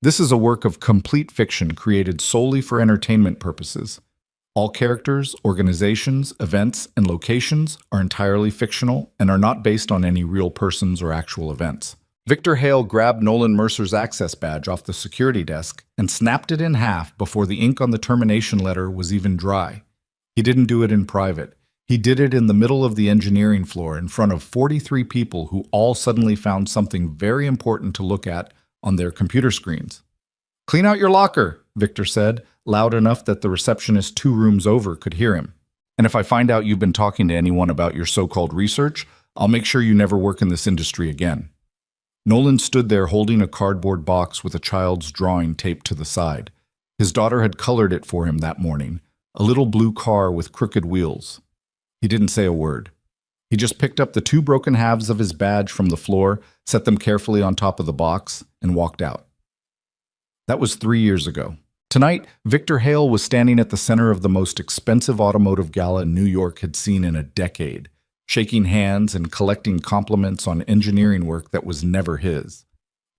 This is a work of complete fiction created solely for entertainment purposes. All characters, organizations, events, and locations are entirely fictional and are not based on any real persons or actual events. Victor Hale grabbed Nolan Mercer's access badge off the security desk and snapped it in half before the ink on the termination letter was even dry. He didn't do it in private. He did it in the middle of the engineering floor in front of 43 people who all suddenly found something very important to look at on their computer screens. "Clean out your locker," Victor said, loud enough that the receptionist 2 rooms over could hear him. "And if I find out you've been talking to anyone about your so-called research, I'll make sure you never work in this industry again." Nolan stood there holding a cardboard box with a child's drawing taped to the side. His daughter had colored it for him that morning, a little blue car with crooked wheels. He didn't say a word. He just picked up the 2 broken halves of his badge from the floor, set them carefully on top of the box, and walked out. That was 3 years ago. Tonight, Victor Hale was standing at the center of the most expensive automotive gala New York had seen in a decade, shaking hands and collecting compliments on engineering work that was never his.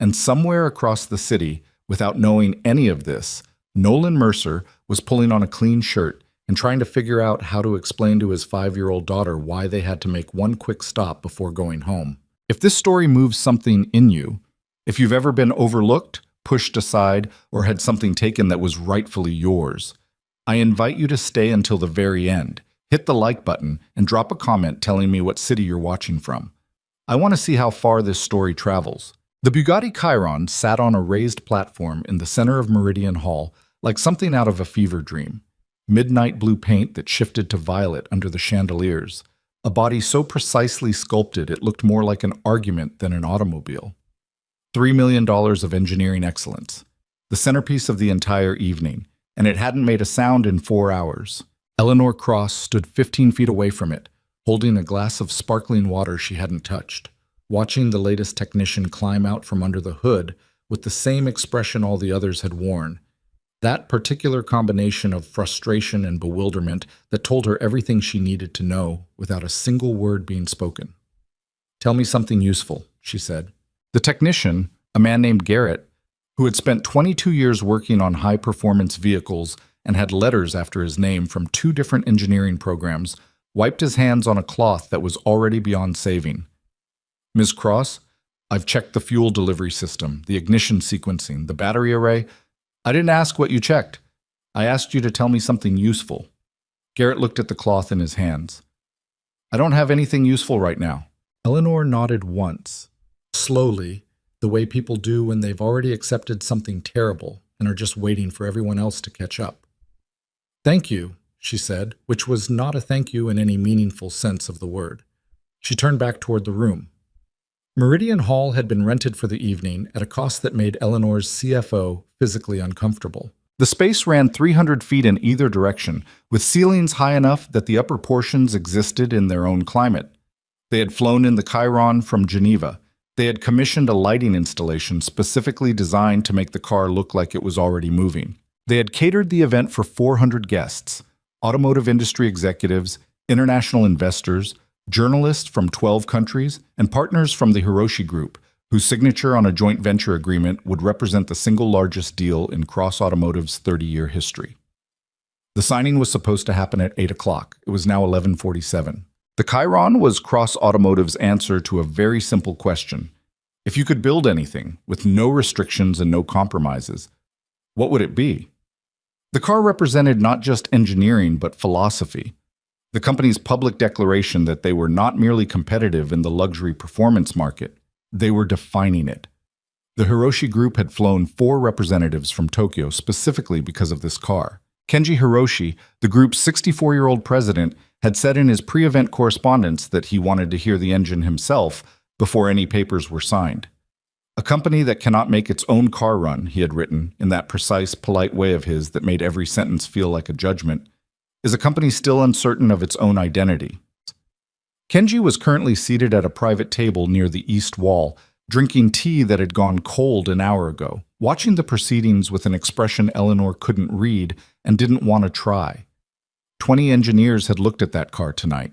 And somewhere across the city, without knowing any of this, Nolan Mercer was pulling on a clean shirt and trying to figure out how to explain to his 5-year-old daughter why they had to make one quick stop before going home. If this story moves something in you, if you've ever been overlooked, pushed aside, or had something taken that was rightfully yours, I invite you to stay until the very end. Hit the like button and drop a comment telling me what city you're watching from. I want to see how far this story travels. The Bugatti Chiron sat on a raised platform in the center of Meridian Hall like something out of a fever dream. Midnight blue paint that shifted to violet under the chandeliers. A body so precisely sculpted it looked more like an argument than an automobile. $3 million of engineering excellence. The centerpiece of the entire evening, and it hadn't made a sound in 4 hours. Eleanor Cross stood 15 feet away from it, holding a glass of sparkling water she hadn't touched, watching the latest technician climb out from under the hood with the same expression all the others had worn. That particular combination of frustration and bewilderment that told her everything she needed to know without a single word being spoken. "Tell me something useful," she said. The technician, a man named Garrett, who had spent 22 years working on high-performance vehicles and had letters after his name from 2 different engineering programs, wiped his hands on a cloth that was already beyond saving. "Ms. Cross, I've checked the fuel delivery system, the ignition sequencing, the battery array. I didn't ask what you checked. I asked you to tell me something useful." Garrett looked at the cloth in his hands. "I don't have anything useful right now." Eleanor nodded once, slowly, the way people do when they've already accepted something terrible and are just waiting for everyone else to catch up. "Thank you," she said, which was not a thank you in any meaningful sense of the word. She turned back toward the room. Meridian Hall had been rented for the evening at a cost that made Eleanor's CFO physically uncomfortable. The space ran 300 feet in either direction, with ceilings high enough that the upper portions existed in their own climate. They had flown in the Chiron from Geneva. They had commissioned a lighting installation specifically designed to make the car look like it was already moving. They had catered the event for 400 guests, automotive industry executives, international investors, journalists from 12 countries, and partners from the Hiroshi Group, whose signature on a joint venture agreement would represent the single largest deal in Cross Automotive's 30-year history. The signing was supposed to happen at 8 o'clock. It was now 11:47. The Chiron was Cross Automotive's answer to a very simple question. If you could build anything, with no restrictions and no compromises, what would it be? The car represented not just engineering, but philosophy. The company's public declaration that they were not merely competitive in the luxury performance market, they were defining it. The Hiroshi Group had flown 4 representatives from Tokyo specifically because of this car. Kenji Hiroshi, the group's 64-year-old president, had said in his pre-event correspondence that he wanted to hear the engine himself before any papers were signed. A company that cannot make its own car run, he had written, in that precise, polite way of his that made every sentence feel like a judgment, is a company still uncertain of its own identity. Kenji was currently seated at a private table near the east wall, drinking tea that had gone cold an hour ago, watching the proceedings with an expression Eleanor couldn't read and didn't want to try. 20 engineers had looked at that car tonight.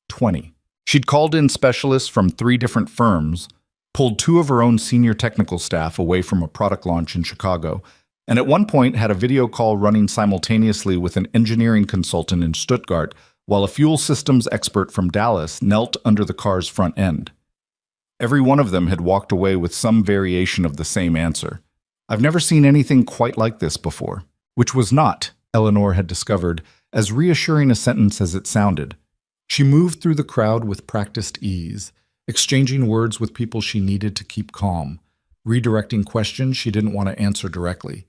20. She'd called in specialists from 3 different firms, pulled two of her own senior technical staff away from a product launch in Chicago, and at one point had a video call running simultaneously with an engineering consultant in Stuttgart while a fuel systems expert from Dallas knelt under the car's front end. Every one of them had walked away with some variation of the same answer. "I've never seen anything quite like this before," which was not, Eleanor had discovered, as reassuring a sentence as it sounded. She moved through the crowd with practiced ease, exchanging words with people she needed to keep calm, redirecting questions she didn't want to answer directly,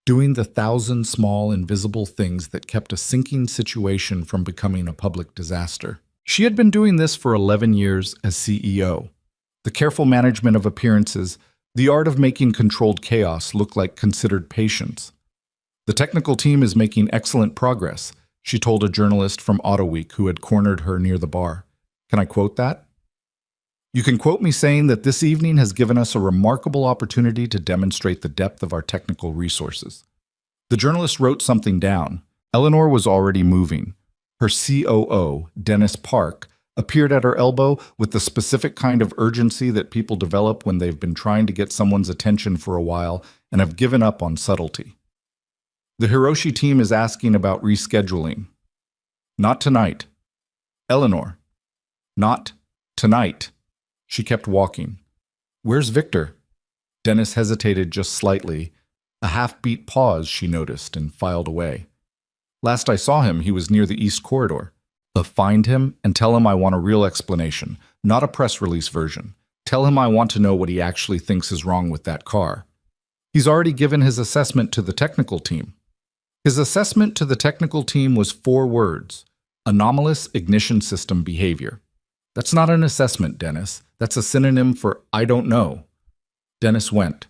doing the 1,000 small invisible things that kept a sinking situation from becoming a public disaster. She had been doing this for 11 years as CEO. The careful management of appearances, the art of making controlled chaos look like considered patience. "The technical team is making excellent progress," she told a journalist from AutoWeek who had cornered her near the bar. "Can I quote that?" "You can quote me saying that this evening has given us a remarkable opportunity to demonstrate the depth of our technical resources." The journalist wrote something down. Eleanor was already moving. Her COO, Dennis Park, appeared at her elbow with the specific kind of urgency that people develop when they've been trying to get someone's attention for a while and have given up on subtlety. "The Hiroshi team is asking about rescheduling." "Not tonight." "Eleanor." "Not tonight." She kept walking. "Where's Victor?" Dennis hesitated just slightly. A half-beat pause, she noticed, and filed away. "Last I saw him, he was near the East Corridor." "Find him and tell him I want a real explanation, not a press release version. Tell him I want to know what he actually thinks is wrong with that car." "He's already given his assessment to the technical team." His assessment to the technical team was 4 words: anomalous ignition system behavior. "That's not an assessment, Dennis. That's a synonym for I don't know." Dennis went.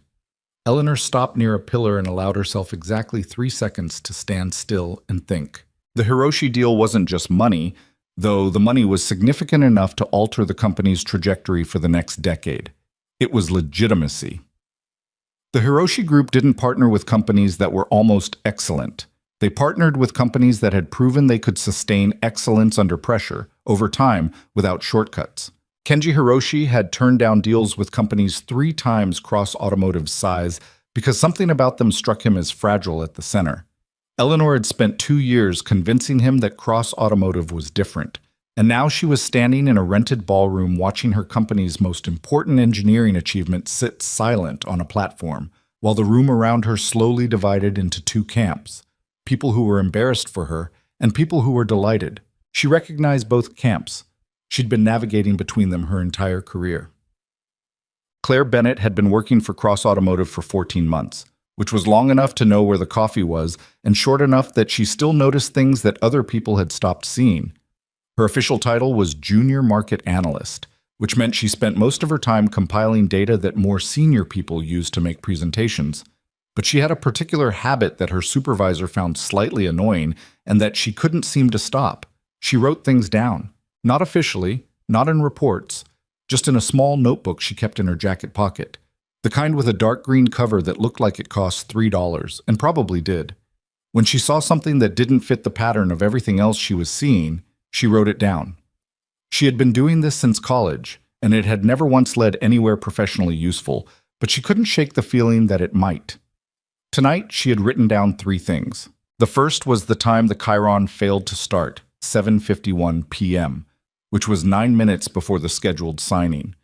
Eleanor stopped near a pillar and allowed herself exactly 3 seconds to stand still and think. The Hiroshi deal wasn't just money, though the money was significant enough to alter the company's trajectory for the next decade. It was legitimacy. The Hiroshi Group didn't partner with companies that were almost excellent. They partnered with companies that had proven they could sustain excellence under pressure, over time, without shortcuts. Kenji Hiroshi had turned down deals with companies 3 times Cross Automotive's size because something about them struck him as fragile at the center. Eleanor had spent 2 years convincing him that Cross Automotive was different, and now she was standing in a rented ballroom watching her company's most important engineering achievement sit silent on a platform, while the room around her slowly divided into 2 camps, people who were embarrassed for her and people who were delighted. She recognized both camps. She'd been navigating between them her entire career. Claire Bennett had been working for Cross Automotive for 14 months, which was long enough to know where the coffee was and short enough that she still noticed things that other people had stopped seeing. Her official title was Junior Market Analyst, which meant she spent most of her time compiling data that more senior people used to make presentations. But she had a particular habit that her supervisor found slightly annoying and that she couldn't seem to stop. She wrote things down. Not officially, not in reports, just in a small notebook she kept in her jacket pocket. The kind with a dark green cover that looked like it cost $3, and probably did. When she saw something that didn't fit the pattern of everything else she was seeing, she wrote it down. She had been doing this since college, and it had never once led anywhere professionally useful, but she couldn't shake the feeling that it might. Tonight, she had written down 3 things. The first was the time the Chiron failed to start, 7:51 p.m., which was 9 minutes before the scheduled signing.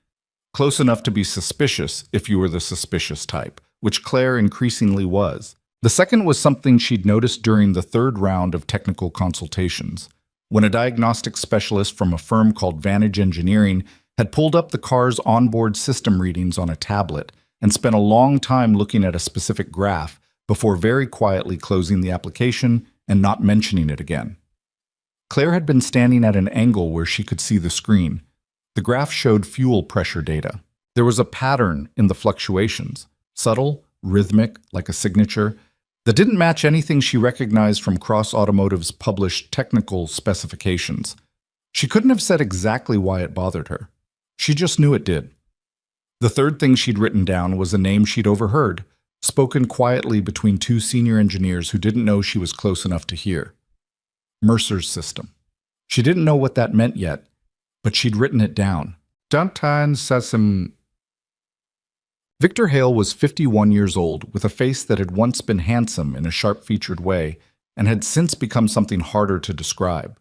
Close enough to be suspicious if you were the suspicious type, which Claire increasingly was. The second was something she'd noticed during the 3rd round of technical consultations, when a diagnostic specialist from a firm called Vantage Engineering had pulled up the car's onboard system readings on a tablet and spent a long time looking at a specific graph before very quietly closing the application and not mentioning it again. Claire had been standing at an angle where she could see the screen. The graph showed fuel pressure data. There was a pattern in the fluctuations, subtle, rhythmic, like a signature, that didn't match anything she recognized from Cross Automotive's published technical specifications. She couldn't have said exactly why it bothered her. She just knew it did. The third thing she'd written down was a name she'd overheard, spoken quietly between 2 senior engineers who didn't know she was close enough to hear. Mercer's system. She didn't know what that meant yet, but she'd written it down. Dantan Sassim. Victor Hale was 51 years old, with a face that had once been handsome in a sharp-featured way and had since become something harder to describe.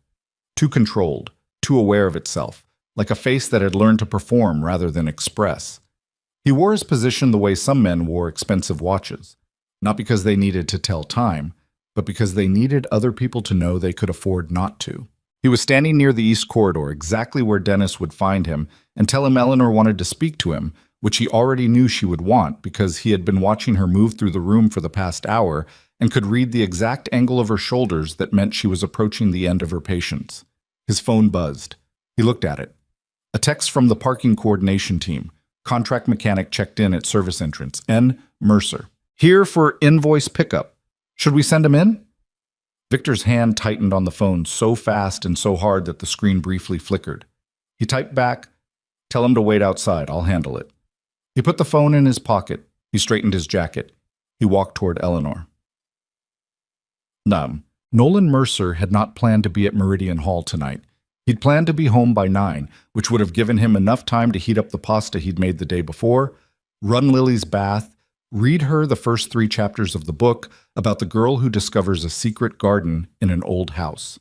Too controlled, too aware of itself, like a face that had learned to perform rather than express. He wore his position the way some men wore expensive watches, not because they needed to tell time, but because they needed other people to know they could afford not to. He was standing near the East Corridor, exactly where Dennis would find him, and tell him Eleanor wanted to speak to him, which he already knew she would want because he had been watching her move through the room for the past hour and could read the exact angle of her shoulders that meant she was approaching the end of her patience. His phone buzzed. He looked at it. A text from the parking coordination team. Contract mechanic checked in at service entrance. N. Mercer. Here for invoice pickup. Should we send him in? Victor's hand tightened on the phone so fast and so hard that the screen briefly flickered. He typed back, "Tell him to wait outside. I'll handle it." He put the phone in his pocket. He straightened his jacket. He walked toward Eleanor. Nolan Mercer had not planned to be at Meridian Hall tonight. He'd planned to be home by 9, which would have given him enough time to heat up the pasta he'd made the day before, run Lily's bath, read her the first 3 chapters of the book about the girl who discovers a secret garden in an old house.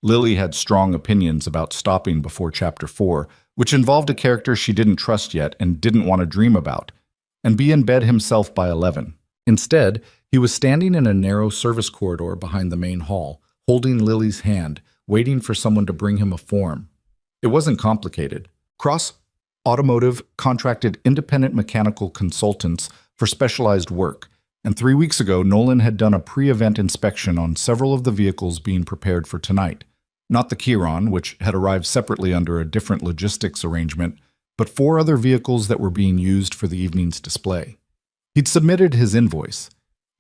Lily had strong opinions about stopping before chapter 4, which involved a character she didn't trust yet and didn't want to dream about, and be in bed himself by 11. Instead, he was standing in a narrow service corridor behind the main hall, holding Lily's hand, waiting for someone to bring him a form. It wasn't complicated. Cross Automotive contracted independent mechanical consultants for specialized work, and 3 weeks ago Nolan had done a pre-event inspection on several of the vehicles being prepared for tonight. Not the Chiron, which had arrived separately under a different logistics arrangement, but 4 other vehicles that were being used for the evening's display. He'd submitted his invoice.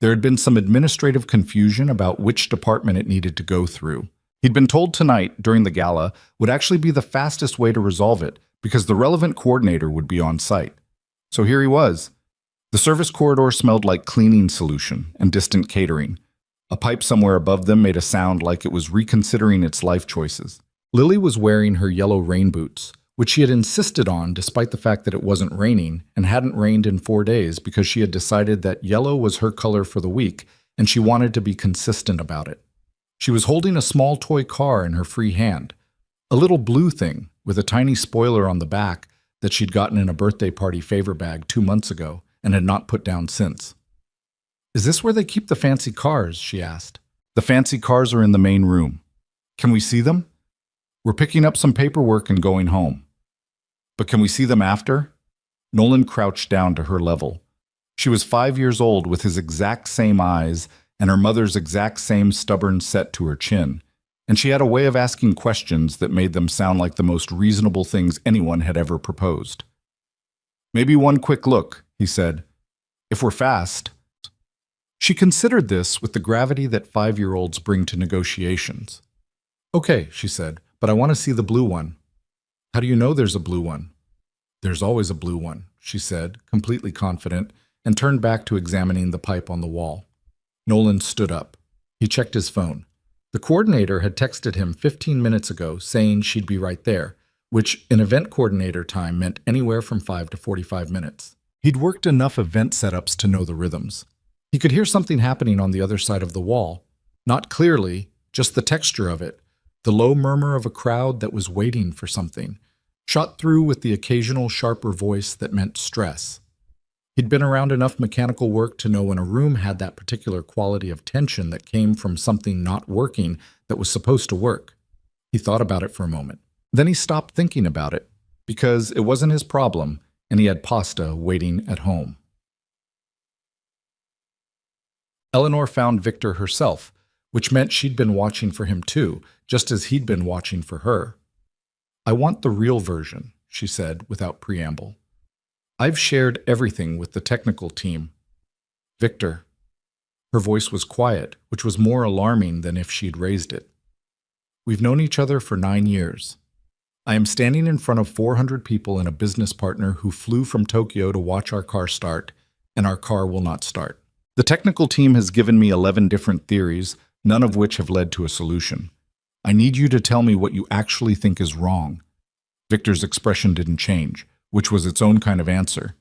There had been some administrative confusion about which department it needed to go through. He'd been told tonight, during the gala, would actually be the fastest way to resolve it because the relevant coordinator would be on site. So here he was. The service corridor smelled like cleaning solution and distant catering. A pipe somewhere above them made a sound like it was reconsidering its life choices. Lily was wearing her yellow rain boots, which she had insisted on despite the fact that it wasn't raining and hadn't rained in 4 days because she had decided that yellow was her color for the week and she wanted to be consistent about it. She was holding a small toy car in her free hand, a little blue thing with a tiny spoiler on the back that she'd gotten in a birthday party favor bag 2 months ago and had not put down since. "Is this where they keep the fancy cars?" she asked. "The fancy cars are in the main room. Can we see them? We're picking up some paperwork and going home. But can we see them after?" Nolan crouched down to her level. She was 5 years old with his exact same eyes and her mother's exact same stubborn set to her chin, and she had a way of asking questions that made them sound like the most reasonable things anyone had ever proposed. "Maybe one quick look," he said. "If we're fast." She considered this with the gravity that 5-year-olds bring to negotiations. "Okay," she said, "but I want to see the blue one." "How do you know there's a blue one?" "There's always a blue one," she said, completely confident, and turned back to examining the pipe on the wall. Nolan stood up. He checked his phone. The coordinator had texted him 15 minutes ago saying she'd be right there, which in event coordinator time meant anywhere from 5 to 45 minutes. He'd worked enough event setups to know the rhythms. He could hear something happening on the other side of the wall. Not clearly, just the texture of it, the low murmur of a crowd that was waiting for something, shot through with the occasional sharper voice that meant stress. He'd been around enough mechanical work to know when a room had that particular quality of tension that came from something not working that was supposed to work. He thought about it for a moment. Then he stopped thinking about it, because it wasn't his problem, and he had pasta waiting at home. Eleanor found Victor herself, which meant she'd been watching for him too, just as he'd been watching for her. "I want the real version," she said without preamble. "I've shared everything with the technical team." "Victor." Her voice was quiet, which was more alarming than if she'd raised it. "We've known each other for 9 years. I am standing in front of 400 people and a business partner who flew from Tokyo to watch our car start, and our car will not start. The technical team has given me 11 different theories, none of which have led to a solution. I need you to tell me what you actually think is wrong." Victor's expression didn't change, which was its own kind of answer.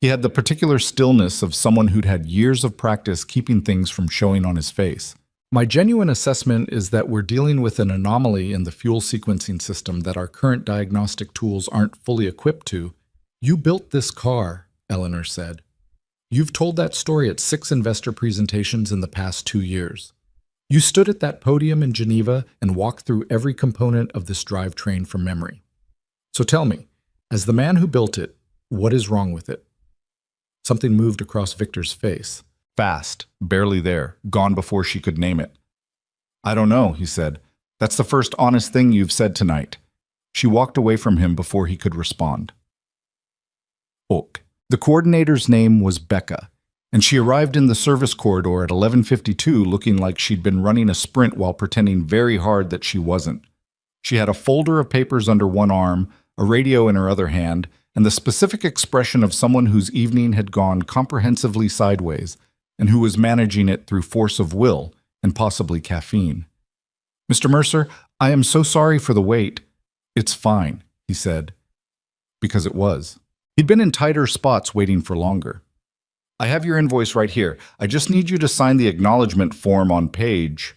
He had the particular stillness of someone who'd had years of practice keeping things from showing on his face. My genuine assessment is that we're dealing with an anomaly in the fuel sequencing system that our current diagnostic tools aren't fully equipped to. You built this car, Eleanor said. You've told that story at 6 investor presentations in the past 2 years. You stood at that podium in Geneva and walked through every component of this drivetrain from memory. So tell me, as the man who built it, what is wrong with it? Something moved across Victor's face. Fast, barely there, gone before she could name it. I don't know, he said. That's the first honest thing you've said tonight. She walked away from him before he could respond. Ok. The coordinator's name was Becca, and she arrived in the service corridor at 11:52 looking like she'd been running a sprint while pretending very hard that she wasn't. She had a folder of papers under one arm, a radio in her other hand, and the specific expression of someone whose evening had gone comprehensively sideways, and who was managing it through force of will and possibly caffeine. Mr. Mercer, I am so sorry for the wait. It's fine, he said. Because it was. He'd been in tighter spots waiting for longer. I have your invoice right here. I just need you to sign the acknowledgement form on page.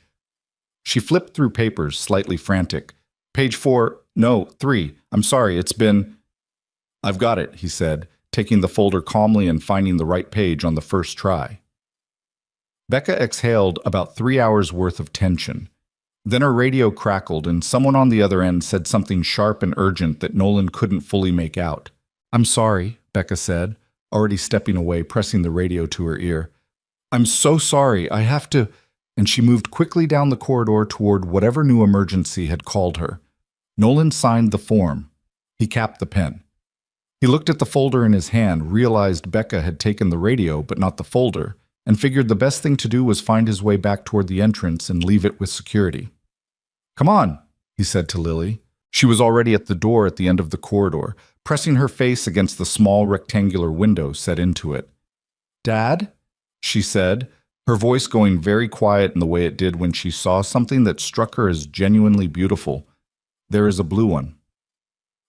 She flipped through papers, slightly frantic. Page 4, no, 3. I'm sorry, it's been... I've got it, he said, taking the folder calmly and finding the right page on the first try. Becca exhaled about 3 hours' worth of tension. Then her radio crackled and someone on the other end said something sharp and urgent that Nolan couldn't fully make out. I'm sorry, Becca said, already stepping away, pressing the radio to her ear. I'm so sorry, I have to... And she moved quickly down the corridor toward whatever new emergency had called her. Nolan signed the form. He capped the pen. He looked at the folder in his hand, realized Becca had taken the radio but not the folder, and figured the best thing to do was find his way back toward the entrance and leave it with security. Come on, he said to Lily. She was already at the door at the end of the corridor, pressing her face against the small rectangular window set into it. Dad? She said, her voice going very quiet in the way it did when she saw something that struck her as genuinely beautiful. There is a blue one.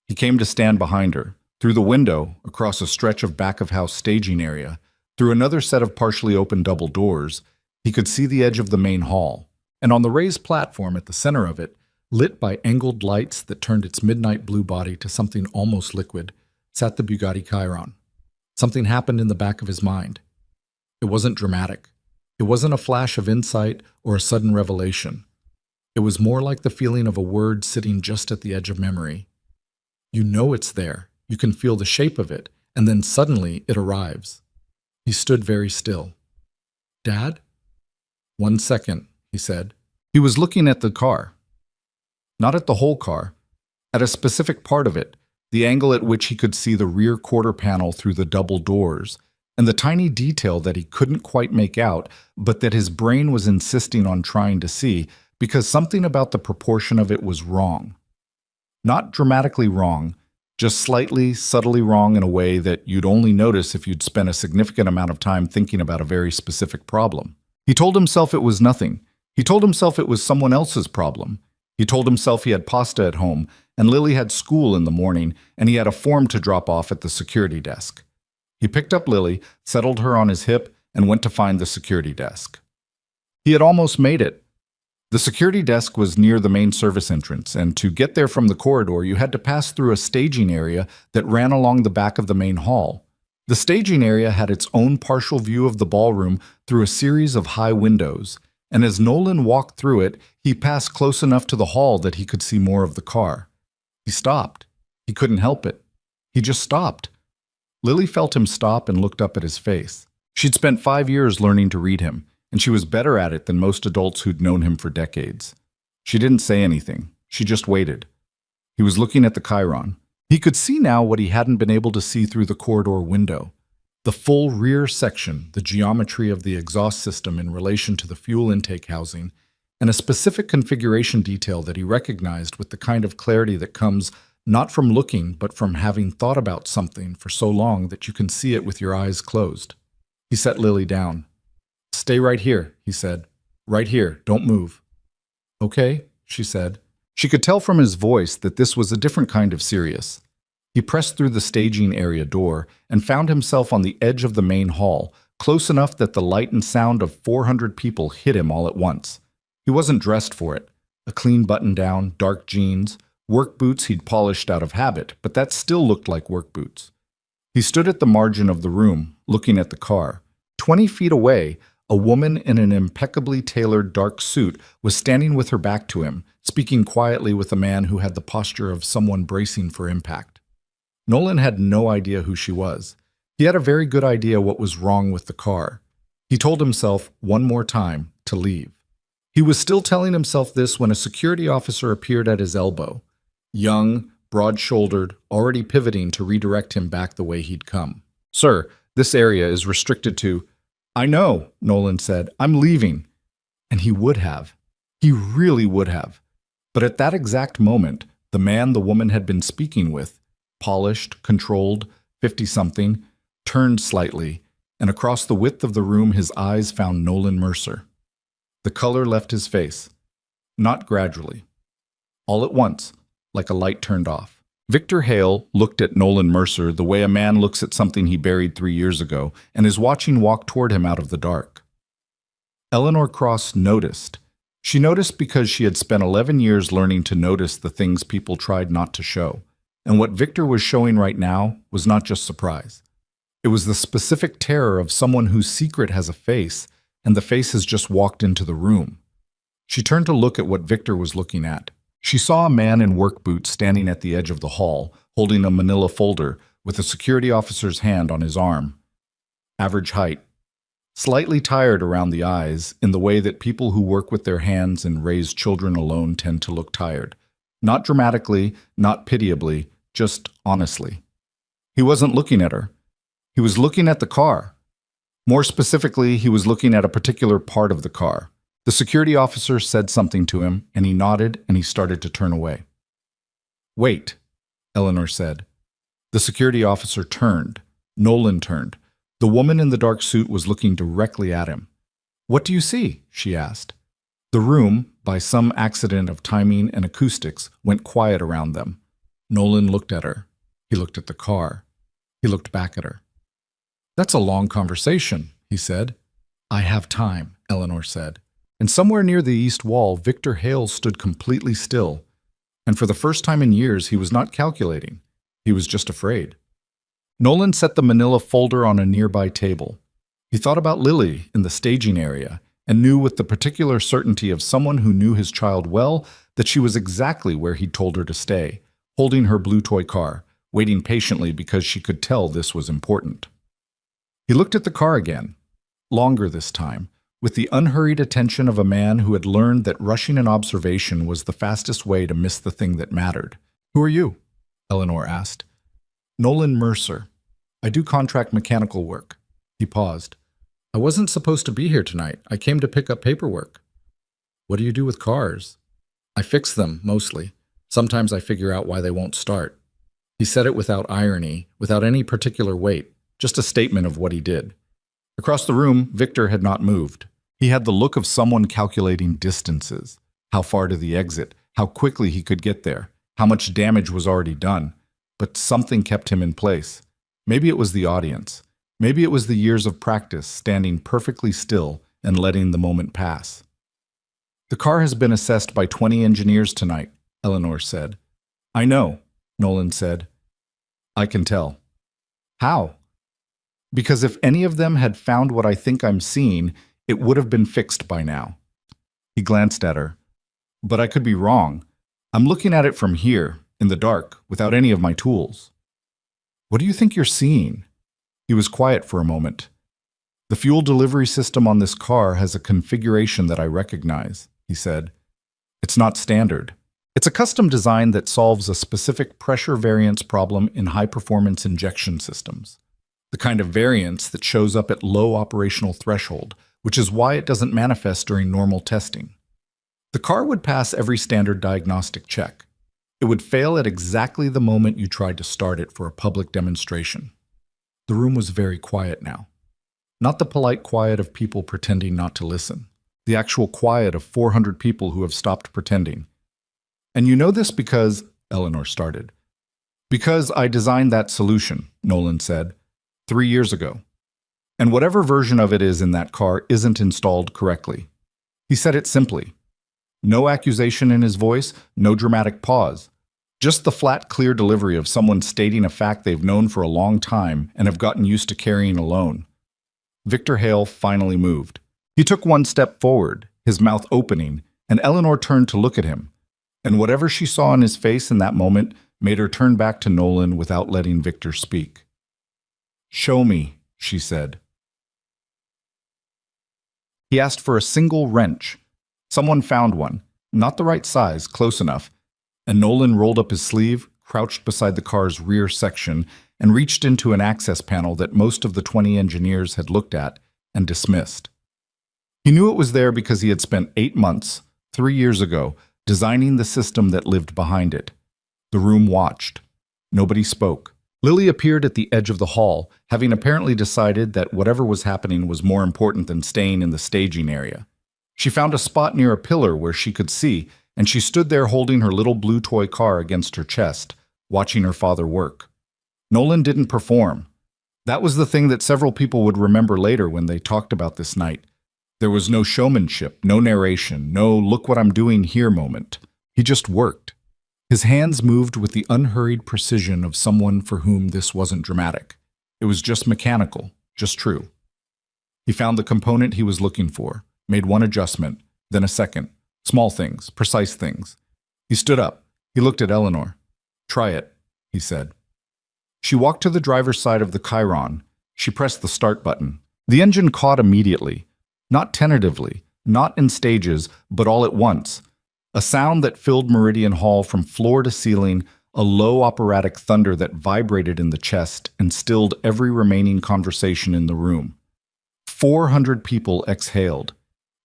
He came to stand behind her. Through the window, across a stretch of back-of-house staging area, through another set of partially open double doors, he could see the edge of the main hall, and on the raised platform at the center of it, lit by angled lights that turned its midnight blue body to something almost liquid, sat the Bugatti Chiron. Something happened in the back of his mind. It wasn't dramatic. It wasn't a flash of insight or a sudden revelation. It was more like the feeling of a word sitting just at the edge of memory. You know it's there. You can feel the shape of it, and then suddenly it arrives. He stood very still. Dad? 1 second, he said. He was looking at the car. Not at the whole car. At a specific part of it, the angle at which he could see the rear quarter panel through the double doors, and the tiny detail that he couldn't quite make out, but that his brain was insisting on trying to see, because something about the proportion of it was wrong. Not dramatically wrong, just slightly, subtly wrong in a way that you'd only notice if you'd spent a significant amount of time thinking about a very specific problem. He told himself it was nothing. He told himself it was someone else's problem. He told himself he had pasta at home, and Lily had school in the morning, and he had a form to drop off at the security desk. He picked up Lily, settled her on his hip, and went to find the security desk. He had almost made it. The security desk was near the main service entrance, and to get there from the corridor, you had to pass through a staging area that ran along the back of the main hall. The staging area had its own partial view of the ballroom through a series of high windows, and as Nolan walked through it, he passed close enough to the hall that he could see more of the car. He stopped. He couldn't help it. He just stopped. Lily felt him stop and looked up at his face. She'd spent 5 years learning to read him, and she was better at it than most adults who'd known him for decades. She didn't say anything. She just waited. He was looking at the Chiron. He could see now what he hadn't been able to see through the corridor window. The full rear section, the geometry of the exhaust system in relation to the fuel intake housing, and a specific configuration detail that he recognized with the kind of clarity that comes not from looking, but from having thought about something for so long that you can see it with your eyes closed. He set Lily down. Stay right here, he said. Right here, don't move. Okay, she said. She could tell from his voice that this was a different kind of serious. He pressed through the staging area door and found himself on the edge of the main hall, close enough that the light and sound of 400 people hit him all at once. He wasn't dressed for it. A clean button-down, dark jeans, work boots he'd polished out of habit, but that still looked like work boots. He stood at the margin of the room, looking at the car. 20 feet away, a woman in an impeccably tailored dark suit was standing with her back to him, speaking quietly with a man who had the posture of someone bracing for impact. Nolan had no idea who she was. He had a very good idea what was wrong with the car. He told himself one more time to leave. He was still telling himself this when a security officer appeared at his elbow. Young, broad-shouldered, already pivoting to redirect him back the way he'd come. "Sir, this area is restricted to—" "I know," Nolan said. "I'm leaving." And he would have. He really would have. But at that exact moment, the man the woman had been speaking with, polished, controlled, 50-something, turned slightly, and across the width of the room his eyes found Nolan Mercer. The color left his face. Not gradually. All at once, like a light turned off. Victor Hale looked at Nolan Mercer the way a man looks at something he buried 3 years ago and is watching walk toward him out of the dark. Eleanor Cross noticed. She noticed because she had spent 11 years learning to notice the things people tried not to show. And what Victor was showing right now was not just surprise. It was the specific terror of someone whose secret has a face, and the face has just walked into the room. She turned to look at what Victor was looking at. She saw a man in work boots standing at the edge of the hall, holding a manila folder with a security officer's hand on his arm. Average height. Slightly tired around the eyes, in the way that people who work with their hands and raise children alone tend to look tired. Not dramatically, not pitiably, just honestly. He wasn't looking at her. He was looking at the car. More specifically, he was looking at a particular part of the car. The security officer said something to him, and he nodded and he started to turn away. "Wait," Eleanor said. The security officer turned. Nolan turned. The woman in the dark suit was looking directly at him. "What do you see?" she asked. The room, by some accident of timing and acoustics, went quiet around them. Nolan looked at her. He looked at the car. He looked back at her. "That's a long conversation," he said. "I have time," Eleanor said. And somewhere near the east wall, Victor Hale stood completely still. And for the first time in years, he was not calculating. He was just afraid. Nolan set the manila folder on a nearby table. He thought about Lily in the staging area and knew with the particular certainty of someone who knew his child well that she was exactly where he'd told her to stay, holding her blue toy car, waiting patiently because she could tell this was important. He looked at the car again, longer this time, with the unhurried attention of a man who had learned that rushing an observation was the fastest way to miss the thing that mattered. "Who are you?" Eleanor asked. "Nolan Mercer. I do contract mechanical work." He paused. "I wasn't supposed to be here tonight. I came to pick up paperwork." "What do you do with cars?" "I fix them, mostly. Sometimes I figure out why they won't start." He said it without irony, without any particular weight, just a statement of what he did. Across the room, Victor had not moved. He had the look of someone calculating distances. How far to the exit, how quickly he could get there, how much damage was already done. But something kept him in place. Maybe it was the audience. Maybe it was the years of practice, standing perfectly still and letting the moment pass. "The car has been assessed by 20 engineers tonight," Eleanor said. "I know," Nolan said. "I can tell." "How?" "Because if any of them had found what I think I'm seeing, it would have been fixed by now." He glanced at her. "But I could be wrong. I'm looking at it from here, in the dark, without any of my tools." "What do you think you're seeing?" He was quiet for a moment. "The fuel delivery system on this car has a configuration that I recognize," he said. "It's not standard. It's a custom design that solves a specific pressure variance problem in high-performance injection systems. The kind of variance that shows up at low operational threshold, which is why it doesn't manifest during normal testing. The car would pass every standard diagnostic check. It would fail at exactly the moment you tried to start it for a public demonstration." The room was very quiet now. Not the polite quiet of people pretending not to listen. The actual quiet of 400 people who have stopped pretending. "And you know this because," Eleanor started. Because I designed that solution, Nolan said, 3 years ago. And whatever version of it is in that car isn't installed correctly. He said it simply. No accusation in his voice, no dramatic pause. Just the flat, clear delivery of someone stating a fact they've known for a long time and have gotten used to carrying alone. Victor Hale finally moved. He took one step forward, his mouth opening, and Eleanor turned to look at him. And whatever she saw in his face in that moment made her turn back to Nolan without letting Victor speak. "Show me," she said. He asked for a single wrench. Someone found one, not the right size, close enough, and Nolan rolled up his sleeve, crouched beside the car's rear section, and reached into an access panel that most of the 20 engineers had looked at and dismissed. He knew it was there because he had spent 8 months, 3 years ago, designing the system that lived behind it. The room watched. Nobody spoke. Lily appeared at the edge of the hall, having apparently decided that whatever was happening was more important than staying in the staging area. She found a spot near a pillar where she could see, and she stood there holding her little blue toy car against her chest, watching her father work. Nolan didn't perform. That was the thing that several people would remember later when they talked about this night. There was no showmanship, no narration, no "look what I'm doing here" moment. He just worked. His hands moved with the unhurried precision of someone for whom this wasn't dramatic. It was just mechanical, just true. He found the component he was looking for, made one adjustment, then a second. Small things, precise things. He stood up. He looked at Eleanor. "Try it," he said. She walked to the driver's side of the Chiron. She pressed the start button. The engine caught immediately. Not tentatively, not in stages, but all at once. A sound that filled Meridian Hall from floor to ceiling, a low operatic thunder that vibrated in the chest and stilled every remaining conversation in the room. 400 people exhaled.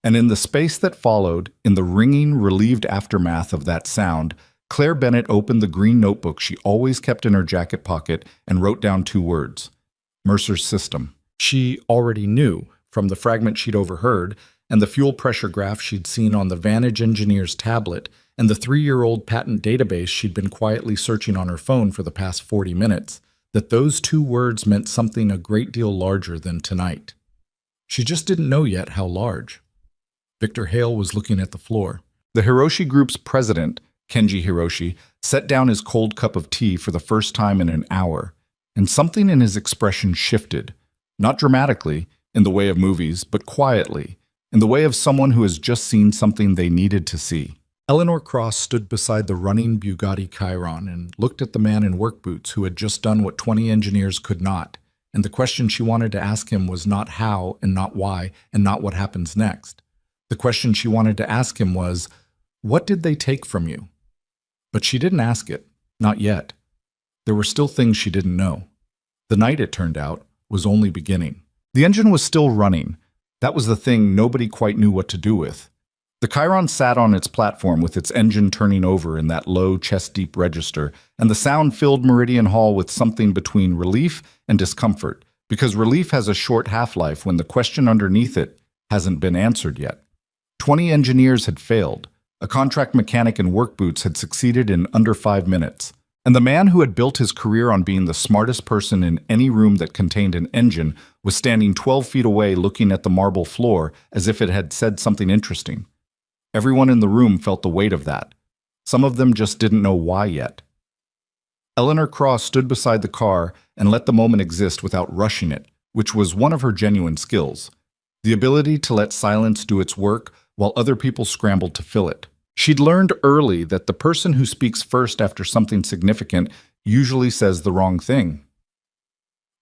And in the space that followed, in the ringing, relieved aftermath of that sound, Claire Bennett opened the green notebook she always kept in her jacket pocket and wrote down 2 words. Mercer's system. She already knew, from the fragment she'd overheard, and the fuel pressure graph she'd seen on the Vantage engineer's tablet, and the 3-year-old patent database she'd been quietly searching on her phone for the past 40 minutes, that those 2 words meant something a great deal larger than tonight. She just didn't know yet how large. Victor Hale was looking at the floor. The Hiroshi Group's president, Kenji Hiroshi, set down his cold cup of tea for the first time in an hour, and something in his expression shifted, not dramatically, in the way of movies, but quietly, in the way of someone who has just seen something they needed to see. Eleanor Cross stood beside the running Bugatti Chiron and looked at the man in work boots who had just done what 20 engineers could not, and the question she wanted to ask him was not how and not why and not what happens next. The question she wanted to ask him was, what did they take from you? But she didn't ask it, not yet. There were still things she didn't know. The night, it turned out, was only beginning. The engine was still running. That was the thing nobody quite knew what to do with. The Chiron sat on its platform with its engine turning over in that low, chest-deep register, and the sound filled Meridian Hall with something between relief and discomfort, because relief has a short half-life when the question underneath it hasn't been answered yet. 20 engineers had failed. A contract mechanic in work boots had succeeded in under 5 minutes. And the man who had built his career on being the smartest person in any room that contained an engine was standing 12 feet away looking at the marble floor as if it had said something interesting. Everyone in the room felt the weight of that. Some of them just didn't know why yet. Eleanor Cross stood beside the car and let the moment exist without rushing it, which was one of her genuine skills. The ability to let silence do its work while other people scrambled to fill it. She'd learned early that the person who speaks first after something significant usually says the wrong thing.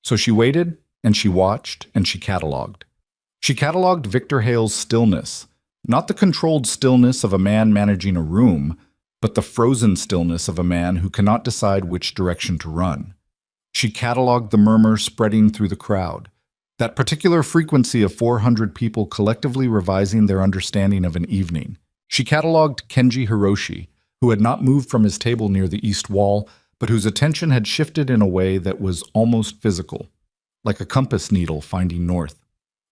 So she waited, and she watched, and she cataloged. She cataloged Victor Hale's stillness, not the controlled stillness of a man managing a room, but the frozen stillness of a man who cannot decide which direction to run. She cataloged the murmur spreading through the crowd, that particular frequency of 400 people collectively revising their understanding of an evening. She cataloged Kenji Hiroshi, who had not moved from his table near the east wall, but whose attention had shifted in a way that was almost physical, like a compass needle finding north.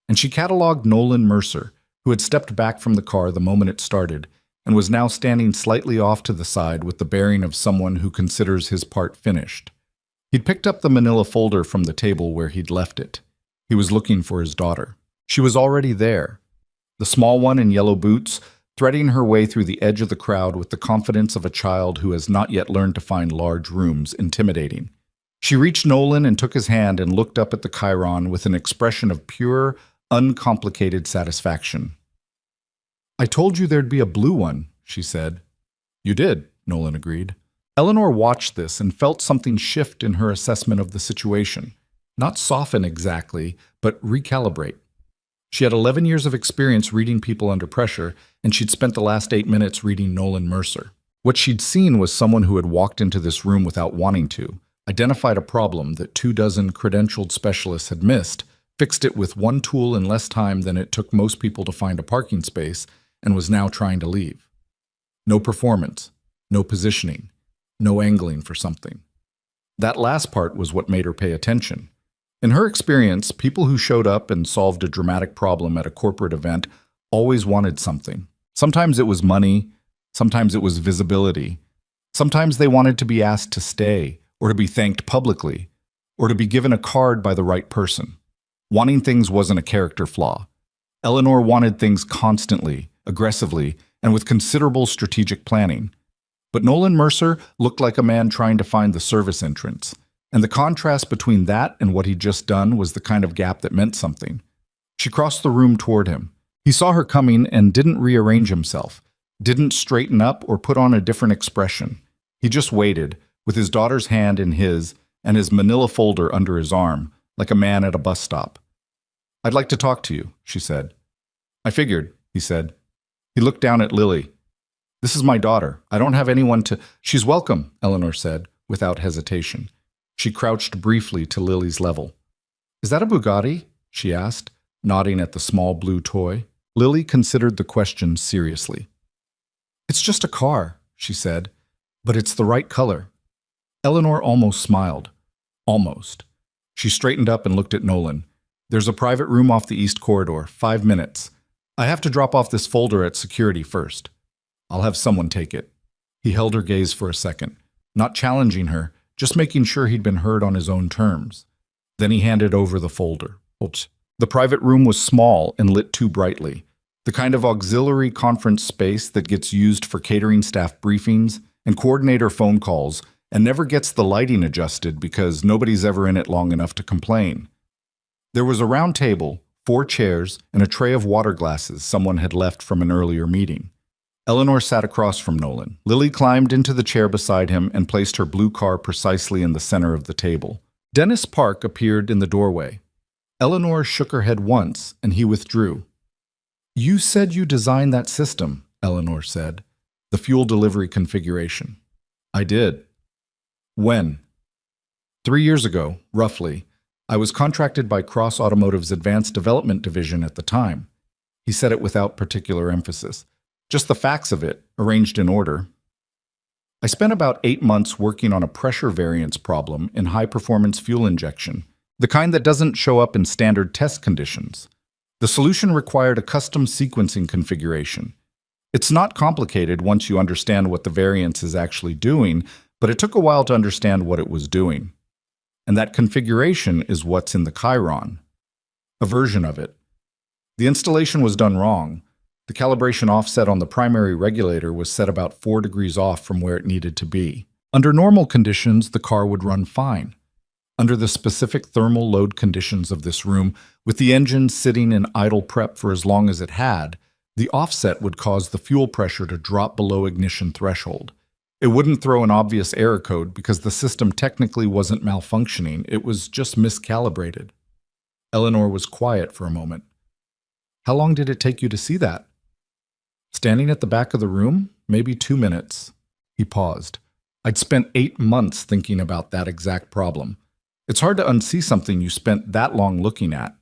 And she cataloged Nolan Mercer, who had stepped back from the car the moment it started, and was now standing slightly off to the side with the bearing of someone who considers his part finished. He'd picked up the manila folder from the table where he'd left it. He was looking for his daughter. She was already there, the small one in yellow boots, threading her way through the edge of the crowd with the confidence of a child who has not yet learned to find large rooms intimidating. She reached Nolan and took his hand and looked up at the Chiron with an expression of pure, uncomplicated satisfaction. "I told you there'd be a blue one," she said. "You did," Nolan agreed. Eleanor watched this and felt something shift in her assessment of the situation. Not soften exactly, but recalibrate. She had 11 years of experience reading people under pressure, and she'd spent the last 8 minutes reading Nolan Mercer. What she'd seen was someone who had walked into this room without wanting to, identified a problem that 24 credentialed specialists had missed, fixed it with one tool in less time than it took most people to find a parking space, and was now trying to leave. No performance, no positioning, no angling for something. That last part was what made her pay attention. In her experience, people who showed up and solved a dramatic problem at a corporate event always wanted something. Sometimes it was money, sometimes it was visibility. Sometimes they wanted to be asked to stay, or to be thanked publicly, or to be given a card by the right person. Wanting things wasn't a character flaw. Eleanor wanted things constantly, aggressively, and with considerable strategic planning. But Nolan Mercer looked like a man trying to find the service entrance. And the contrast between that and what he'd just done was the kind of gap that meant something. She crossed the room toward him. He saw her coming and didn't rearrange himself, didn't straighten up or put on a different expression. He just waited, with his daughter's hand in his and his manila folder under his arm, like a man at a bus stop. "I'd like to talk to you," she said. "I figured," he said. He looked down at Lily. "This is my daughter. I don't have anyone to—" "She's welcome," Eleanor said, without hesitation. She crouched briefly to Lily's level. "Is that a Bugatti?" she asked, nodding at the small blue toy. Lily considered the question seriously. "It's just a car," she said, "but it's the right color." Eleanor almost smiled. Almost. She straightened up and looked at Nolan. "There's a private room off the east corridor, 5 minutes. I have to drop off this folder at security first. I'll have someone take it." He held her gaze for a second, not challenging her, just making sure he'd been heard on his own terms. Then he handed over the folder. The private room was small and lit too brightly, the kind of auxiliary conference space that gets used for catering staff briefings and coordinator phone calls and never gets the lighting adjusted because nobody's ever in it long enough to complain. There was a round table, 4 chairs, and a tray of water glasses someone had left from an earlier meeting. Eleanor sat across from Nolan. Lily climbed into the chair beside him and placed her blue car precisely in the center of the table. Dennis Park appeared in the doorway. Eleanor shook her head once, and he withdrew. "You said you designed that system," Eleanor said. "The fuel delivery configuration." "I did." "When?" 3 years ago, roughly. I was contracted by Cross Automotive's Advanced Development Division at the time. He said it without particular emphasis. Just the facts of it, arranged in order. I spent about 8 months working on a pressure variance problem in high-performance fuel injection, the kind that doesn't show up in standard test conditions. The solution required a custom sequencing configuration. It's not complicated once you understand what the variance is actually doing, but it took a while to understand what it was doing. And that configuration is what's in the Chiron. A version of it. The installation was done wrong. The calibration offset on the primary regulator was set about 4 degrees off from where it needed to be. Under normal conditions, the car would run fine. Under the specific thermal load conditions of this room, with the engine sitting in idle prep for as long as it had, the offset would cause the fuel pressure to drop below ignition threshold. It wouldn't throw an obvious error code because the system technically wasn't malfunctioning, it was just miscalibrated. Eleanor was quiet for a moment. "How long did it take you to see that?" "Standing at the back of the room, maybe 2 minutes. He paused. "I'd spent 8 months thinking about that exact problem. It's hard to unsee something you spent that long looking at."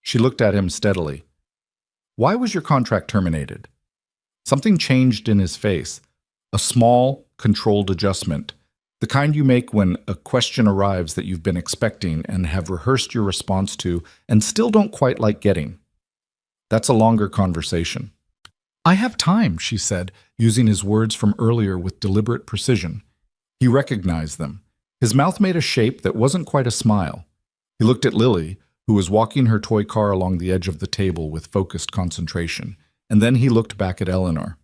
She looked at him steadily. "Why was your contract terminated?" Something changed in his face. A small, controlled adjustment. The kind you make when a question arrives that you've been expecting and have rehearsed your response to and still don't quite like getting. That's a longer conversation. I have time, she said, using his words from earlier with deliberate precision. He recognized them. His mouth made a shape that wasn't quite a smile. He looked at Lily, who was walking her toy car along the edge of the table with focused concentration, and then he looked back at Eleanor.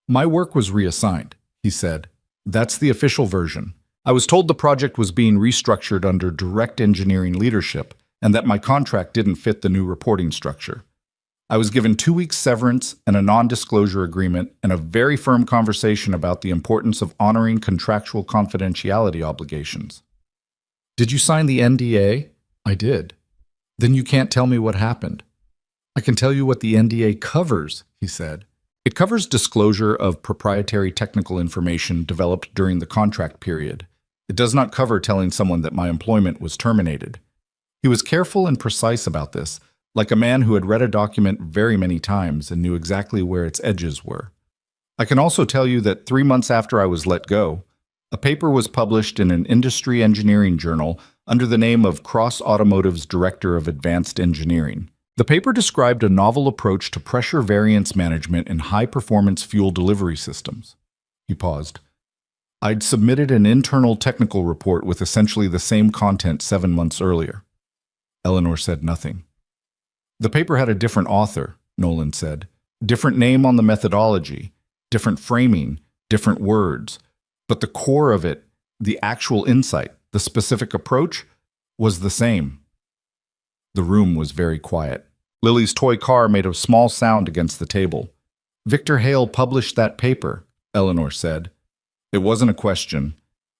My work was reassigned, he said. That's the official version. I was told the project was being restructured under direct engineering leadership and that my contract didn't fit the new reporting structure. I was given 2 weeks severance and a non-disclosure agreement and a very firm conversation about the importance of honoring contractual confidentiality obligations. Did you sign the NDA? I did. Then you can't tell me what happened. I can tell you what the NDA covers, he said. It covers disclosure of proprietary technical information developed during the contract period. It does not cover telling someone that my employment was terminated. He was careful and precise about this, like a man who had read a document very many times and knew exactly where its edges were. I can also tell you that 3 months after I was let go, a paper was published in an industry engineering journal under the name of Cross Automotive's Director of Advanced Engineering. The paper described a novel approach to pressure variance management in high-performance fuel delivery systems. He paused. I'd submitted an internal technical report with essentially the same content 7 months earlier. Eleanor said nothing. The paper had a different author, Nolan said. Different name on the methodology, different framing, different words. But the core of it, the actual insight, the specific approach, was the same. The room was very quiet. Lily's toy car made a small sound against the table. Victor Hale published that paper, Eleanor said. It wasn't a question.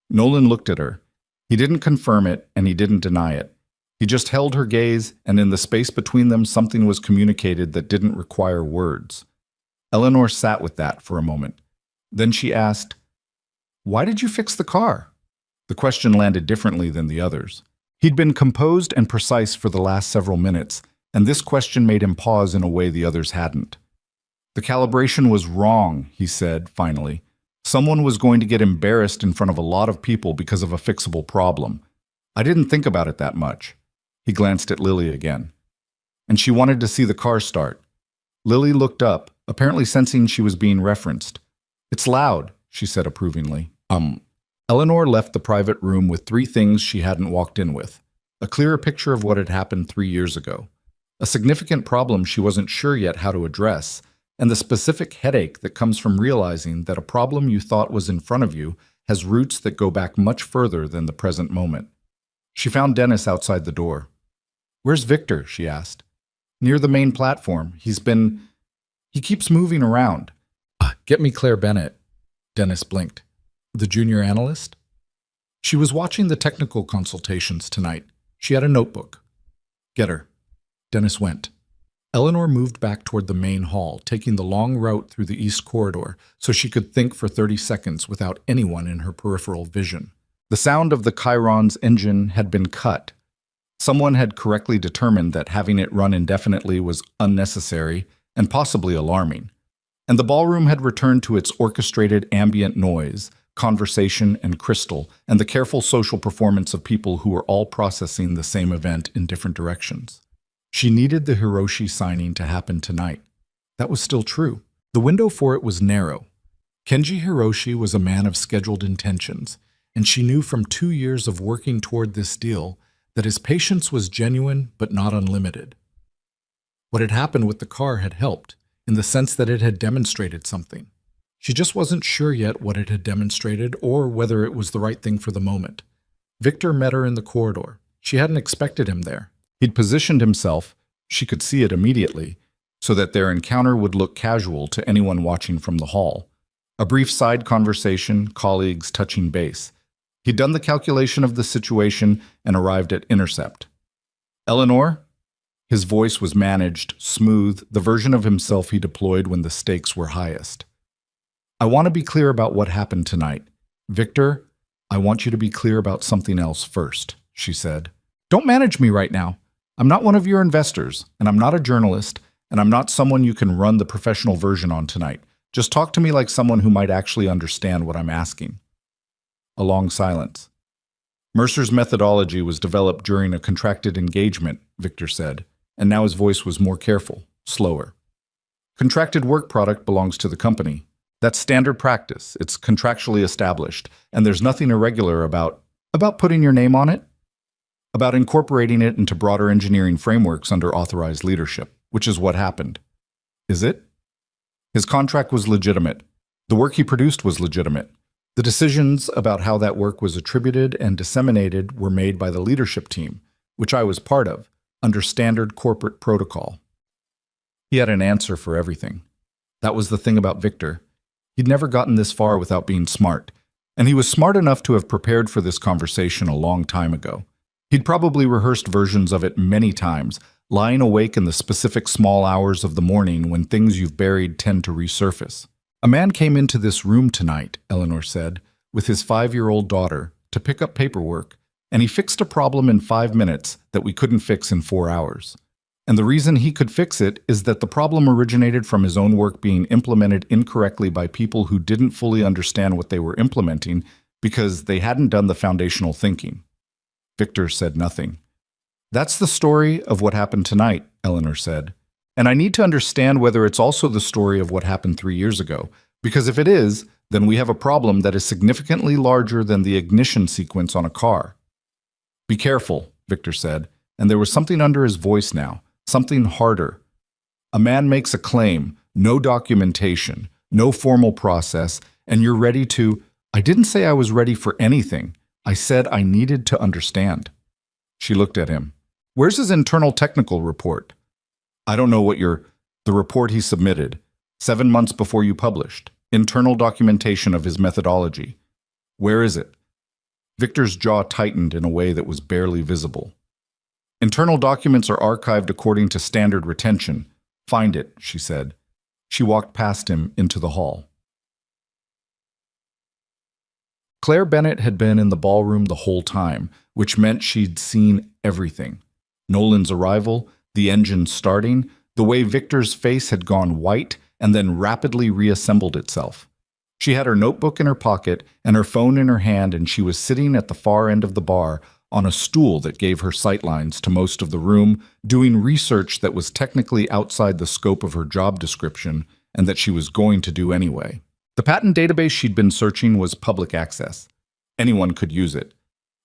Nolan looked at her. He didn't confirm it, and he didn't deny it. He just held her gaze, and in the space between them something was communicated that didn't require words. Eleanor sat with that for a moment. Then she asked, "Why did you fix the car?" The question landed differently than the others. He'd been composed and precise for the last several minutes, and this question made him pause in a way the others hadn't. The calibration was wrong, he said, finally. Someone was going to get embarrassed in front of a lot of people because of a fixable problem. I didn't think about it that much. He glanced at Lily again. And she wanted to see the car start. Lily looked up, apparently sensing she was being referenced. It's loud, she said approvingly. Eleanor left the private room with 3 things she hadn't walked in with. A clearer picture of what had happened 3 years ago. A significant problem she wasn't sure yet how to address, and the specific headache that comes from realizing that a problem you thought was in front of you has roots that go back much further than the present moment. She found Dennis outside the door. "Where's Victor?" she asked. "Near the main platform. He keeps moving around." Get me Claire Bennett." Dennis blinked. "The junior analyst?" She was watching the technical consultations tonight. She had a notebook. "Get her." Dennis went. Eleanor moved back toward the main hall, taking the long route through the east corridor so she could think for 30 seconds without anyone in her peripheral vision. The sound of the Chiron's engine had been cut. Someone had correctly determined that having it run indefinitely was unnecessary and possibly alarming. And the ballroom had returned to its orchestrated ambient noise, conversation, and crystal, and the careful social performance of people who were all processing the same event in different directions. She needed the Hiroshi signing to happen tonight. That was still true. The window for it was narrow. Kenji Hiroshi was a man of scheduled intentions, and she knew from 2 years of working toward this deal that his patience was genuine but not unlimited. What had happened with the car had helped, in the sense that it had demonstrated something. She just wasn't sure yet what it had demonstrated or whether it was the right thing for the moment. Victor met her in the corridor. She hadn't expected him there. He'd positioned himself, she could see it immediately, so that their encounter would look casual to anyone watching from the hall. A brief side conversation, colleagues touching base. He'd done the calculation of the situation and arrived at intercept. "Eleanor?" His voice was managed, smooth, the version of himself he deployed when the stakes were highest. "I want to be clear about what happened tonight. Victor, I want you to be clear about something else first," she said. "Don't manage me right now. I'm not one of your investors, and I'm not a journalist, and I'm not someone you can run the professional version on tonight. Just talk to me like someone who might actually understand what I'm asking." A long silence. "Mercer's methodology was developed during a contracted engagement," Victor said, and now his voice was more careful, slower. Contracted work product belongs to the company. That's standard practice. It's contractually established, and there's nothing irregular about putting your name on it, about incorporating it into broader engineering frameworks under authorized leadership, which is what happened. Is it? His contract was legitimate. The work he produced was legitimate. The decisions about how that work was attributed and disseminated were made by the leadership team, which I was part of, under standard corporate protocol. He had an answer for everything. That was the thing about Victor. He'd never gotten this far without being smart, and he was smart enough to have prepared for this conversation a long time ago. He'd probably rehearsed versions of it many times, lying awake in the specific small hours of the morning when things you've buried tend to resurface. A man came into this room tonight, Eleanor said, with his 5-year-old daughter, to pick up paperwork, and he fixed a problem in 5 minutes that we couldn't fix in 4 hours. And the reason he could fix it is that the problem originated from his own work being implemented incorrectly by people who didn't fully understand what they were implementing because they hadn't done the foundational thinking. Victor said nothing. That's the story of what happened tonight, Eleanor said. And I need to understand whether it's also the story of what happened 3 years ago, because if it is, then we have a problem that is significantly larger than the ignition sequence on a car. Be careful, Victor said, and there was something under his voice now. Something harder. A man makes a claim, no documentation, no formal process, and you're ready to... I didn't say I was ready for anything. I said I needed to understand. She looked at him. Where's his internal technical report? I don't know what the report he submitted, 7 months before you published. Internal documentation of his methodology. Where is it? Victor's jaw tightened in a way that was barely visible. Internal documents are archived according to standard retention. Find it, she said. She walked past him into the hall. Claire Bennett had been in the ballroom the whole time, which meant she'd seen everything. Nolan's arrival, the engine starting, the way Victor's face had gone white and then rapidly reassembled itself. She had her notebook in her pocket and her phone in her hand, and she was sitting at the far end of the bar, on a stool that gave her sightlines to most of the room, doing research that was technically outside the scope of her job description and that she was going to do anyway. The patent database she'd been searching was public access. Anyone could use it.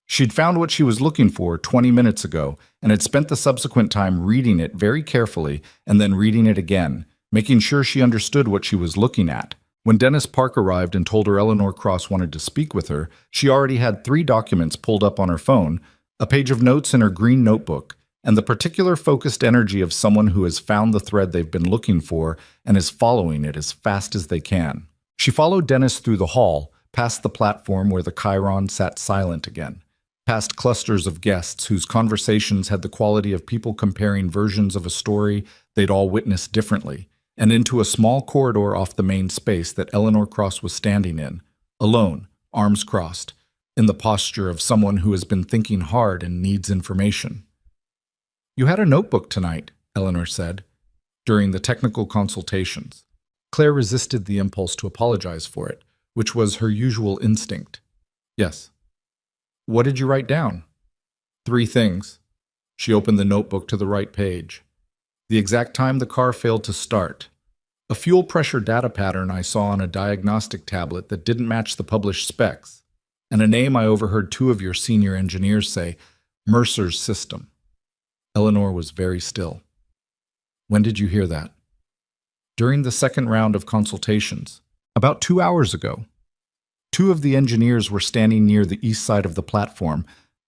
She'd found what she was looking for 20 minutes ago and had spent the subsequent time reading it very carefully and then reading it again, making sure she understood what she was looking at. When Dennis Park arrived and told her Eleanor Cross wanted to speak with her, she already had 3 documents pulled up on her phone, a page of notes in her green notebook, and the particular focused energy of someone who has found the thread they've been looking for and is following it as fast as they can. She followed Dennis through the hall, past the platform where the Chiron sat silent again, past clusters of guests whose conversations had the quality of people comparing versions of a story they'd all witnessed differently, and into a small corridor off the main space that Eleanor Cross was standing in, alone, arms crossed, in the posture of someone who has been thinking hard and needs information. You had a notebook tonight, Eleanor said, during the technical consultations. Claire resisted the impulse to apologize for it, which was her usual instinct. Yes. What did you write down? 3 things. She opened the notebook to the right page. The exact time the car failed to start. A fuel pressure data pattern I saw on a diagnostic tablet that didn't match the published specs. And a name I overheard 2 of your senior engineers say, Mercer's system. Eleanor was very still. When did you hear that? During the second round of consultations. About 2 hours ago. 2 of the engineers were standing near the east side of the platform.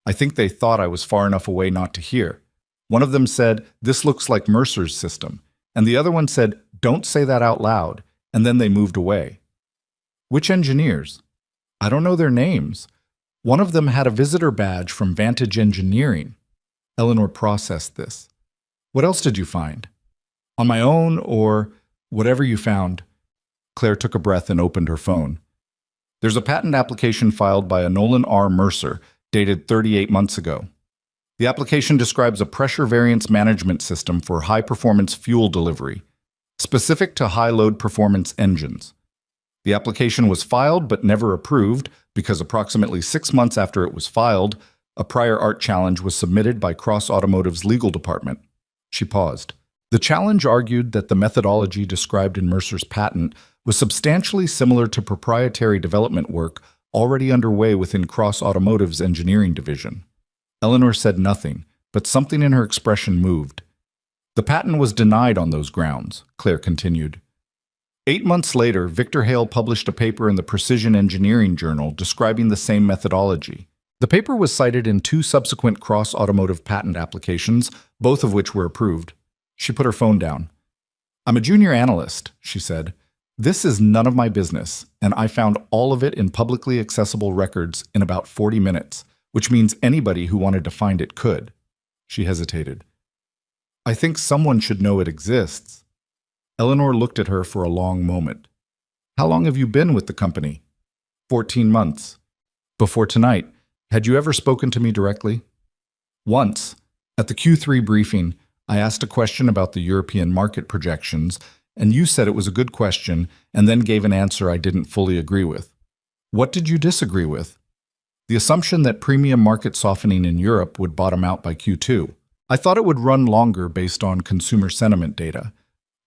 I think they thought I was far enough away not to hear. One of them said, this looks like Mercer's system. And the other one said, don't say that out loud. And then they moved away. Which engineers? I don't know their names. One of them had a visitor badge from Vantage Engineering. Eleanor processed this. What else did you find? On my own, or whatever you found. Claire took a breath and opened her phone. There's a patent application filed by a Nolan R. Mercer, dated 38 months ago. The application describes a pressure variance management system for high-performance fuel delivery, specific to high-load performance engines. The application was filed but never approved because approximately 6 months after it was filed, a prior art challenge was submitted by Cross Automotive's legal department. She paused. The challenge argued that the methodology described in Mercer's patent was substantially similar to proprietary development work already underway within Cross Automotive's engineering division. Eleanor said nothing, but something in her expression moved. The patent was denied on those grounds, Claire continued. 8 months later, Victor Hale published a paper in the Precision Engineering Journal describing the same methodology. The paper was cited in 2 subsequent cross-automotive patent applications, both of which were approved. She put her phone down. "I'm a junior analyst," she said. "This is none of my business, and I found all of it in publicly accessible records in about 40 minutes, which means anybody who wanted to find it could." She hesitated. "I think someone should know it exists." Eleanor looked at her for a long moment. "How long have you been with the company?" 14 months. "Before tonight, had you ever spoken to me directly?" "Once. At the Q3 briefing, I asked a question about the European market projections, and you said it was a good question and then gave an answer I didn't fully agree with." "What did you disagree with?" "The assumption that premium market softening in Europe would bottom out by Q2. I thought it would run longer based on consumer sentiment data.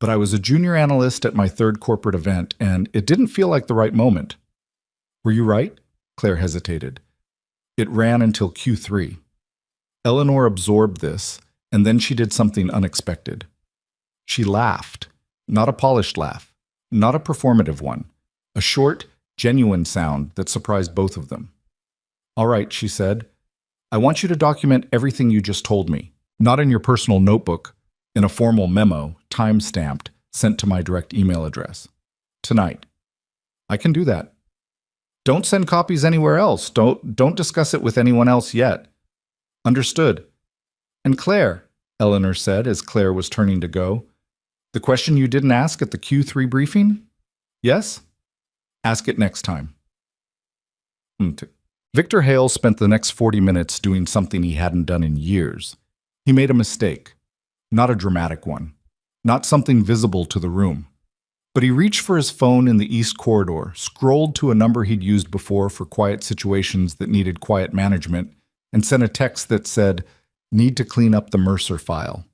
But I was a junior analyst at my 3rd corporate event, and it didn't feel like the right moment." "Were you right?" Claire hesitated. "It ran until Q3. Eleanor absorbed this, and then she did something unexpected. She laughed. Not a polished laugh, not a performative one. A short, genuine sound that surprised both of them. "All right," she said. "I want you to document everything you just told me. Not in your personal notebook, in a formal memo, time-stamped, sent to my direct email address. Tonight." "I can do that." "Don't send copies anywhere else. Don't discuss it with anyone else yet." "Understood." "And Claire," Eleanor said as Claire was turning to go, "the question you didn't ask at the Q3 briefing?" "Yes?" "Ask it next time." Victor Hale spent the next 40 minutes doing something he hadn't done in years. He made a mistake. Not a dramatic one. Not something visible to the room. But he reached for his phone in the east corridor, scrolled to a number he'd used before for quiet situations that needed quiet management, and sent a text that said, "Need to clean up the Mercer file.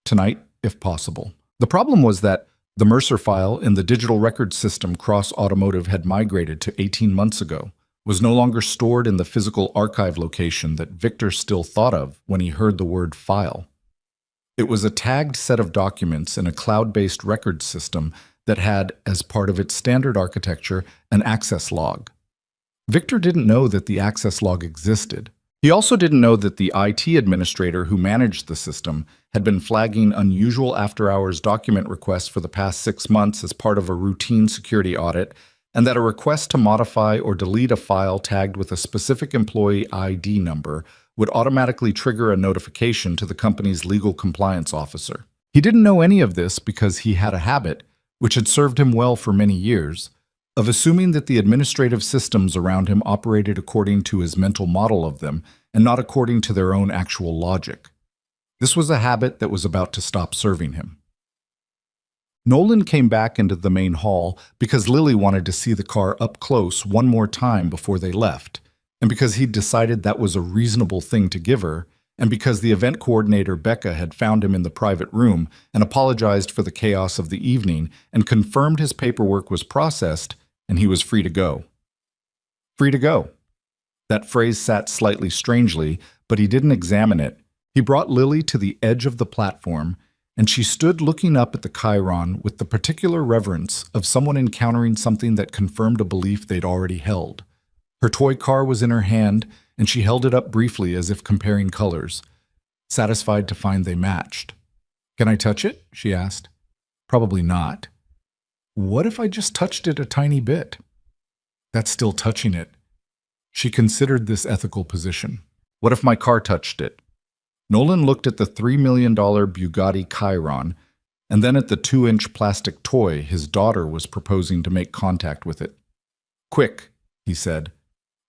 Tonight, if possible." The problem was that the Mercer file in the digital record system Cross Automotive had migrated to 18 months ago was no longer stored in the physical archive location that Victor still thought of when he heard the word file. It was a tagged set of documents in a cloud-based record system that had, as part of its standard architecture, an access log. Victor didn't know that the access log existed. He also didn't know that the IT administrator who managed the system had been flagging unusual after-hours document requests for the past 6 months as part of a routine security audit, and that a request to modify or delete a file tagged with a specific employee ID number would automatically trigger a notification to the company's legal compliance officer. He didn't know any of this because he had a habit, which had served him well for many years, of assuming that the administrative systems around him operated according to his mental model of them and not according to their own actual logic. This was a habit that was about to stop serving him. Nolan came back into the main hall because Lily wanted to see the car up close one more time before they left, and because he'd decided that was a reasonable thing to give her, and because the event coordinator Becca had found him in the private room and apologized for the chaos of the evening and confirmed his paperwork was processed and he was free to go. Free to go. That phrase sat slightly strangely, but he didn't examine it. He brought Lily to the edge of the platform, and she stood looking up at the chyron with the particular reverence of someone encountering something that confirmed a belief they'd already held. Her toy car was in her hand, and she held it up briefly as if comparing colors, satisfied to find they matched. "Can I touch it?" she asked. "Probably not." "What if I just touched it a tiny bit?" "That's still touching it." She considered this ethical position. "What if my car touched it?" Nolan looked at the $3 million Bugatti Chiron, and then at the 2-inch plastic toy his daughter was proposing to make contact with it. "Quick," he said.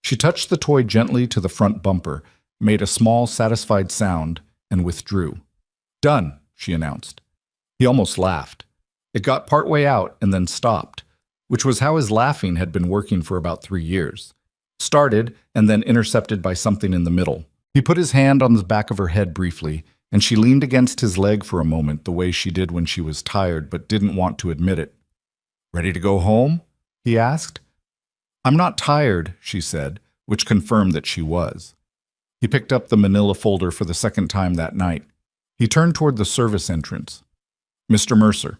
She touched the toy gently to the front bumper, made a small, satisfied sound, and withdrew. "Done," she announced. He almost laughed. It got partway out and then stopped, which was how his laughing had been working for about 3 years. Started and then intercepted by something in the middle. He put his hand on the back of her head briefly, and she leaned against his leg for a moment the way she did when she was tired but didn't want to admit it. "Ready to go home?" he asked. "I'm not tired," she said, which confirmed that she was. He picked up the manila folder for the second time that night. He turned toward the service entrance. "Mr. Mercer."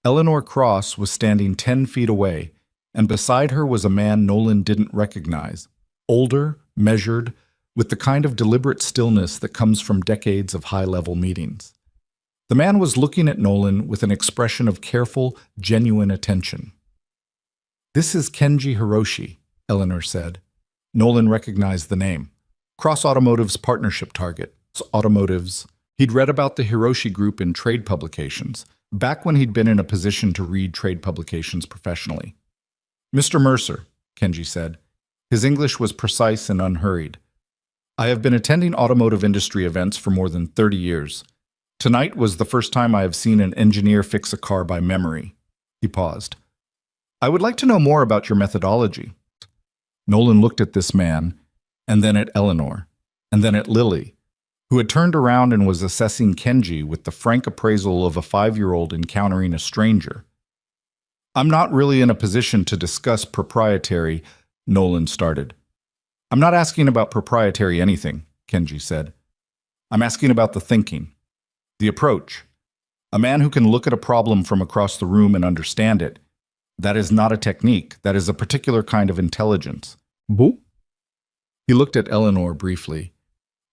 Eleanor Cross was standing 10 feet away, and beside her was a man Nolan didn't recognize. Older, measured, with the kind of deliberate stillness that comes from decades of high-level meetings. The man was looking at Nolan with an expression of careful, genuine attention. "This is Kenji Hiroshi," Eleanor said. Nolan recognized the name. Cross Automotive's partnership target. Automotives. He'd read about the Hiroshi Group in trade publications, back when he'd been in a position to read trade publications professionally. "Mr. Mercer," Kenji said. His English was precise and unhurried. "I have been attending automotive industry events for more than 30 years. Tonight was the first time I have seen an engineer fix a car by memory." He paused. "I would like to know more about your methodology." Nolan looked at this man, and then at Eleanor, and then at Lily, who had turned around and was assessing Kenji with the frank appraisal of a 5-year-old encountering a stranger. "I'm not really in a position to discuss proprietary," Nolan started. "I'm not asking about proprietary anything," Kenji said. "I'm asking about the thinking, the approach. A man who can look at a problem from across the room and understand it. That is not a technique. That is a particular kind of intelligence." "Boo?" He looked at Eleanor briefly.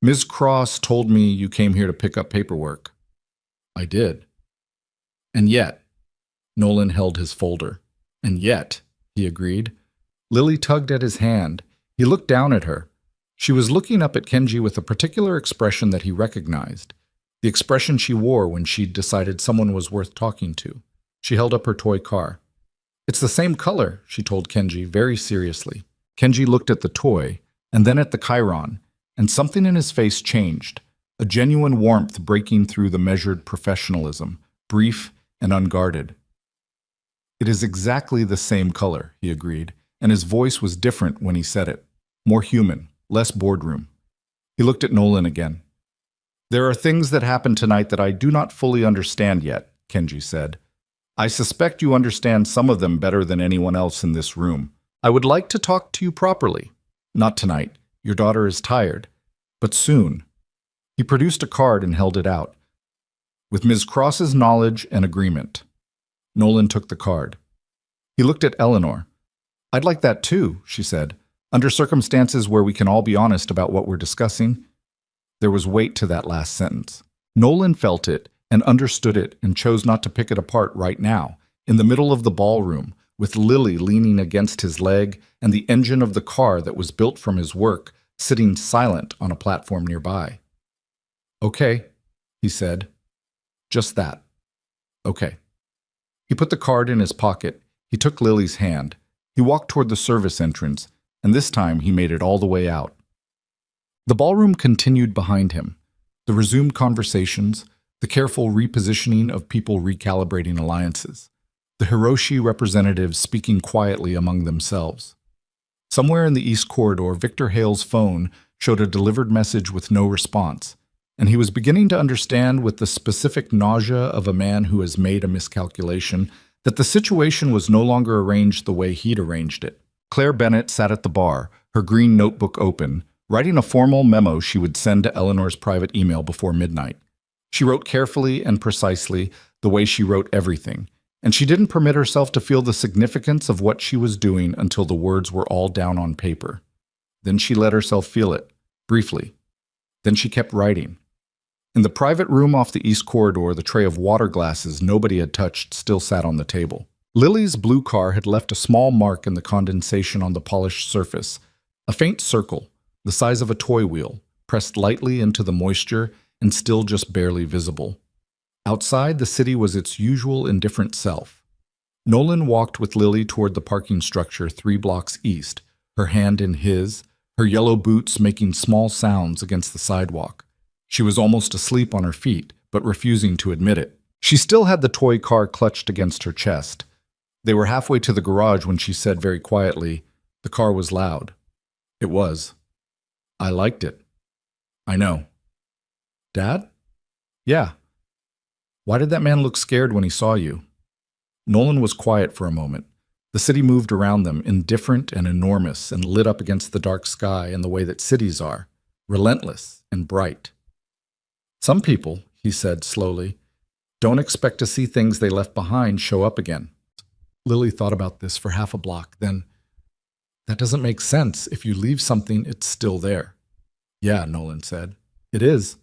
"Ms. Cross told me you came here to pick up paperwork." "I did." "And yet," Nolan held his folder. "And yet," he agreed. Lily tugged at his hand. He looked down at her. She was looking up at Kenji with a particular expression that he recognized, the expression she wore when she'd decided someone was worth talking to. She held up her toy car. "It's the same color," she told Kenji very seriously. Kenji looked at the toy, and then at the Chiron, and something in his face changed, a genuine warmth breaking through the measured professionalism, brief and unguarded. "It is exactly the same color," he agreed, and his voice was different when he said it, more human, less boardroom. He looked at Nolan again. "There are things that happened tonight that I do not fully understand yet," Kenji said. "I suspect you understand some of them better than anyone else in this room. I would like to talk to you properly. Not tonight. Your daughter is tired. But soon." He produced a card and held it out. "With Ms. Cross's knowledge and agreement." Nolan took the card. He looked at Eleanor. "I'd like that too," she said, "under circumstances where we can all be honest about what we're discussing." There was weight to that last sentence. Nolan felt it and understood it and chose not to pick it apart right now, in the middle of the ballroom, with Lily leaning against his leg and the engine of the car that was built from his work sitting silent on a platform nearby. "Okay," he said. "Just that. Okay." He put the card in his pocket. He took Lily's hand. He walked toward the service entrance, and this time he made it all the way out. The ballroom continued behind him. The resumed conversations, the careful repositioning of people recalibrating alliances, the Hiroshi representatives speaking quietly among themselves. Somewhere in the East Corridor, Victor Hale's phone showed a delivered message with no response, and he was beginning to understand with the specific nausea of a man who has made a miscalculation that the situation was no longer arranged the way he'd arranged it. Claire Bennett sat at the bar, her green notebook open, writing a formal memo she would send to Eleanor's private email before midnight. She wrote carefully and precisely, the way she wrote everything, and she didn't permit herself to feel the significance of what she was doing until the words were all down on paper. Then she let herself feel it, briefly. Then she kept writing. In the private room off the East Corridor, the tray of water glasses nobody had touched still sat on the table. Lily's blue car had left a small mark in the condensation on the polished surface, a faint circle, the size of a toy wheel, pressed lightly into the moisture and still just barely visible. Outside, the city was its usual indifferent self. Nolan walked with Lily toward the parking structure 3 blocks east, her hand in his, her yellow boots making small sounds against the sidewalk. She was almost asleep on her feet, but refusing to admit it. She still had the toy car clutched against her chest. They were halfway to the garage when she said very quietly, "The car was loud." "It was. I liked it." "I know." Dad? Yeah. Why did that man look scared when he saw you? Nolan was quiet for a moment. The city moved around them, indifferent and enormous, and lit up against the dark sky in the way that cities are, relentless and bright. Some people, he said slowly, don't expect to see things they left behind show up again. Lily thought about this for half a block, then, that doesn't make sense. If you leave something, it's still there. Yeah, Nolan said. It is.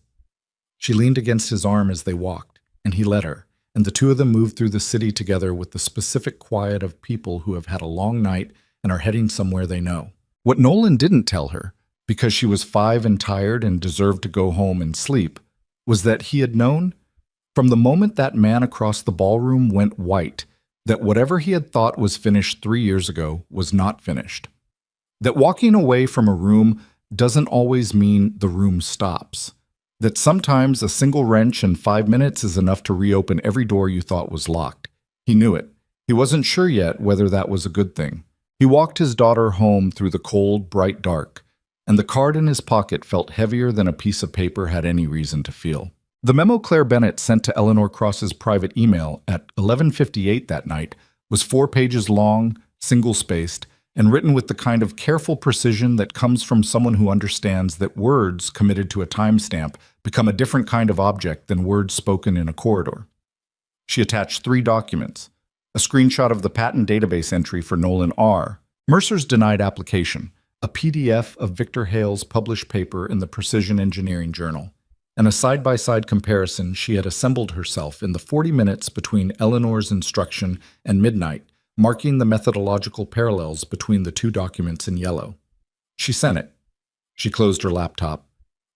She leaned against his arm as they walked, and he let her, and the two of them moved through the city together with the specific quiet of people who have had a long night and are heading somewhere they know. What Nolan didn't tell her, because she was 5 and tired and deserved to go home and sleep, was that he had known, from the moment that man across the ballroom went white, that whatever he had thought was finished 3 years ago was not finished. That walking away from a room doesn't always mean the room stops. That sometimes a single wrench in 5 minutes is enough to reopen every door you thought was locked. He knew it. He wasn't sure yet whether that was a good thing. He walked his daughter home through the cold, bright dark, and the card in his pocket felt heavier than a piece of paper had any reason to feel. The memo Claire Bennett sent to Eleanor Cross's private email at 11:58 that night was 4 pages long, single-spaced, and written with the kind of careful precision that comes from someone who understands that words committed to a timestamp become a different kind of object than words spoken in a corridor. She attached 3 documents: a screenshot of the patent database entry for Nolan R., Mercer's denied application, a PDF of Victor Hale's published paper in the Precision Engineering Journal, and a side-by-side comparison she had assembled herself in the 40 minutes between Eleanor's instruction and midnight, marking the methodological parallels between the 2 documents in yellow. She sent it. She closed her laptop.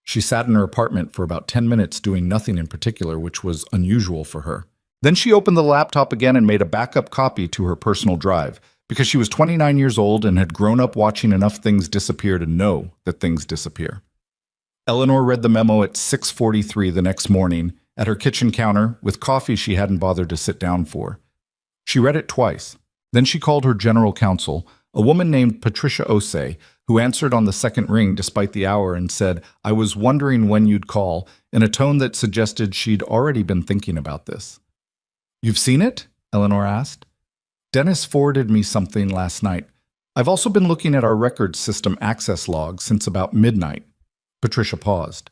She sat in her apartment for about 10 minutes doing nothing in particular, which was unusual for her. Then she opened the laptop again and made a backup copy to her personal drive, because she was 29 years old and had grown up watching enough things disappear to know that things disappear. Eleanor read the memo at 6:43 the next morning at her kitchen counter with coffee she hadn't bothered to sit down for. She read it twice. Then she called her general counsel, a woman named Patricia Osei, who answered on the second ring despite the hour and said, "I was wondering when you'd call," in a tone that suggested she'd already been thinking about this. "You've seen it?" Eleanor asked. "Dennis forwarded me something last night. I've also been looking at our records system access log since about midnight." Patricia paused.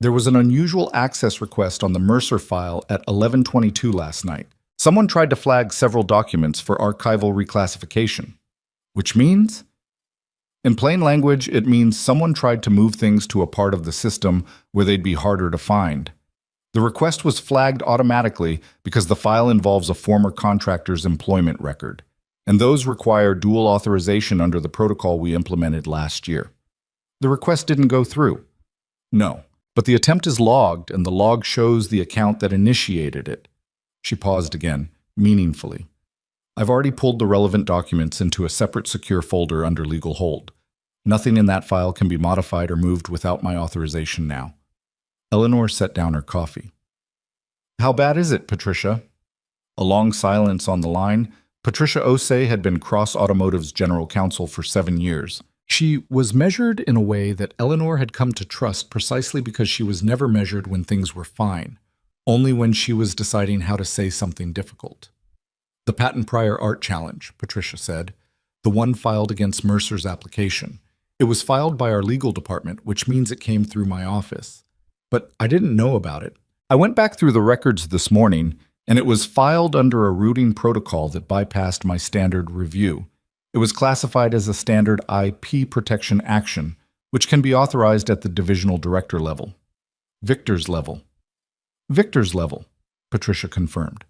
"There was an unusual access request on the Mercer file at 11:22 last night. Someone tried to flag several documents for archival reclassification." "Which means?" "In plain language, it means someone tried to move things to a part of the system where they'd be harder to find. The request was flagged automatically because the file involves a former contractor's employment record, and those require dual authorization under the protocol we implemented last year. The request didn't go through." "No, but the attempt is logged, and the log shows the account that initiated it." She paused again, meaningfully. "I've already pulled the relevant documents into a separate secure folder under legal hold. Nothing in that file can be modified or moved without my authorization now." Eleanor set down her coffee. "How bad is it, Patricia?" A long silence on the line. Patricia Osei had been Cross Automotive's general counsel for 7 years. She was measured in a way that Eleanor had come to trust precisely because she was never measured when things were fine, only when she was deciding how to say something difficult. "The patent prior art challenge," Patricia said, "the one filed against Mercer's application. It was filed by our legal department, which means it came through my office. But I didn't know about it. I went back through the records this morning, and it was filed under a routing protocol that bypassed my standard review. It was classified as a standard IP protection action, which can be authorized at the divisional director level." "Victor's level." "Victor's level," Patricia confirmed.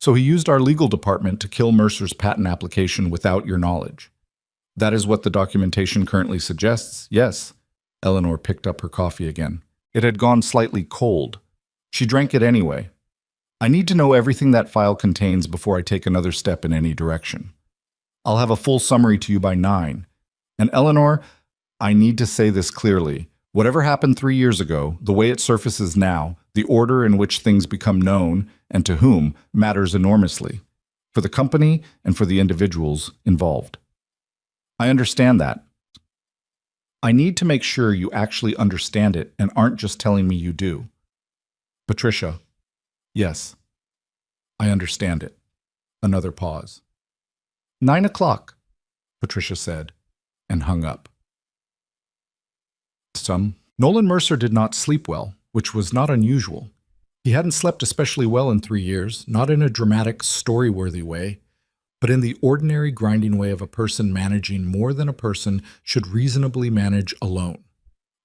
"So he used our legal department to kill Mercer's patent application without your knowledge." "That is what the documentation currently suggests, yes." Eleanor picked up her coffee again. It had gone slightly cold. She drank it anyway. "I need to know everything that file contains before I take another step in any direction. I'll have a full summary to you by 9. And Eleanor, I need to say this clearly. Whatever happened 3 years ago, the way it surfaces now, the order in which things become known, and to whom, matters enormously, for the company and for the individuals involved. I understand that. I need to make sure you actually understand it and aren't just telling me you do. Patricia. Yes, I understand it. Another pause. 9 o'clock, Patricia said, and hung up. Nolan Mercer did not sleep well, which was not unusual. He hadn't slept especially well in 3 years, not in a dramatic, story-worthy way, but in the ordinary grinding way of a person managing more than a person should reasonably manage alone.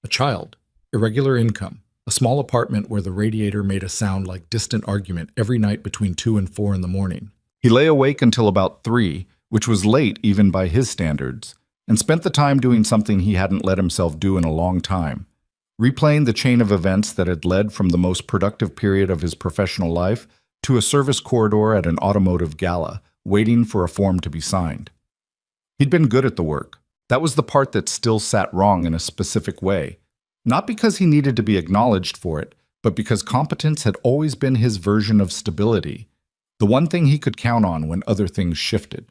A child, irregular income, a small apartment where the radiator made a sound like distant argument every night between 2 and 4 in the morning. He lay awake until about 3, which was late even by his standards, and spent the time doing something he hadn't let himself do in a long time, replaying the chain of events that had led from the most productive period of his professional life to a service corridor at an automotive gala, waiting for a form to be signed. He'd been good at the work. That was the part that still sat wrong in a specific way, not because he needed to be acknowledged for it, but because competence had always been his version of stability, the one thing he could count on when other things shifted.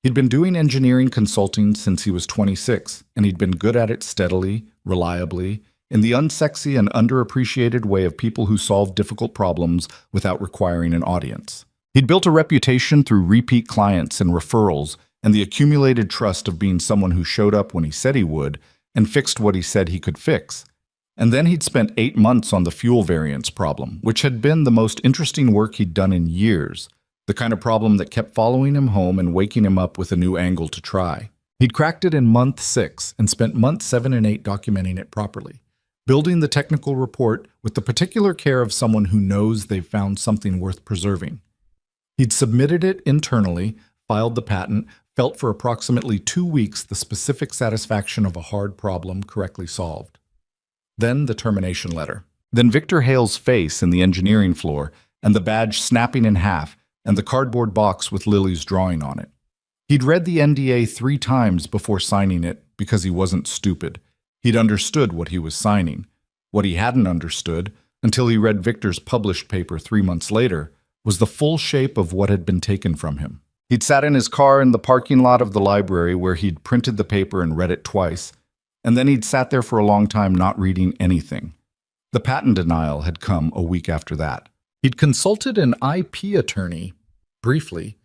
He'd been doing engineering consulting since he was 26, and he'd been good at it steadily, reliably, in the unsexy and underappreciated way of people who solve difficult problems without requiring an audience. He'd built a reputation through repeat clients and referrals and the accumulated trust of being someone who showed up when he said he would and fixed what he said he could fix. And then he'd spent 8 months on the fuel variance problem, which had been the most interesting work he'd done in years, the kind of problem that kept following him home and waking him up with a new angle to try. He'd cracked it in month 6 and spent months 7 and 8 documenting it properly, building the technical report with the particular care of someone who knows they've found something worth preserving. He'd submitted it internally, filed the patent, felt for approximately 2 weeks the specific satisfaction of a hard problem correctly solved. Then the termination letter. Then Victor Hale's face in the engineering floor, and the badge snapping in half, and the cardboard box with Lily's drawing on it. He'd read the NDA 3 times before signing it because he wasn't stupid. He'd understood what he was signing. What he hadn't understood, until he read Victor's published paper 3 months later, was the full shape of what had been taken from him. He'd sat in his car in the parking lot of the library where he'd printed the paper and read it twice, and then he'd sat there for a long time not reading anything. The patent denial had come a week after that. He'd consulted an IP attorney, briefly,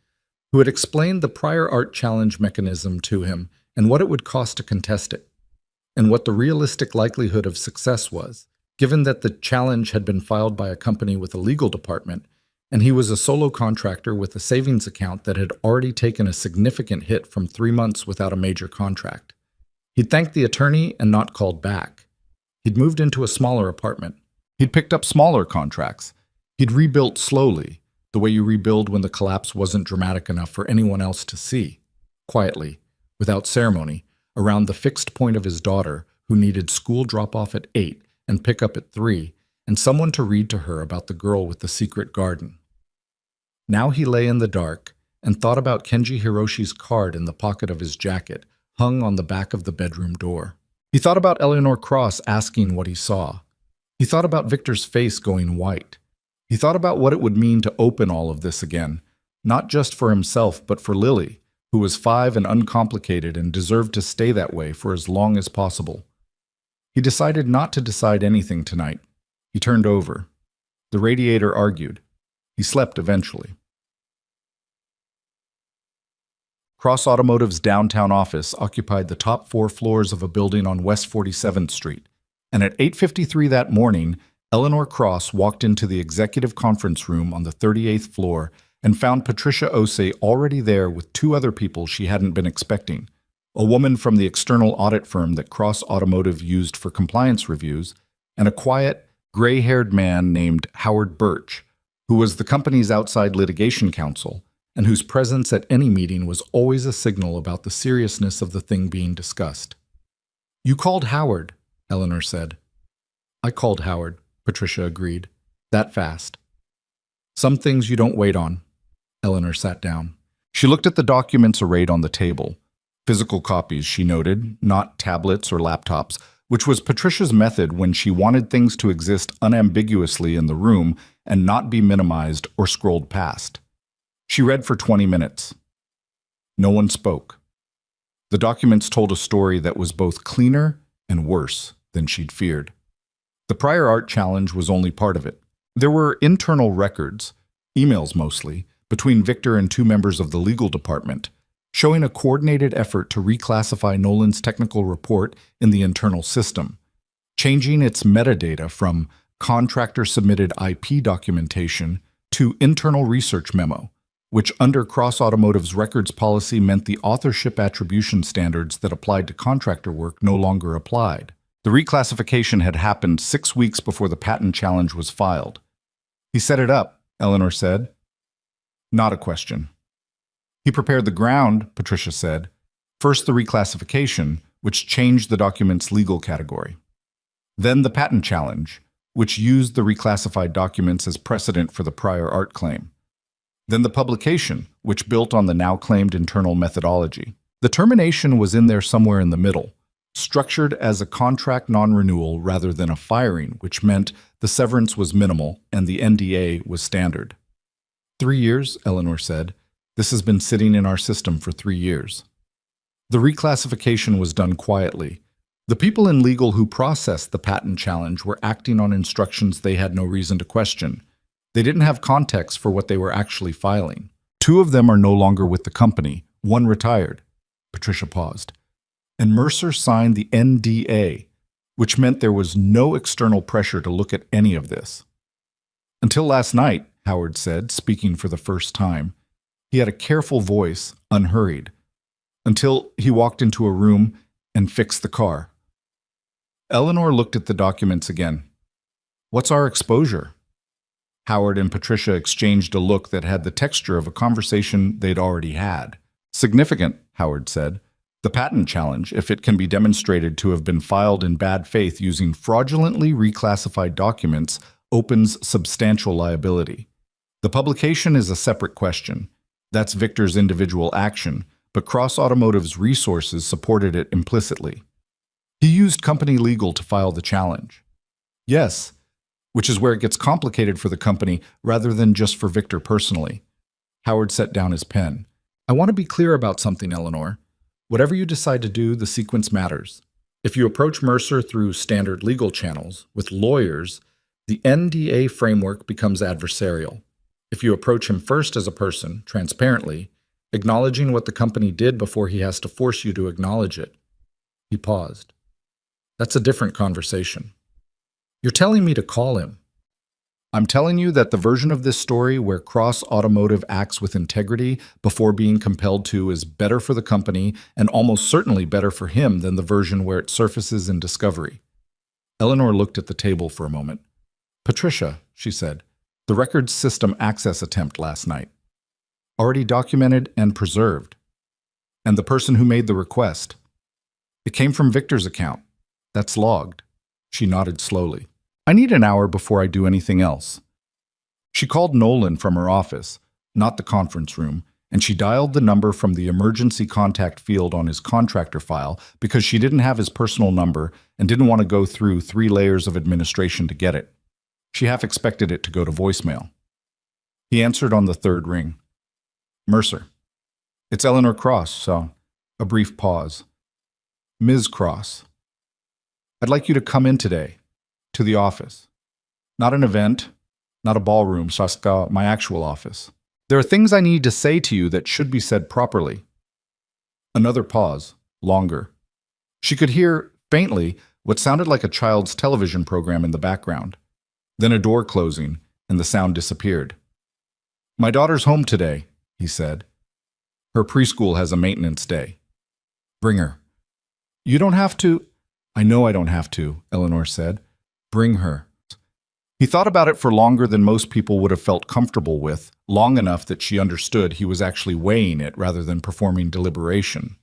who had explained the prior art challenge mechanism to him and what it would cost to contest it, and what the realistic likelihood of success was, given that the challenge had been filed by a company with a legal department, and he was a solo contractor with a savings account that had already taken a significant hit from 3 months without a major contract. He'd thanked the attorney and not called back. He'd moved into a smaller apartment. He'd picked up smaller contracts. He'd rebuilt slowly, the way you rebuild when the collapse wasn't dramatic enough for anyone else to see, quietly, without ceremony, around the fixed point of his daughter, who needed school drop-off at 8 and pick up at 3, and someone to read to her about the girl with the secret garden. Now he lay in the dark and thought about Kenji Hiroshi's card in the pocket of his jacket, hung on the back of the bedroom door. He thought about Eleanor Cross asking what he saw. He thought about Victor's face going white. He thought about what it would mean to open all of this again, not just for himself but for Lily, who was 5 and uncomplicated and deserved to stay that way for as long as possible. He decided not to decide anything tonight. He turned over. The radiator argued. He slept eventually. Cross Automotive's downtown office occupied the top 4 floors of a building on West 47th Street, and at 8:53 that morning, Eleanor Cross walked into the executive conference room on the 38th floor and found Patricia Osei already there with 2 other people she hadn't been expecting, a woman from the external audit firm that Cross Automotive used for compliance reviews, and a quiet, gray-haired man named Howard Birch, who was the company's outside litigation counsel, and whose presence at any meeting was always a signal about the seriousness of the thing being discussed. "You called Howard," Eleanor said. "I called Howard," Patricia agreed. "That fast." "Some things you don't wait on." Eleanor sat down. She looked at the documents arrayed on the table. Physical copies, she noted, not tablets or laptops, which was Patricia's method when she wanted things to exist unambiguously in the room and not be minimized or scrolled past. She read for 20 minutes. No one spoke. The documents told a story that was both cleaner and worse than she'd feared. The prior art challenge was only part of it. There were internal records, emails mostly, between Victor and two members of the legal department, showing a coordinated effort to reclassify Nolan's technical report in the internal system, changing its metadata from contractor-submitted IP documentation to internal research memo, which under Cross Automotive's records policy meant the authorship attribution standards that applied to contractor work no longer applied. The reclassification had happened 6 weeks before the patent challenge was filed. He set it up, Eleanor said. Not a question. He prepared the ground, Patricia said. First the reclassification, which changed the document's legal category. Then the patent challenge, which used the reclassified documents as precedent for the prior art claim. Then the publication, which built on the now claimed internal methodology. The termination was in there somewhere in the middle, structured as a contract non-renewal rather than a firing, which meant the severance was minimal and the NDA was standard. 3 years, Eleanor said. This has been sitting in our system for 3 years. The reclassification was done quietly. The people in legal who processed the patent challenge were acting on instructions they had no reason to question. They didn't have context for what they were actually filing. 2 of them are no longer with the company. 1 retired. Patricia paused. And Mercer signed the NDA, which meant there was no external pressure to look at any of this. Until last night, Howard said, speaking for the first time. He had a careful voice, unhurried. Until he walked into a room and fixed the car. Eleanor looked at the documents again. What's our exposure? Howard and Patricia exchanged a look that had the texture of a conversation they'd already had. Significant, Howard said. The patent challenge, if it can be demonstrated to have been filed in bad faith using fraudulently reclassified documents, opens substantial liability. The publication is a separate question. That's Victor's individual action, but Cross Automotive's resources supported it implicitly. He used company legal to file the challenge. Yes, which is where it gets complicated for the company rather than just for Victor personally. Howard set down his pen. I want to be clear about something, Eleanor. Whatever you decide to do, the sequence matters. If you approach Mercer through standard legal channels, with lawyers, the NDA framework becomes adversarial. If you approach him first as a person, transparently, acknowledging what the company did before he has to force you to acknowledge it. He paused. That's a different conversation. You're telling me to call him. I'm telling you that the version of this story where Cross Automotive acts with integrity before being compelled to is better for the company and almost certainly better for him than the version where it surfaces in discovery. Eleanor looked at the table for a moment. Patricia, she said, the records system access attempt last night. Already documented and preserved. And the person who made the request. It came from Victor's account. That's logged. She nodded slowly. I need an hour before I do anything else. She called Nolan from her office, not the conference room, and she dialed the number from the emergency contact field on his contractor file because she didn't have his personal number and didn't want to go through 3 layers of administration to get it. She half expected it to go to voicemail. He answered on the 3rd ring. Mercer. It's Eleanor Cross, so a brief pause. Ms. Cross. I'd like you to come in today, to the office. Not an event, not a ballroom, Saska, my actual office. There are things I need to say to you that should be said properly. Another pause, longer. She could hear, faintly, what sounded like a child's television program in the background. Then a door closing, and the sound disappeared. My daughter's home today, he said. Her preschool has a maintenance day. Bring her. You don't have to. I know I don't have to, Eleanor said. Bring her. He thought about it for longer than most people would have felt comfortable with, long enough that she understood he was actually weighing it rather than performing deliberation.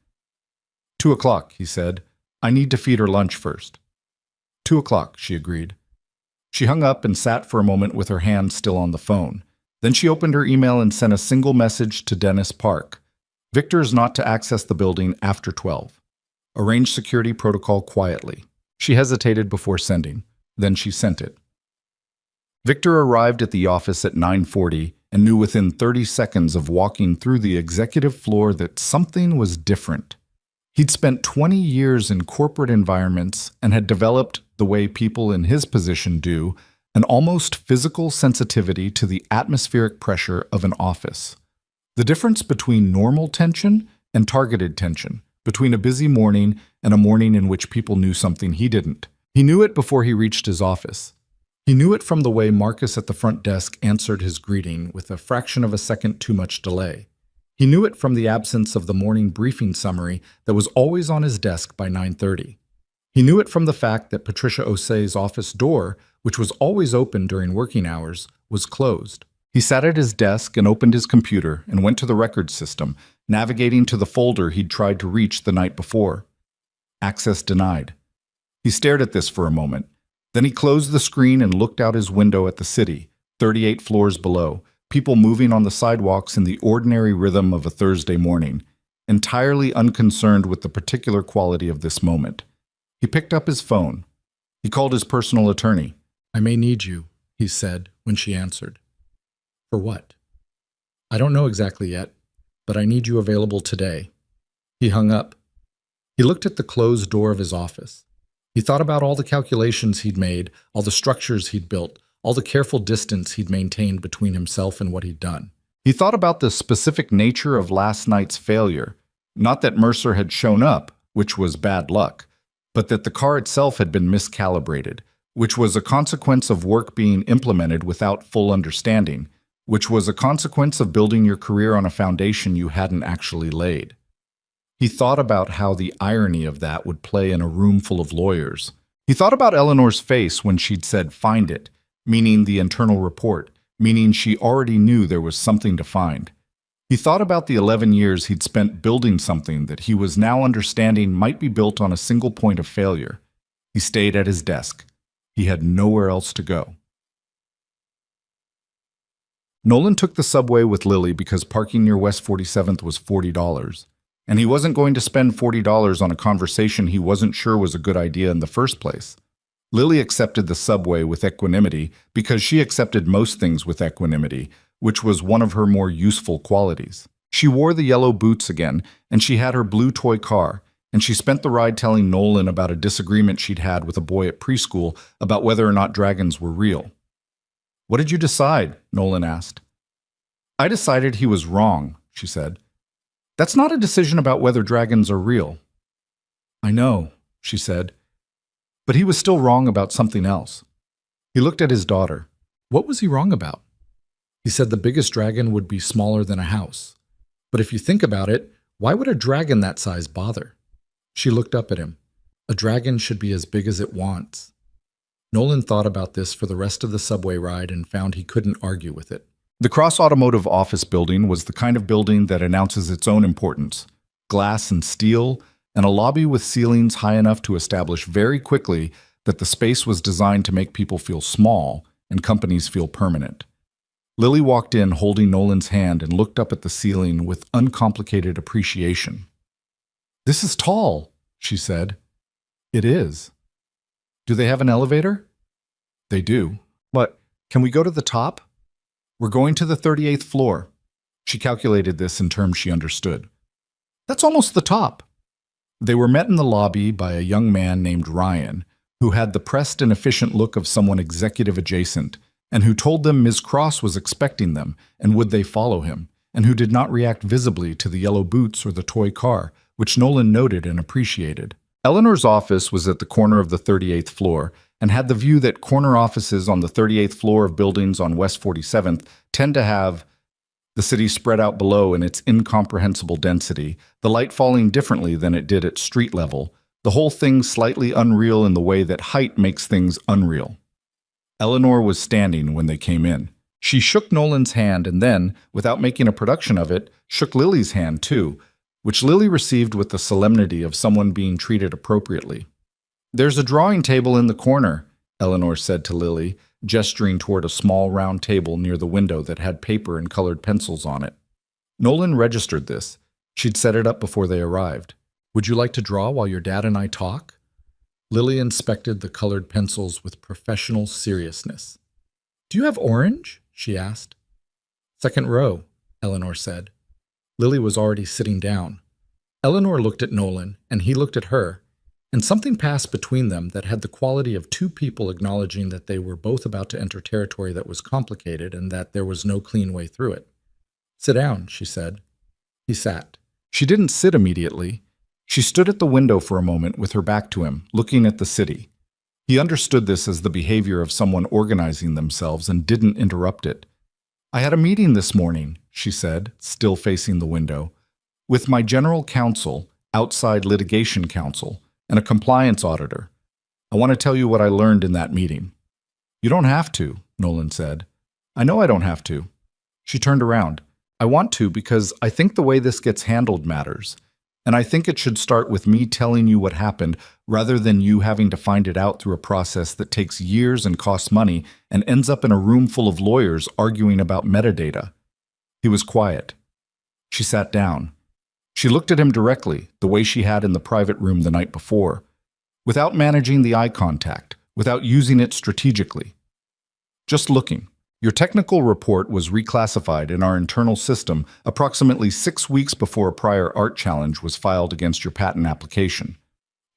2 o'clock, he said. I need to feed her lunch first. 2 o'clock, she agreed. She hung up and sat for a moment with her hand still on the phone. Then she opened her email and sent a single message to Dennis Park. Victor is not to access the building after 12. Arrange security protocol quietly. She hesitated before sending. Then she sent it. Victor arrived at the office at 9:40 and knew within 30 seconds of walking through the executive floor that something was different. He'd spent 20 years in corporate environments and had developed, the way people in his position do, an almost physical sensitivity to the atmospheric pressure of an office. The difference between normal tension and targeted tension, between a busy morning and a morning in which people knew something he didn't. He knew it before he reached his office. He knew it from the way Marcus at the front desk answered his greeting with a fraction of a second too much delay. He knew it from the absence of the morning briefing summary that was always on his desk by 9:30. He knew it from the fact that Patricia Osei's office door, which was always open during working hours, was closed. He sat at his desk and opened his computer and went to the records system, navigating to the folder he'd tried to reach the night before. Access denied. He stared at this for a moment. Then he closed the screen and looked out his window at the city, 38 floors below, people moving on the sidewalks in the ordinary rhythm of a Thursday morning, entirely unconcerned with the particular quality of this moment. He picked up his phone. He called his personal attorney. "I may need you," he said when she answered. "For what?" "I don't know exactly yet, but I need you available today." He hung up. He looked at the closed door of his office. He thought about all the calculations he'd made, all the structures he'd built, all the careful distance he'd maintained between himself and what he'd done. He thought about the specific nature of last night's failure. Not that Mercer had shown up, which was bad luck, but that the car itself had been miscalibrated, which was a consequence of work being implemented without full understanding, which was a consequence of building your career on a foundation you hadn't actually laid. He thought about how the irony of that would play in a room full of lawyers. He thought about Eleanor's face when she'd said, "Find it," meaning the internal report, meaning she already knew there was something to find. He thought about the 11 years he'd spent building something that he was now understanding might be built on a single point of failure. He stayed at his desk. He had nowhere else to go. Nolan took the subway with Lily because parking near West 47th was $40, and he wasn't going to spend $40 on a conversation he wasn't sure was a good idea in the first place. Lily accepted the subway with equanimity because she accepted most things with equanimity, which was one of her more useful qualities. She wore the yellow boots again, and she had her blue toy car, and she spent the ride telling Nolan about a disagreement she'd had with a boy at preschool about whether or not dragons were real. "What did you decide?" Nolan asked. "I decided he was wrong," she said. "That's not a decision about whether dragons are real." "I know," she said. But he was still wrong about something else. He looked at his daughter. What was he wrong about? He said the biggest dragon would be smaller than a house. But if you think about it, why would a dragon that size bother? She looked up at him. A dragon should be as big as it wants. Nolan thought about this for the rest of the subway ride and found he couldn't argue with it. The Cross Automotive office building was the kind of building that announces its own importance. Glass and steel, and a lobby with ceilings high enough to establish very quickly that the space was designed to make people feel small and companies feel permanent. Lily walked in holding Nolan's hand and looked up at the ceiling with uncomplicated appreciation. "This is tall," she said. "It is." "Do they have an elevator?" "They do." "But can we go to the top?" "We're going to the 38th floor." She calculated this in terms she understood. "That's almost the top." They were met in the lobby by a young man named Ryan, who had the pressed and efficient look of someone executive adjacent, and who told them Ms. Cross was expecting them, and would they follow him, and who did not react visibly to the yellow boots or the toy car, which Nolan noted and appreciated. Eleanor's office was at the corner of the 38th floor, and had the view that corner offices on the 38th floor of buildings on West 47th tend to have the city spread out below in its incomprehensible density, the light falling differently than it did at street level, the whole thing slightly unreal in the way that height makes things unreal. Eleanor was standing when they came in. She shook Nolan's hand and then, without making a production of it, shook Lily's hand too, which Lily received with the solemnity of someone being treated appropriately. "There's a drawing table in the corner," Eleanor said to Lily, gesturing toward a small round table near the window that had paper and colored pencils on it. Nolan registered this. She'd set it up before they arrived. "Would you like to draw while your dad and I talk?" Lily inspected the colored pencils with professional seriousness. "Do you have orange?" she asked. "Second row," Eleanor said. Lily was already sitting down. Eleanor looked at Nolan, and he looked at her, And something passed between them that had the quality of two people acknowledging that they were both about to enter territory that was complicated and that there was no clean way through it. "Sit down," she said. He sat. She didn't sit immediately. She stood at the window for a moment with her back to him, looking at the city. He understood this as the behavior of someone organizing themselves and didn't interrupt it. "I had a meeting this morning," she said, still facing the window, "with my general counsel, outside litigation counsel, and a compliance auditor. I want to tell you what I learned in that meeting." "You don't have to," Nolan said. "I know I don't have to." She turned around. "I want to because I think the way this gets handled matters. And I think it should start with me telling you what happened rather than you having to find it out through a process that takes years and costs money and ends up in a room full of lawyers arguing about metadata." He was quiet. She sat down. She looked at him directly, the way she had in the private room the night before, without managing the eye contact, without using it strategically. "Just looking. Your technical report was reclassified in our internal system approximately 6 weeks before a prior art challenge was filed against your patent application.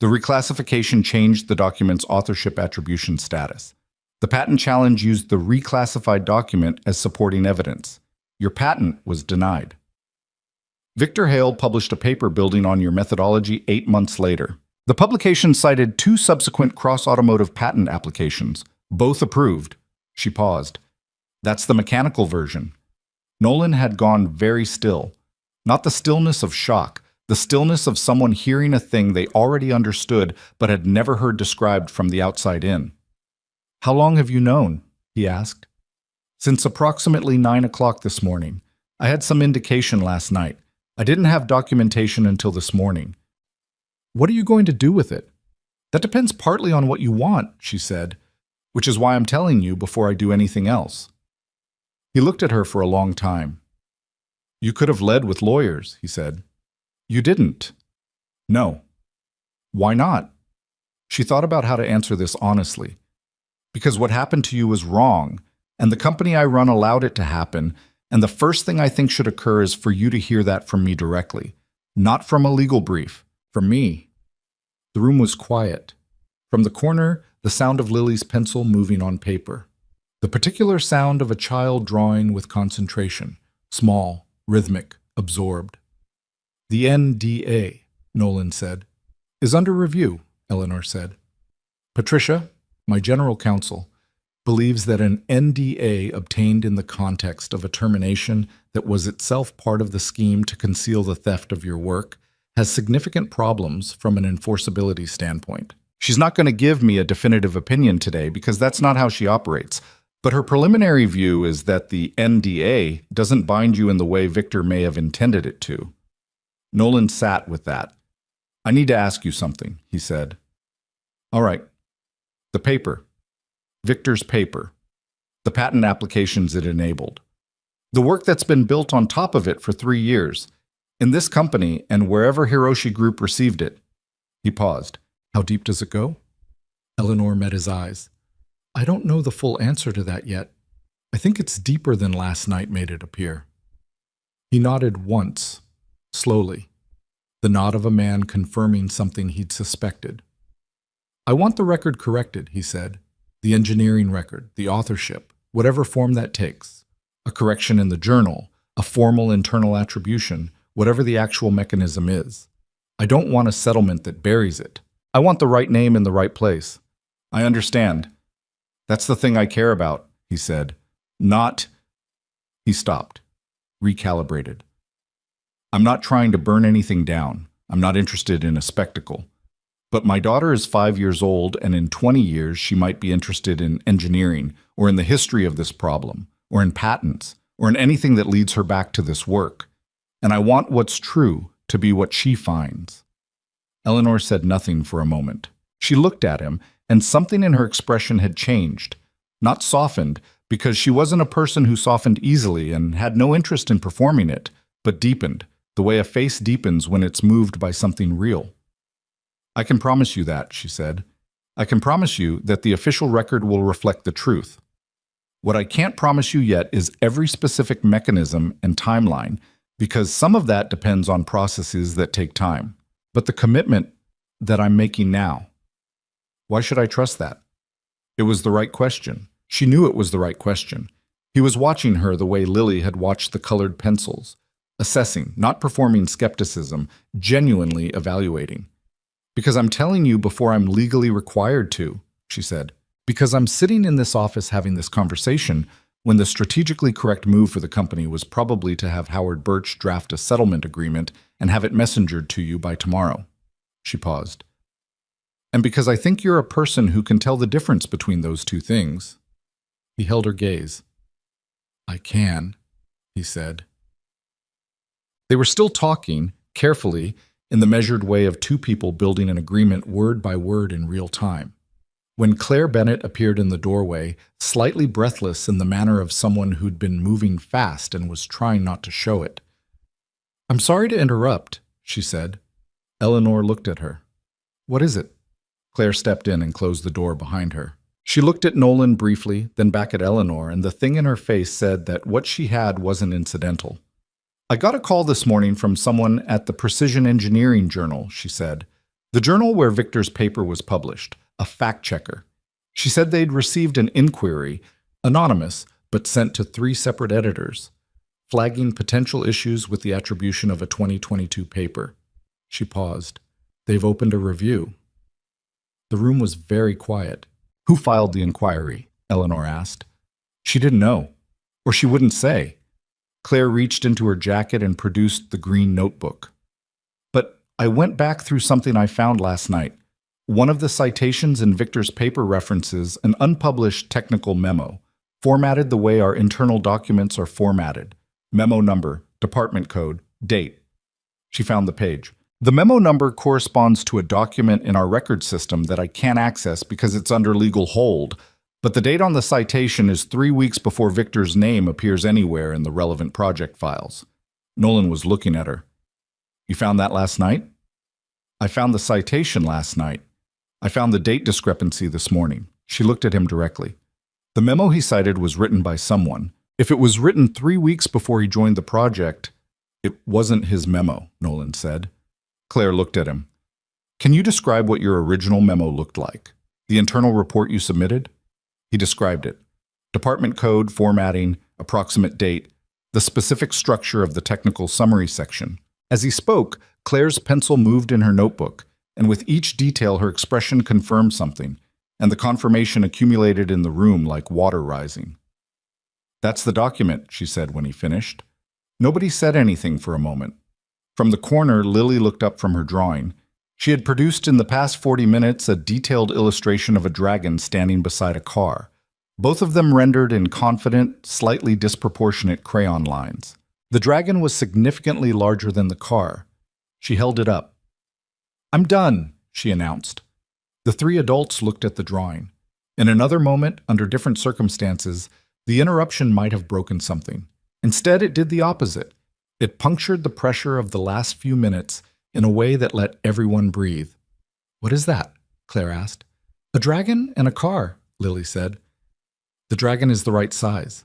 The reclassification changed the document's authorship attribution status. The patent challenge used the reclassified document as supporting evidence. Your patent was denied. Victor Hale published a paper building on your methodology 8 months later. The publication cited 2 subsequent cross-automotive patent applications, both approved." She paused. "That's the mechanical version." Nolan had gone very still. Not the stillness of shock, the stillness of someone hearing a thing they already understood but had never heard described from the outside in. "How long have you known?" he asked. "Since approximately 9 o'clock this morning. I had some indication last night. I didn't have documentation until this morning." "What are you going to do with it?" "That depends partly on what you want," she said, "which is why I'm telling you before I do anything else." He looked at her for a long time. "You could have led with lawyers," he said. "You didn't." "No." "Why not?" She thought about how to answer this honestly. "Because what happened to you was wrong, and the company I run allowed it to happen, and the first thing I think should occur is for you to hear that from me directly. Not from a legal brief, from me." The room was quiet. From the corner, the sound of Lily's pencil moving on paper. The particular sound of a child drawing with concentration, small, rhythmic, absorbed. "The NDA," Nolan said. "Is under review," Eleanor said. "Patricia, my general counsel, believes that an NDA obtained in the context of a termination that was itself part of the scheme to conceal the theft of your work has significant problems from an enforceability standpoint. She's not going to give me a definitive opinion today because that's not how she operates, but her preliminary view is that the NDA doesn't bind you in the way Victor may have intended it to." Nolan sat with that. "I need to ask you something," he said. "All right. The paper. Victor's paper. The patent applications it enabled. The work that's been built on top of it for 3 years. In this company and wherever Hiroshi Group received it." He paused. "How deep does it go?" Eleanor met his eyes. "I don't know the full answer to that yet. I think it's deeper than last night made it appear." He nodded once, slowly, the nod of a man confirming something he'd suspected. "I want the record corrected," he said. "The engineering record, the authorship, whatever form that takes. A correction in the journal, a formal internal attribution, whatever the actual mechanism is. I don't want a settlement that buries it. I want the right name in the right place." "I understand. That's the thing I care about," he said. "Not—" He stopped, recalibrated. "I'm not trying to burn anything down. I'm not interested in a spectacle. But my daughter is 5 years old, and in 20 years she might be interested in engineering, or in the history of this problem, or in patents, or in anything that leads her back to this work. And I want what's true to be what she finds." Eleanor said nothing for a moment. She looked at him, and something in her expression had changed. Not softened, because she wasn't a person who softened easily and had no interest in performing it, but deepened, the way a face deepens when it's moved by something real. "I can promise you that," she said. "I can promise you that the official record will reflect the truth. What I can't promise you yet is every specific mechanism and timeline, because some of that depends on processes that take time. But the commitment, that I'm making now. Why should I trust that? It was the right question. She knew it was the right question. He was watching her the way Lily had watched the colored pencils, assessing, not performing skepticism, genuinely evaluating. Because I'm telling you before I'm legally required to, she said. Because I'm sitting in this office having this conversation when the strategically correct move for the company was probably to have Howard Birch draft a settlement agreement and have it messengered to you by tomorrow. She paused. And because I think you're a person who can tell the difference between those two things. He held her gaze. I can, he said. They were still talking, carefully, in the measured way of two people building an agreement word by word in real time. When Claire Bennett appeared in the doorway, slightly breathless in the manner of someone who'd been moving fast and was trying not to show it. I'm sorry to interrupt, she said. Eleanor looked at her. What is it? Claire stepped in and closed the door behind her. She looked at Nolan briefly, then back at Eleanor, and the thing in her face said that what she had wasn't incidental. I got a call this morning from someone at the Precision Engineering Journal, she said. The journal where Victor's paper was published, a fact-checker. She said they'd received an inquiry, anonymous, but sent to 3 separate editors, flagging potential issues with the attribution of a 2022 paper. She paused. They've opened a review. The room was very quiet. Who filed the inquiry? Eleanor asked. She didn't know, or she wouldn't say. Claire reached into her jacket and produced the green notebook. But I went back through something I found last night. One of the citations in Victor's paper references an unpublished technical memo, formatted the way our internal documents are formatted. Memo number, department code, date. She found the page. The memo number corresponds to a document in our record system that I can't access because it's under legal hold, but the date on the citation is 3 weeks before Victor's name appears anywhere in the relevant project files. Nolan was looking at her. You found that last night? I found the citation last night. I found the date discrepancy this morning. She looked at him directly. The memo he cited was written by someone. If it was written 3 weeks before he joined the project, it wasn't his memo, Nolan said. Claire looked at him. Can you describe what your original memo looked like? The internal report you submitted? He described it. Department code, formatting, approximate date, the specific structure of the technical summary section. As he spoke, Claire's pencil moved in her notebook, and with each detail her expression confirmed something, and the confirmation accumulated in the room like water rising. That's the document, she said when he finished. Nobody said anything for a moment. From the corner, Lily looked up from her drawing. She had produced in the past 40 minutes a detailed illustration of a dragon standing beside a car, both of them rendered in confident, slightly disproportionate crayon lines. The dragon was significantly larger than the car. She held it up. I'm done, she announced. The 3 adults looked at the drawing. In another moment, under different circumstances, the interruption might have broken something. Instead, it did the opposite. It punctured the pressure of the last few minutes in a way that let everyone breathe. What is that? Claire asked. A dragon and a car, Lily said. The dragon is the right size.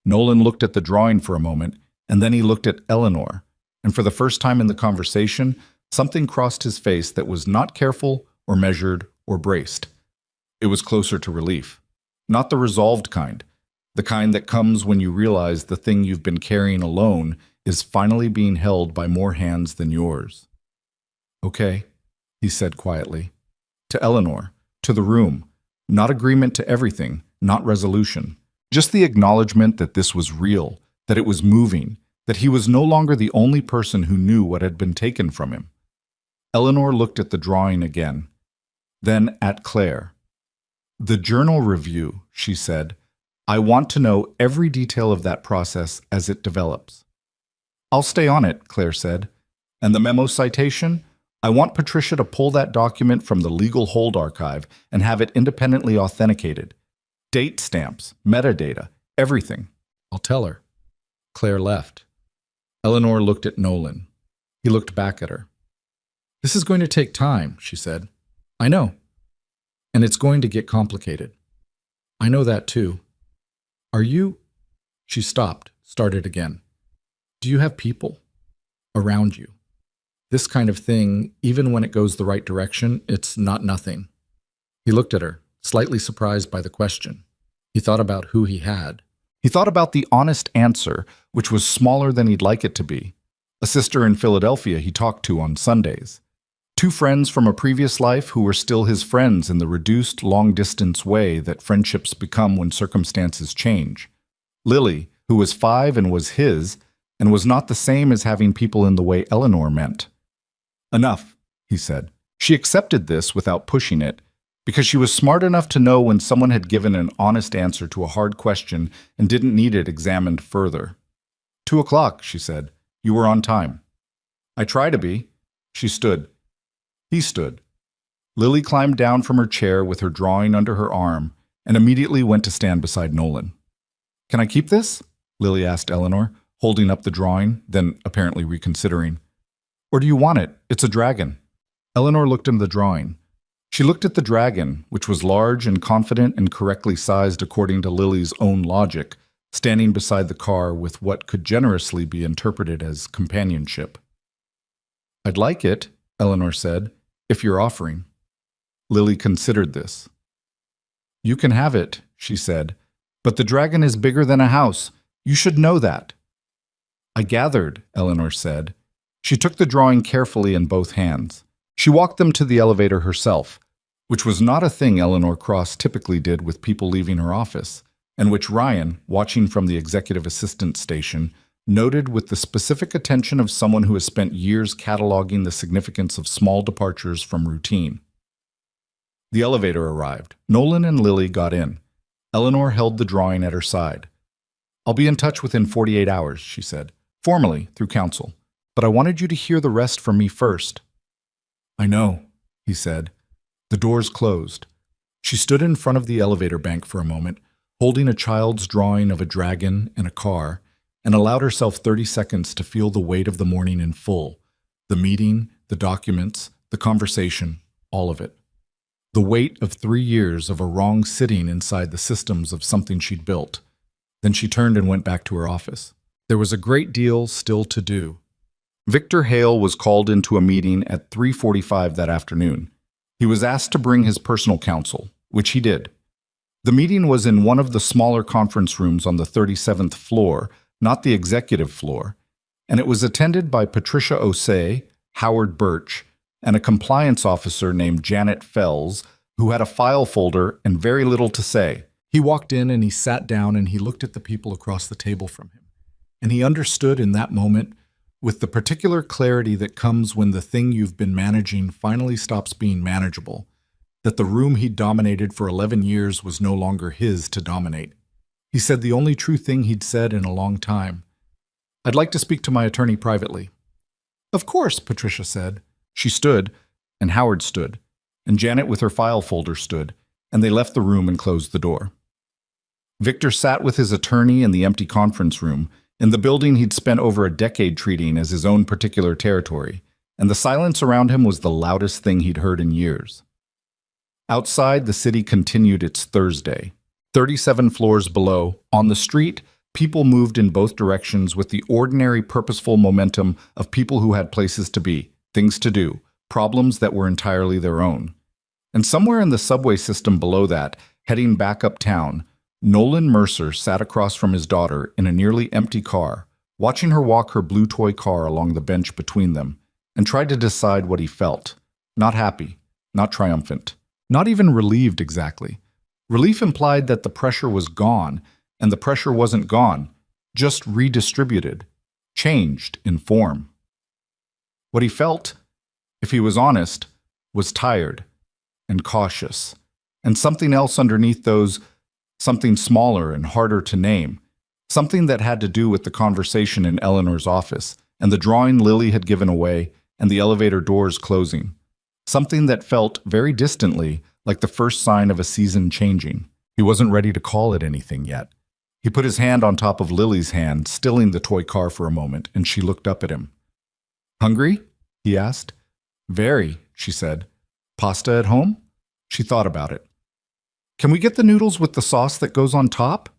Nolan looked at the drawing for a moment, and then he looked at Eleanor, and for the first time in the conversation, something crossed his face that was not careful or measured or braced. It was closer to relief. Not the resolved kind, the kind that comes when you realize the thing you've been carrying alone is finally being held by more hands than yours. Okay, he said quietly. To Eleanor, to the room, not agreement to everything, not resolution. Just the acknowledgement that this was real, that it was moving, that he was no longer the only person who knew what had been taken from him. Eleanor looked at the drawing again, then at Claire. The journal review, she said. I want to know every detail of that process as it develops. I'll stay on it, Claire said. And the memo citation? I want Patricia to pull that document from the legal hold archive and have it independently authenticated. Date stamps, metadata, everything. I'll tell her. Claire left. Eleanor looked at Nolan. He looked back at her. This is going to take time, she said. I know. And it's going to get complicated. I know that too. Are you? She stopped, started again. Do you have people around you? This kind of thing, even when it goes the right direction, it's not nothing. He looked at her, slightly surprised by the question. He thought about who he had. He thought about the honest answer, which was smaller than he'd like it to be. A sister in Philadelphia he talked to on Sundays. Two friends from a previous life who were still his friends in the reduced, long-distance way that friendships become when circumstances change. Lily, who was 5 and was his, and was not the same as having people in the way Eleanor meant. Enough, he said. She accepted this without pushing it, because she was smart enough to know when someone had given an honest answer to a hard question and didn't need it examined further. 2 o'clock, she said. You were on time. I try to be. She stood. He stood. Lily climbed down from her chair with her drawing under her arm and immediately went to stand beside Nolan. Can I keep this? Lily asked Eleanor, holding up the drawing, then apparently reconsidering. Or do you want it? It's a dragon. Eleanor looked at the drawing. She looked at the dragon, which was large and confident and correctly sized according to Lily's own logic, standing beside the car with what could generously be interpreted as companionship. I'd like it, Eleanor said, if you're offering. Lily considered this. You can have it, she said, but the dragon is bigger than a house. You should know that. I gathered, Eleanor said. She took the drawing carefully in both hands. She walked them to the elevator herself, which was not a thing Eleanor Cross typically did with people leaving her office, and which Ryan, watching from the executive assistant station, noted with the specific attention of someone who has spent years cataloging the significance of small departures from routine. The elevator arrived. Nolan and Lily got in. Eleanor held the drawing at her side. I'll be in touch within 48 hours, she said, formally through counsel, but I wanted you to hear the rest from me first. I know, he said. The doors closed. She stood in front of the elevator bank for a moment, holding a child's drawing of a dragon and a car, and allowed herself 30 seconds to feel the weight of the morning in full. The meeting, the documents, the conversation, all of it. The weight of 3 years of a wrong sitting inside the systems of something she'd built. Then she turned and went back to her office. There was a great deal still to do. Victor Hale was called into a meeting at 3:45 that afternoon. He was asked to bring his personal counsel, which he did. The meeting was in one of the smaller conference rooms on the 37th floor, not the executive floor, and it was attended by Patricia Osei, Howard Birch, and a compliance officer named Janet Fells, who had a file folder and very little to say. He walked in and he sat down and he looked at the people across the table from him. And he understood in that moment, with the particular clarity that comes when the thing you've been managing finally stops being manageable, that the room he'd dominated for 11 years was no longer his to dominate. He said the only true thing he'd said in a long time. I'd like to speak to my attorney privately. Of course, Patricia said. She stood, and Howard stood, and Janet with her file folder stood, and they left the room and closed the door. Victor sat with his attorney in the empty conference room, in the building he'd spent over a decade treating as his own particular territory, and the silence around him was the loudest thing he'd heard in years. Outside, the city continued its Thursday. 37 floors below, on the street, people moved in both directions with the ordinary purposeful momentum of people who had places to be, things to do, problems that were entirely their own. And somewhere in the subway system below that, heading back uptown, Nolan Mercer sat across from his daughter in a nearly empty car, watching her walk her blue toy car along the bench between them, and tried to decide what he felt. Not happy, not triumphant, not even relieved exactly. Relief implied that the pressure was gone, and the pressure wasn't gone, just redistributed, changed in form. What he felt, if he was honest, was tired and cautious, and something else underneath those, something smaller and harder to name, something that had to do with the conversation in Eleanor's office, and the drawing Lily had given away, and the elevator doors closing, something that felt very distantly like the first sign of a season changing. He wasn't ready to call it anything yet. He put his hand on top of Lily's hand, stilling the toy car for a moment, and she looked up at him. Hungry? He asked. Very, she said. Pasta at home? She thought about it. Can we get the noodles with the sauce that goes on top?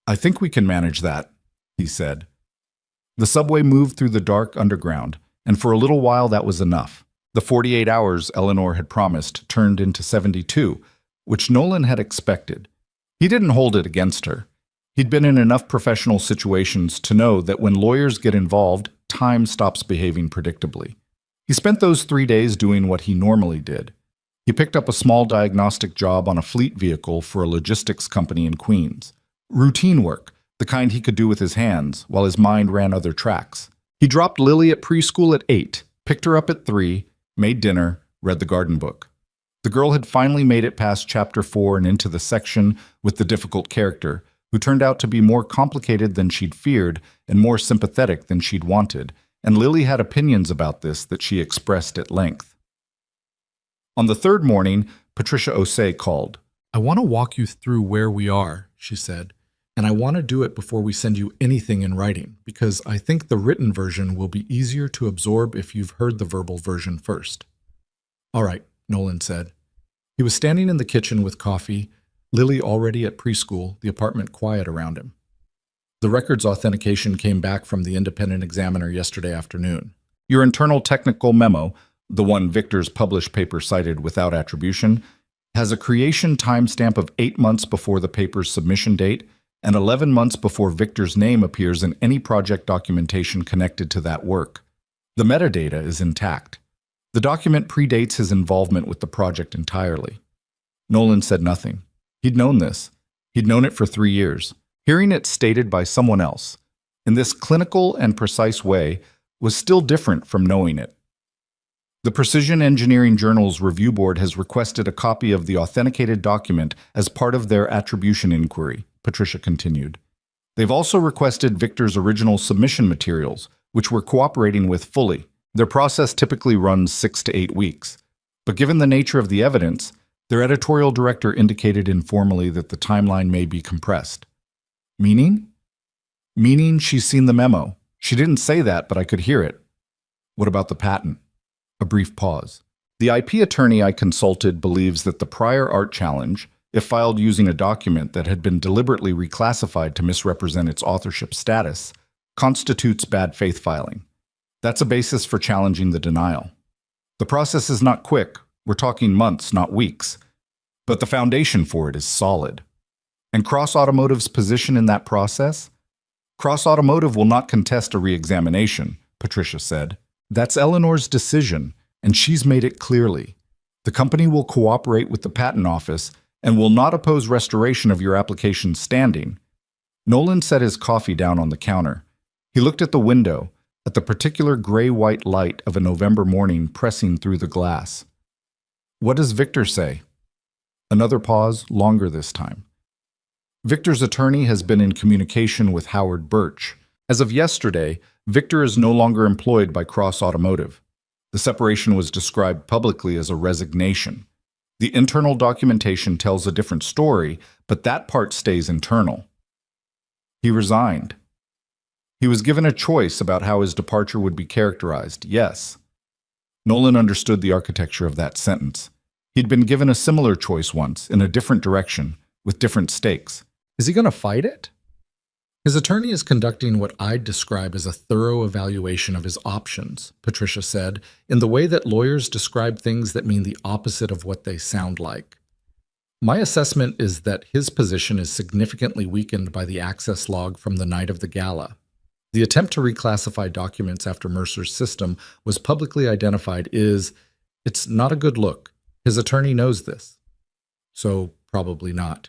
I think we can manage that, he said. The subway moved through the dark underground, and for a little while that was enough. The 48 hours Eleanor had promised turned into 72, which Nolan had expected. He didn't hold it against her. He'd been in enough professional situations to know that when lawyers get involved, time stops behaving predictably. He spent those 3 days doing what he normally did. He picked up a small diagnostic job on a fleet vehicle for a logistics company in Queens. Routine work, the kind he could do with his hands while his mind ran other tracks. He dropped Lily at preschool at 8, picked her up at 3, made dinner, read the garden book. The girl had finally made it past chapter 4 and into the section with the difficult character, who turned out to be more complicated than she'd feared and more sympathetic than she'd wanted, and Lily had opinions about this that she expressed at length. On the third morning, Patricia Osei called. "I want to walk you through where we are," she said, "and I want to do it before we send you anything in writing, because I think the written version will be easier to absorb if you've heard the verbal version first." "All right," Nolan said. He was standing in the kitchen with coffee, Lily already at preschool, the apartment quiet around him. The records authentication came back from the independent examiner yesterday afternoon. Your internal technical memo, the one Victor's published paper cited without attribution, has a creation timestamp of 8 months before the paper's submission date and 11 months before Victor's name appears in any project documentation connected to that work. The metadata is intact. The document predates his involvement with the project entirely. Nolan said nothing. He'd known this. He'd known it for 3 years. Hearing it stated by someone else, in this clinical and precise way, was still different from knowing it. The Precision Engineering Journal's review board has requested a copy of the authenticated document as part of their attribution inquiry, Patricia continued. They've also requested Victor's original submission materials, which we're cooperating with fully. Their process typically runs 6 to 8 weeks. But given the nature of the evidence, their editorial director indicated informally that the timeline may be compressed. Meaning? Meaning she's seen the memo. She didn't say that, but I could hear it. What about the patent? A brief pause. The IP attorney I consulted believes that the prior art challenge, if filed using a document that had been deliberately reclassified to misrepresent its authorship status, constitutes bad faith filing. That's a basis for challenging the denial. The process is not quick. We're talking months, not weeks. But the foundation for it is solid. And Cross Automotive's position in that process? Cross Automotive will not contest a re-examination, Patricia said. That's Eleanor's decision, and she's made it clearly. The company will cooperate with the Patent Office and will not oppose restoration of your application's standing. Nolan set his coffee down on the counter. He looked at the window, at the particular gray-white light of a November morning pressing through the glass. What does Victor say? Another pause, longer this time. Victor's attorney has been in communication with Howard Birch. As of yesterday, Victor is no longer employed by Cross Automotive. The separation was described publicly as a resignation. The internal documentation tells a different story, but that part stays internal. He resigned. He was given a choice about how his departure would be characterized, yes. Nolan understood the architecture of that sentence. He'd been given a similar choice once, in a different direction, with different stakes. Is he going to fight it? His attorney is conducting what I'd describe as a thorough evaluation of his options, Patricia said, in the way that lawyers describe things that mean the opposite of what they sound like. My assessment is that his position is significantly weakened by the access log from the night of the gala. The attempt to reclassify documents after Mercer's system was publicly identified it's not a good look. His attorney knows this. So probably not.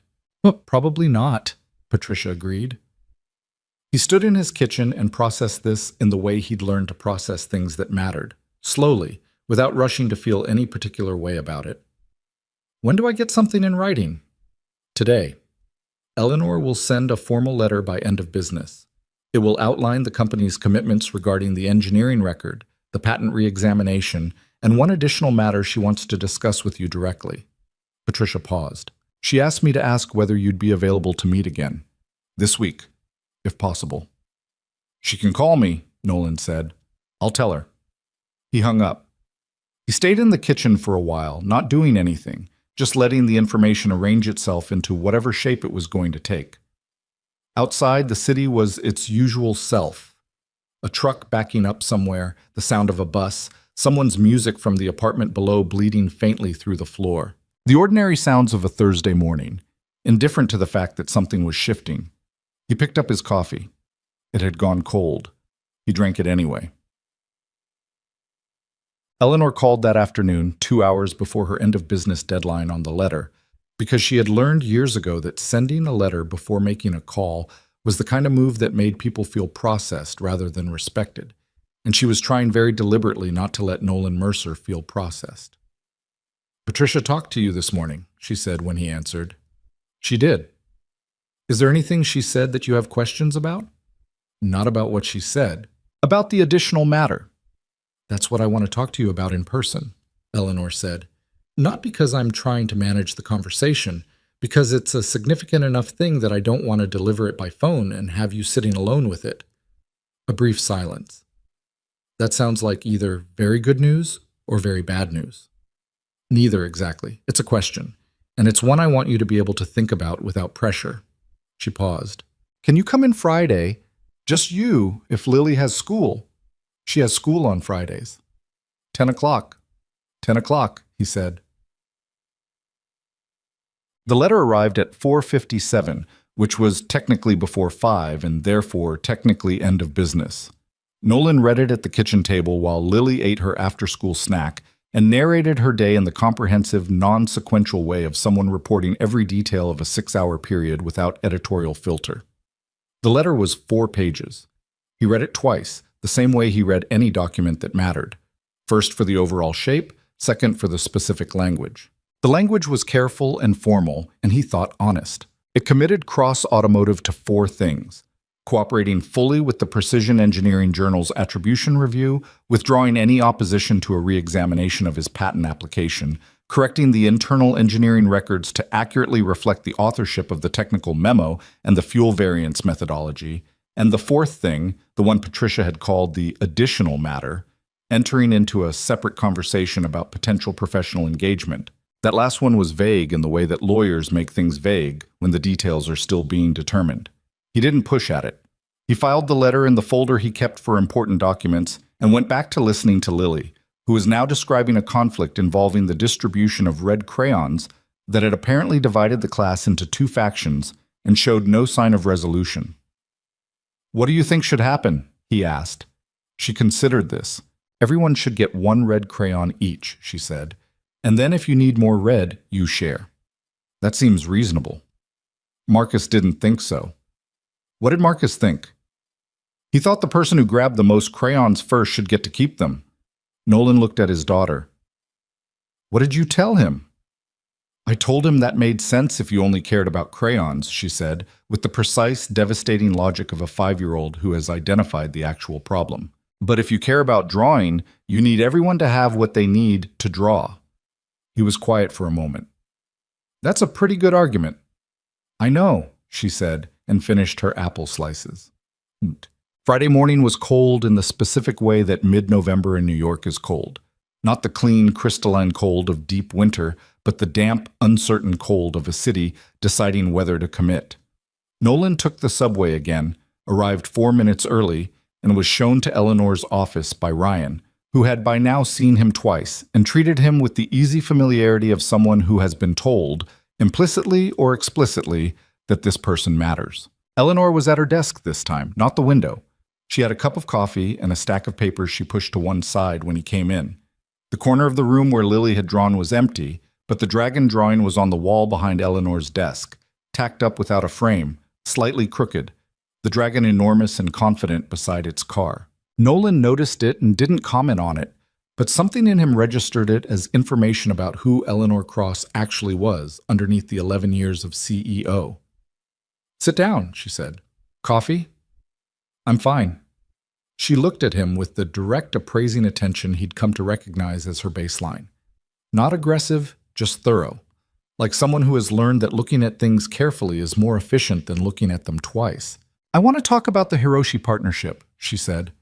Probably not, Patricia agreed. He stood in his kitchen and processed this in the way he'd learned to process things that mattered, slowly, without rushing to feel any particular way about it. When do I get something in writing? Today. Eleanor will send a formal letter by end of business. It will outline the company's commitments regarding the engineering record, the patent re-examination, and one additional matter she wants to discuss with you directly. Patricia paused. She asked me to ask whether you'd be available to meet again. This week, if possible. She can call me, Nolan said. I'll tell her. He hung up. He stayed in the kitchen for a while, not doing anything, just letting the information arrange itself into whatever shape it was going to take. Outside, the city was its usual self. A truck backing up somewhere, the sound of a bus, someone's music from the apartment below bleeding faintly through the floor. The ordinary sounds of a Thursday morning, indifferent to the fact that something was shifting. He picked up his coffee. It had gone cold. He drank it anyway. Eleanor called that afternoon, 2 hours before her end-of-business deadline on the letter, because she had learned years ago that sending a letter before making a call was the kind of move that made people feel processed rather than respected, and she was trying very deliberately not to let Nolan Mercer feel processed. "Patricia talked to you this morning," she said when he answered. "She did. Is there anything she said that you have questions about?" "Not about what she said. About the additional matter." "That's what I want to talk to you about in person," Eleanor said. "Not because I'm trying to manage the conversation, because it's a significant enough thing that I don't want to deliver it by phone and have you sitting alone with it." A brief silence. "That sounds like either very good news or very bad news." "Neither exactly. It's a question, and it's one I want you to be able to think about without pressure." She paused. "Can you come in Friday? Just you, if Lily has school." "She has school on Fridays." 10 o'clock. 10 o'clock, he said. The letter arrived at 4:57, which was technically before 5 and therefore technically end of business. Nolan read it at the kitchen table while Lily ate her after-school snack and narrated her day in the comprehensive, non-sequential way of someone reporting every detail of a 6-hour period without editorial filter. The letter was 4 pages. He read it twice, the same way he read any document that mattered. First for the overall shape, second for the specific language. The language was careful and formal, and he thought honest. It committed cross-automotive to 4 things: cooperating fully with the Precision Engineering Journal's attribution review, withdrawing any opposition to a re-examination of his patent application, correcting the internal engineering records to accurately reflect the authorship of the technical memo and the fuel variance methodology, and the 4th thing, the one Patricia had called the additional matter, entering into a separate conversation about potential professional engagement. That last one was vague in the way that lawyers make things vague when the details are still being determined. He didn't push at it. He filed the letter in the folder he kept for important documents and went back to listening to Lily, who was now describing a conflict involving the distribution of red crayons that had apparently divided the class into 2 factions and showed no sign of resolution. "What do you think should happen?" he asked. She considered this. "Everyone should get 1 red crayon each," she said. "And then if you need more red, you share." That seems reasonable. Marcus didn't think so. What did Marcus think? He thought the person who grabbed the most crayons first should get to keep them. Nolan looked at his daughter. "What did you tell him?" "I told him that made sense if you only cared about crayons," she said, with the precise, devastating logic of a 5-year-old who has identified the actual problem. "But if you care about drawing, you need everyone to have what they need to draw." He was quiet for a moment. "That's a pretty good argument." "I know," she said, and finished her apple slices. Friday morning was cold in the specific way that mid-November in New York is cold. Not the clean, crystalline cold of deep winter, but the damp, uncertain cold of a city deciding whether to commit. Nolan took the subway again, arrived 4 minutes early, and was shown to Eleanor's office by Ryan, who had by now seen him twice and treated him with the easy familiarity of someone who has been told, implicitly or explicitly, that this person matters. Eleanor was at her desk this time, not the window. She had a cup of coffee and a stack of papers she pushed to one side when he came in. The corner of the room where Lily had drawn was empty, but the dragon drawing was on the wall behind Eleanor's desk, tacked up without a frame, slightly crooked, the dragon enormous and confident beside its car. Nolan noticed it and didn't comment on it, but something in him registered it as information about who Eleanor Cross actually was underneath the 11 years of CEO. "Sit down," she said. "Coffee?" "I'm fine." She looked at him with the direct appraising attention he'd come to recognize as her baseline. Not aggressive, just thorough, like someone who has learned that looking at things carefully is more efficient than looking at them twice. "I want to talk about the Hiroshi partnership," she said.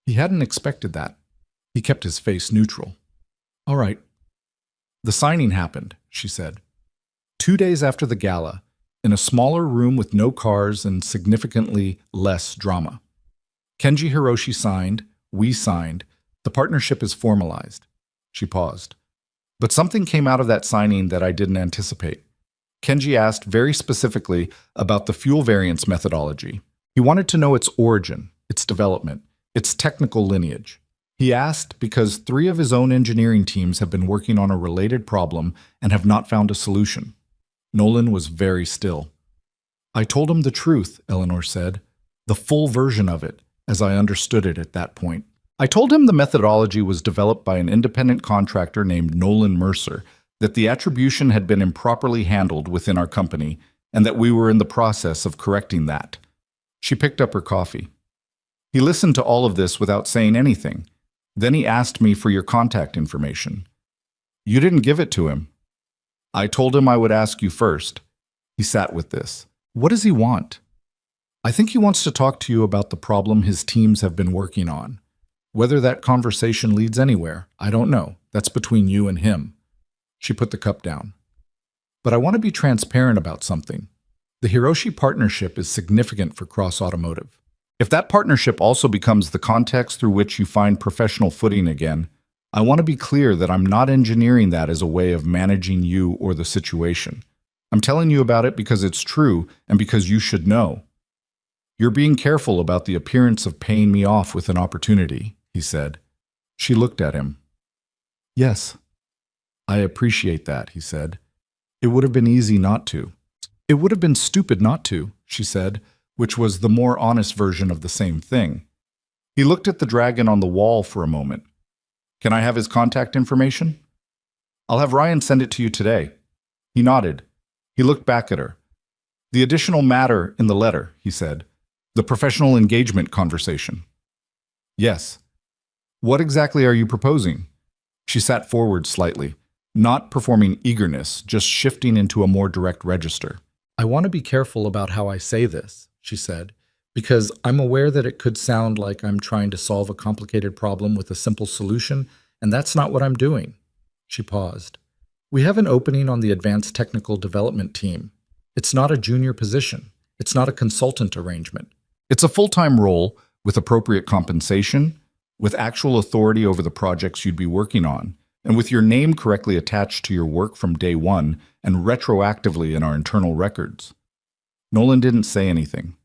He hadn't expected that. He kept his face neutral. "All right." "The signing happened," she said. 2 days after the gala, in a smaller room with no cars and significantly less drama. Kenji Hiroshi signed, we signed, the partnership is formalized. She paused. But something came out of that signing that I didn't anticipate. Kenji asked very specifically about the fuel variance methodology. He wanted to know its origin, its development, its technical lineage. He asked because 3 of his own engineering teams have been working on a related problem and have not found a solution. Nolan was very still. I told him the truth, Eleanor said, the full version of it, as I understood it at that point. I told him the methodology was developed by an independent contractor named Nolan Mercer, that the attribution had been improperly handled within our company, and that we were in the process of correcting that. She picked up her coffee. He listened to all of this without saying anything. Then he asked me for your contact information. You didn't give it to him. I told him I would ask you first. He sat with this. What does he want? I think he wants to talk to you about the problem his teams have been working on. Whether that conversation leads anywhere, I don't know. That's between you and him. She put the cup down. But I want to be transparent about something. The Hiroshi partnership is significant for Cross Automotive. If that partnership also becomes the context through which you find professional footing again, I want to be clear that I'm not engineering that as a way of managing you or the situation. I'm telling you about it because it's true and because you should know. You're being careful about the appearance of paying me off with an opportunity, he said. She looked at him. Yes. I appreciate that, he said. It would have been easy not to. It would have been stupid not to, she said, which was the more honest version of the same thing. He looked at the dragon on the wall for a moment. Can I have his contact information? I'll have Ryan send it to you today. He nodded. He looked back at her. The additional matter in the letter, he said. The professional engagement conversation. Yes. What exactly are you proposing? She sat forward slightly, not performing eagerness, just shifting into a more direct register. I want to be careful about how I say this, she said, because I'm aware that it could sound like I'm trying to solve a complicated problem with a simple solution, and that's not what I'm doing. She paused. We have an opening on the advanced technical development team. It's not a junior position. It's not a consultant arrangement. It's a full-time role with appropriate compensation, with actual authority over the projects you'd be working on, and with your name correctly attached to your work from day one and retroactively in our internal records. Nolan didn't say anything.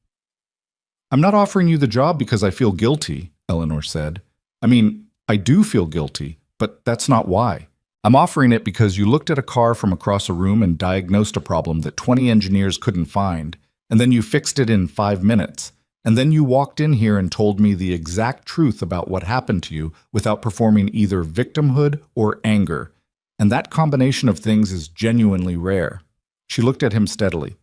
I'm not offering you the job because I feel guilty, Eleanor said. I mean, I do feel guilty, but that's not why. I'm offering it because you looked at a car from across a room and diagnosed a problem that 20 engineers couldn't find, and then you fixed it in 5 minutes. And then you walked in here and told me the exact truth about what happened to you without performing either victimhood or anger. And that combination of things is genuinely rare. She looked at him steadily.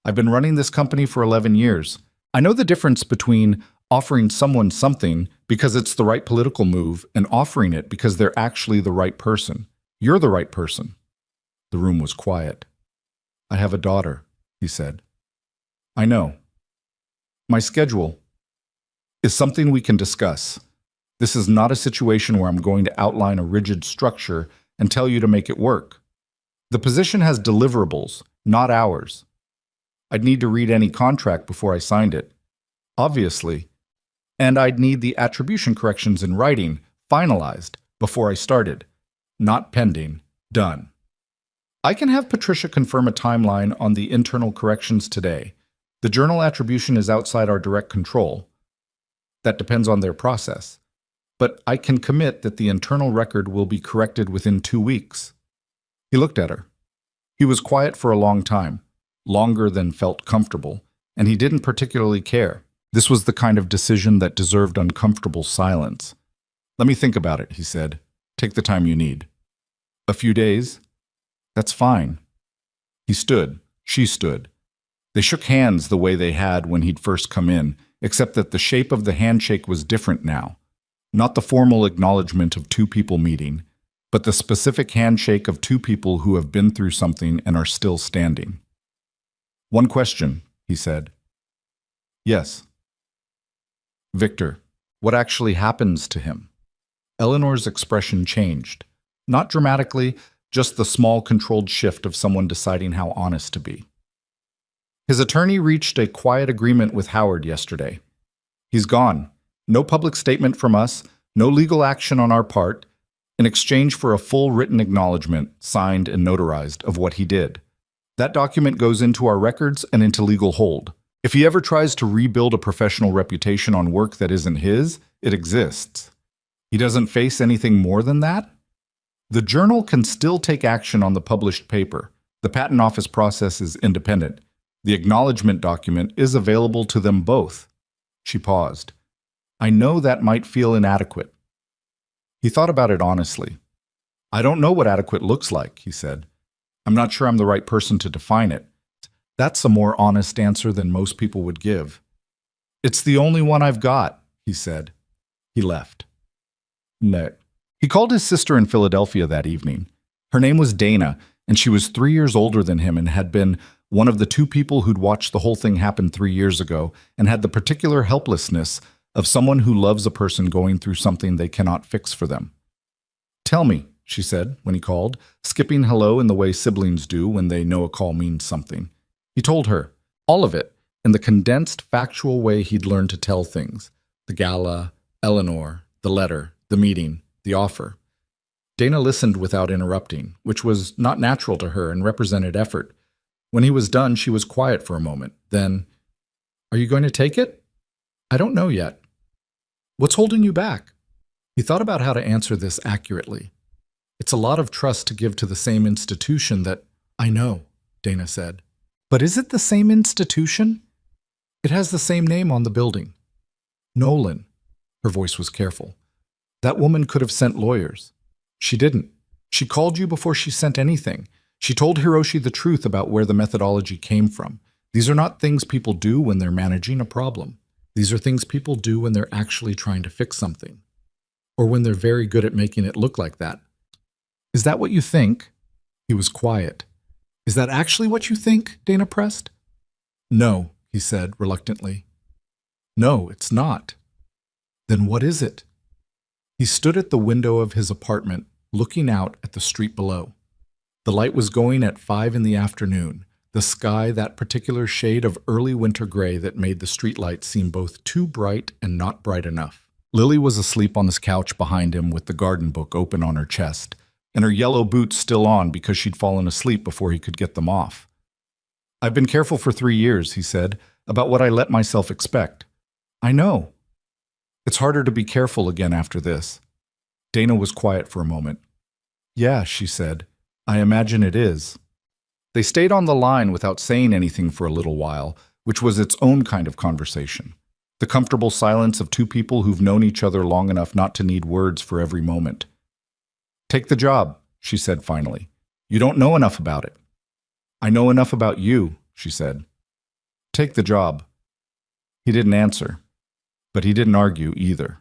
I've been running this company for 11 years. I know the difference between offering someone something because it's the right political move and offering it because they're actually the right person. You're the right person. The room was quiet. I have a daughter, he said. I know. My schedule is something we can discuss. This is not a situation where I'm going to outline a rigid structure and tell you to make it work. The position has deliverables, not hours. I'd need to read any contract before I signed it, obviously, and I'd need the attribution corrections in writing, finalized, before I started. Not pending, done. I can have Patricia confirm a timeline on the internal corrections today. The journal attribution is outside our direct control. That depends on their process. But I can commit that the internal record will be corrected within 2 weeks. He looked at her. He was quiet for a long time, longer than felt comfortable, and he didn't particularly care. This was the kind of decision that deserved uncomfortable silence. Let me think about it, he said. Take the time you need. A few days? That's fine. He stood. She stood. They shook hands the way they had when he'd first come in, except that the shape of the handshake was different now. Not the formal acknowledgement of 2 people meeting, but the specific handshake of 2 people who have been through something and are still standing. One question, he said. Yes. Victor, what actually happens to him? Eleanor's expression changed. Not dramatically, just the small controlled shift of someone deciding how honest to be. His attorney reached a quiet agreement with Howard yesterday. He's gone. No public statement from us, no legal action on our part, in exchange for a full written acknowledgement, signed and notarized, of what he did. That document goes into our records and into legal hold. If he ever tries to rebuild a professional reputation on work that isn't his, it exists. He doesn't face anything more than that? The journal can still take action on the published paper. The Patent Office process is independent. The acknowledgement document is available to them both. She paused. I know that might feel inadequate. He thought about it honestly. I don't know what adequate looks like, he said. I'm not sure I'm the right person to define it. That's a more honest answer than most people would give. It's the only one I've got, he said. He left. No. He called his sister in Philadelphia that evening. Her name was Dana, and she was 3 years older than him and had been one of the two people who'd watched the whole thing happen 3 years ago and had the particular helplessness of someone who loves a person going through something they cannot fix for them. Tell me, she said when he called, skipping hello in the way siblings do when they know a call means something. He told her, all of it, in the condensed, factual way he'd learned to tell things. The gala, Eleanor, the letter, the meeting, the offer. Dana listened without interrupting, which was not natural to her and represented effort. When he was done, she was quiet for a moment. Then, are you going to take it? I don't know yet. What's holding you back? He thought about how to answer this accurately. It's a lot of trust to give to the same institution that, I know, Dana said. But is it the same institution? It has the same name on the building. Nolan. Her voice was careful. That woman could have sent lawyers. She didn't. She called you before she sent anything. She told Hiroshi the truth about where the methodology came from. These are not things people do when they're managing a problem. These are things people do when they're actually trying to fix something. Or when they're very good at making it look like that. Is that what you think? He was quiet. Is that actually what you think? Dana pressed. No, he said reluctantly. No, it's not. Then what is it? He stood at the window of his apartment, looking out at the street below. The light was going at 5 in the afternoon, the sky that particular shade of early winter gray that made the streetlight seem both too bright and not bright enough. Lily was asleep on this couch behind him with the garden book open on her chest, and her yellow boots still on because she'd fallen asleep before he could get them off. I've been careful for 3 years, he said, about what I let myself expect. I know. It's harder to be careful again after this. Dana was quiet for a moment. Yeah, she said. I imagine it is. They stayed on the line without saying anything for a little while, which was its own kind of conversation. The comfortable silence of two people who've known each other long enough not to need words for every moment. Take the job, she said finally. You don't know enough about it. I know enough about you, she said. Take the job. He didn't answer, but he didn't argue either.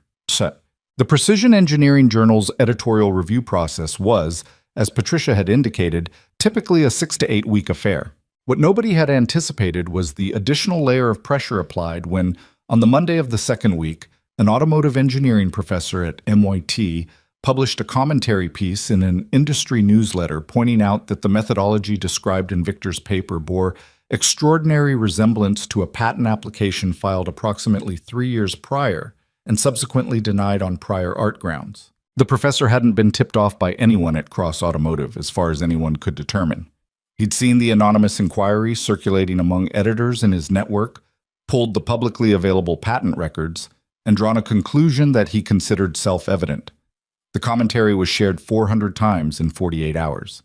The Precision Engineering Journal's editorial review process was, as Patricia had indicated, typically a 6 to 8 week affair. What nobody had anticipated was the additional layer of pressure applied when, on the Monday of the second week, an automotive engineering professor at MIT published a commentary piece in an industry newsletter pointing out that the methodology described in Victor's paper bore extraordinary resemblance to a patent application filed approximately 3 years prior and subsequently denied on prior art grounds. The professor hadn't been tipped off by anyone at Cross Automotive, as far as anyone could determine. He'd seen the anonymous inquiry circulating among editors in his network, pulled the publicly available patent records, and drawn a conclusion that he considered self-evident. The commentary was shared 400 times in 48 hours.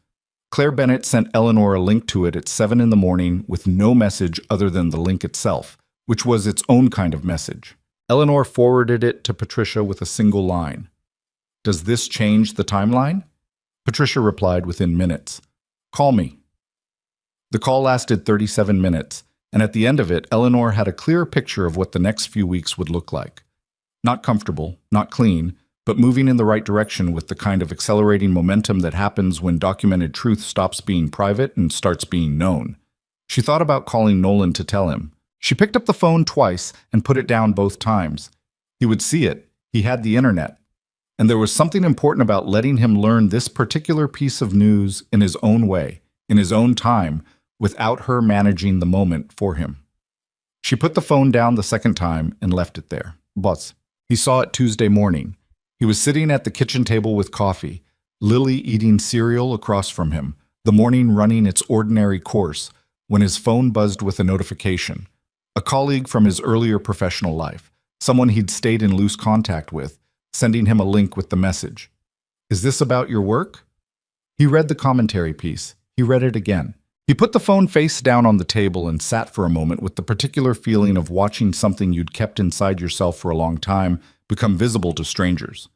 Claire Bennett sent Eleanor a link to it at 7 in the morning with no message other than the link itself, which was its own kind of message. Eleanor forwarded it to Patricia with a single line. Does this change the timeline? Patricia replied within minutes. Call me. The call lasted 37 minutes, and at the end of it, Eleanor had a clear picture of what the next few weeks would look like. Not comfortable, not clean, but moving in the right direction with the kind of accelerating momentum that happens when documented truth stops being private and starts being known. She thought about calling Nolan to tell him. She picked up the phone twice and put it down both times. He would see it. He had the internet. And there was something important about letting him learn this particular piece of news in his own way, in his own time, without her managing the moment for him. She put the phone down the second time and left it there. Boss. He saw it Tuesday morning. He was sitting at the kitchen table with coffee, Lily eating cereal across from him, the morning running its ordinary course, when his phone buzzed with a notification. A colleague from his earlier professional life, someone he'd stayed in loose contact with, sending him a link with the message. "Is this about your work?" He read the commentary piece. He read it again. He put the phone face down on the table and sat for a moment with the particular feeling of watching something you'd kept inside yourself for a long time become visible to strangers.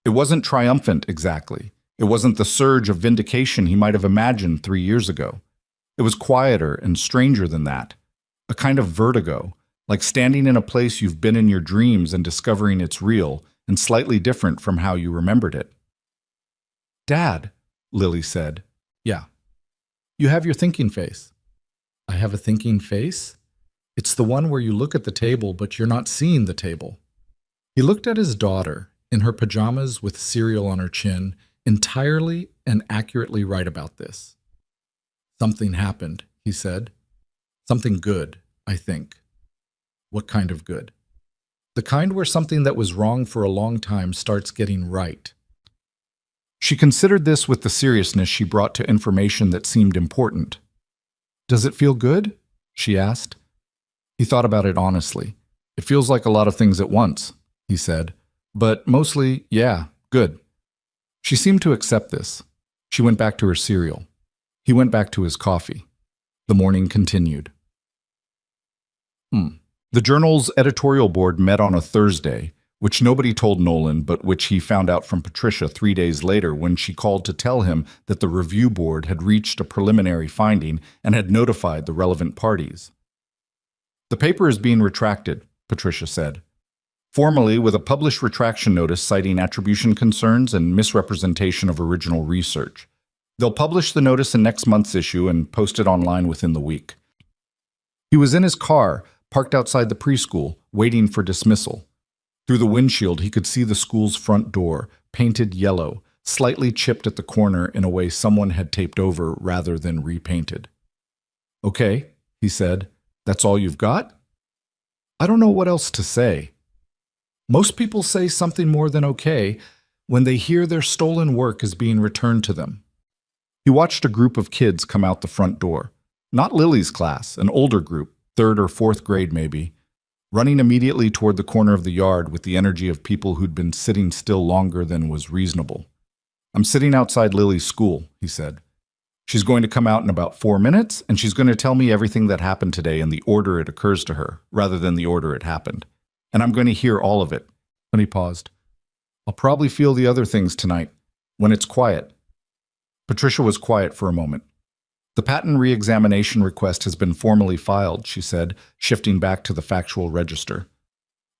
It wasn't triumphant exactly. It wasn't the surge of vindication he might have imagined 3 years ago. It was quieter and stranger than that. A kind of vertigo, like standing in a place you've been in your dreams and discovering it's real and slightly different from how you remembered it. "Dad," Lily said. "Yeah." "You have your thinking face." "I have a thinking face?" "It's the one where you look at the table, but you're not seeing the table." He looked at his daughter, in her pajamas with cereal on her chin, entirely and accurately right about this. "Something happened," he said. "Something good, I think." "What kind of good?" "The kind where something that was wrong for a long time starts getting right." She considered this with the seriousness she brought to information that seemed important. "Does it feel good?" she asked. He thought about it honestly. "It feels like a lot of things at once," he said. "But mostly, yeah, good." She seemed to accept this. She went back to her cereal. He went back to his coffee. The morning continued. The Journal's editorial board met on a Thursday, which nobody told Nolan, but which he found out from Patricia 3 days later when she called to tell him that the review board had reached a preliminary finding and had notified the relevant parties. "The paper is being retracted," Patricia said. "Formally, with a published retraction notice citing attribution concerns and misrepresentation of original research. They'll publish the notice in next month's issue and post it online within the week." He was in his car, parked outside the preschool, waiting for dismissal. Through the windshield, he could see the school's front door, painted yellow, slightly chipped at the corner in a way someone had taped over rather than repainted. "Okay," he said. "That's all you've got?" "I don't know what else to say." Most people say something more than okay when they hear their stolen work is being returned to them. He watched a group of kids come out the front door. Not Lily's class, an older group, 3rd or 4th grade maybe, running immediately toward the corner of the yard with the energy of people who'd been sitting still longer than was reasonable. "I'm sitting outside Lily's school," he said. "She's going to come out in about 4 minutes, and she's going to tell me everything that happened today in the order it occurs to her, rather than the order it happened. And I'm going to hear all of it." Then he paused. "I'll probably feel the other things tonight, when it's quiet." Patricia was quiet for a moment. "The patent re-examination request has been formally filed," she said, shifting back to the factual register.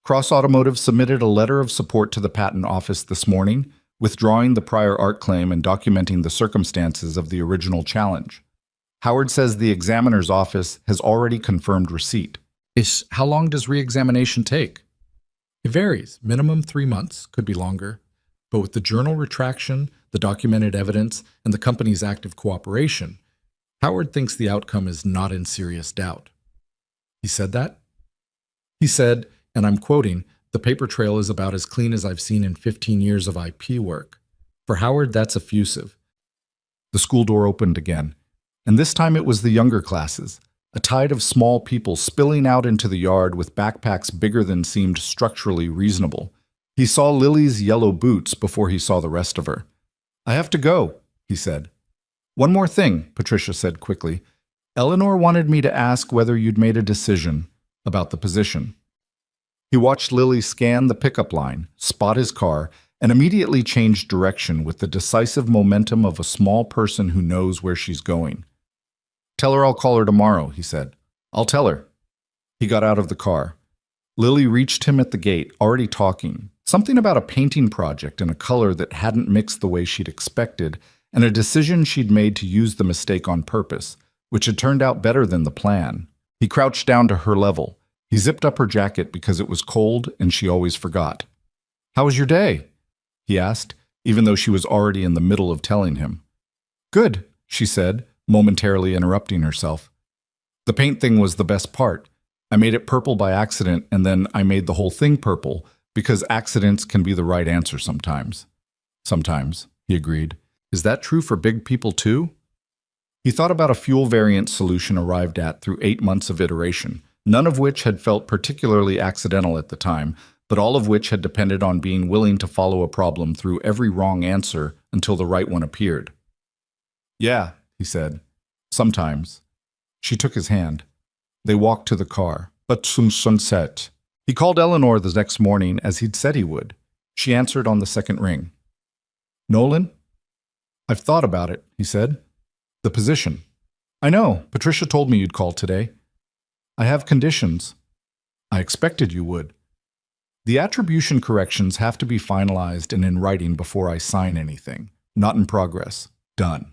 "Cross Automotive submitted a letter of support to the patent office this morning, withdrawing the prior art claim and documenting the circumstances of the original challenge. Howard says the examiner's office has already confirmed receipt." How long does re-examination take?" "It varies. Minimum 3 months, could be longer. But with the journal retraction, the documented evidence, and the company's active cooperation, Howard thinks the outcome is not in serious doubt." He said that? He said, and I'm quoting, "The paper trail is about as clean as I've seen in 15 years of IP work." For Howard, that's effusive. The school door opened again, and this time it was the younger classes, a tide of small people spilling out into the yard with backpacks bigger than seemed structurally reasonable. He saw Lily's yellow boots before he saw the rest of her. "I have to go," he said. "One more thing," Patricia said quickly. "Eleanor wanted me to ask whether you'd made a decision about the position." He watched Lily scan the pickup line, spot his car, and immediately changed direction with the decisive momentum of a small person who knows where she's going. "Tell her I'll call her tomorrow," he said. "I'll tell her." He got out of the car. Lily reached him at the gate, already talking. Something about a painting project in a color that hadn't mixed the way she'd expected, and a decision she'd made to use the mistake on purpose, which had turned out better than the plan. He crouched down to her level. He zipped up her jacket because it was cold and she always forgot. "How was your day?" he asked, even though she was already in the middle of telling him. "Good," she said, momentarily interrupting herself. "The paint thing was the best part. I made it purple by accident, and then I made the whole thing purple, Because accidents can be the right answer sometimes. Sometimes, he agreed. Is that true for big people too? He thought about a fuel variant solution arrived at through 8 months of iteration, none of which had felt particularly accidental at the time, but all of which had depended on being willing to follow a problem through every wrong answer until the right one appeared. Yeah, he said. Sometimes. She took his hand. They walked to the car. But some sunset. He called Eleanor the next morning as he'd said he would. She answered on the second ring. Nolan? I've thought about it, he said. The position. I know. Patricia told me you'd call today. I have conditions. I expected you would. The attribution corrections have to be finalized and in writing before I sign anything. Not in progress. Done.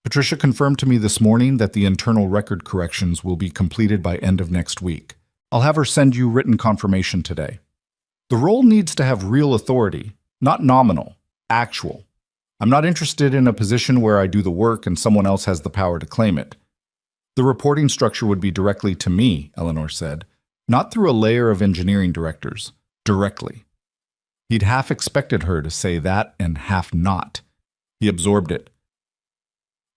Patricia confirmed to me this morning that the internal record corrections will be completed by end of next week. I'll have her send you written confirmation today. The role needs to have real authority, not nominal, actual. I'm not interested in a position where I do the work and someone else has the power to claim it. The reporting structure would be directly to me, Eleanor said, not through a layer of engineering directors, directly. He'd half expected her to say that and half not. He absorbed it.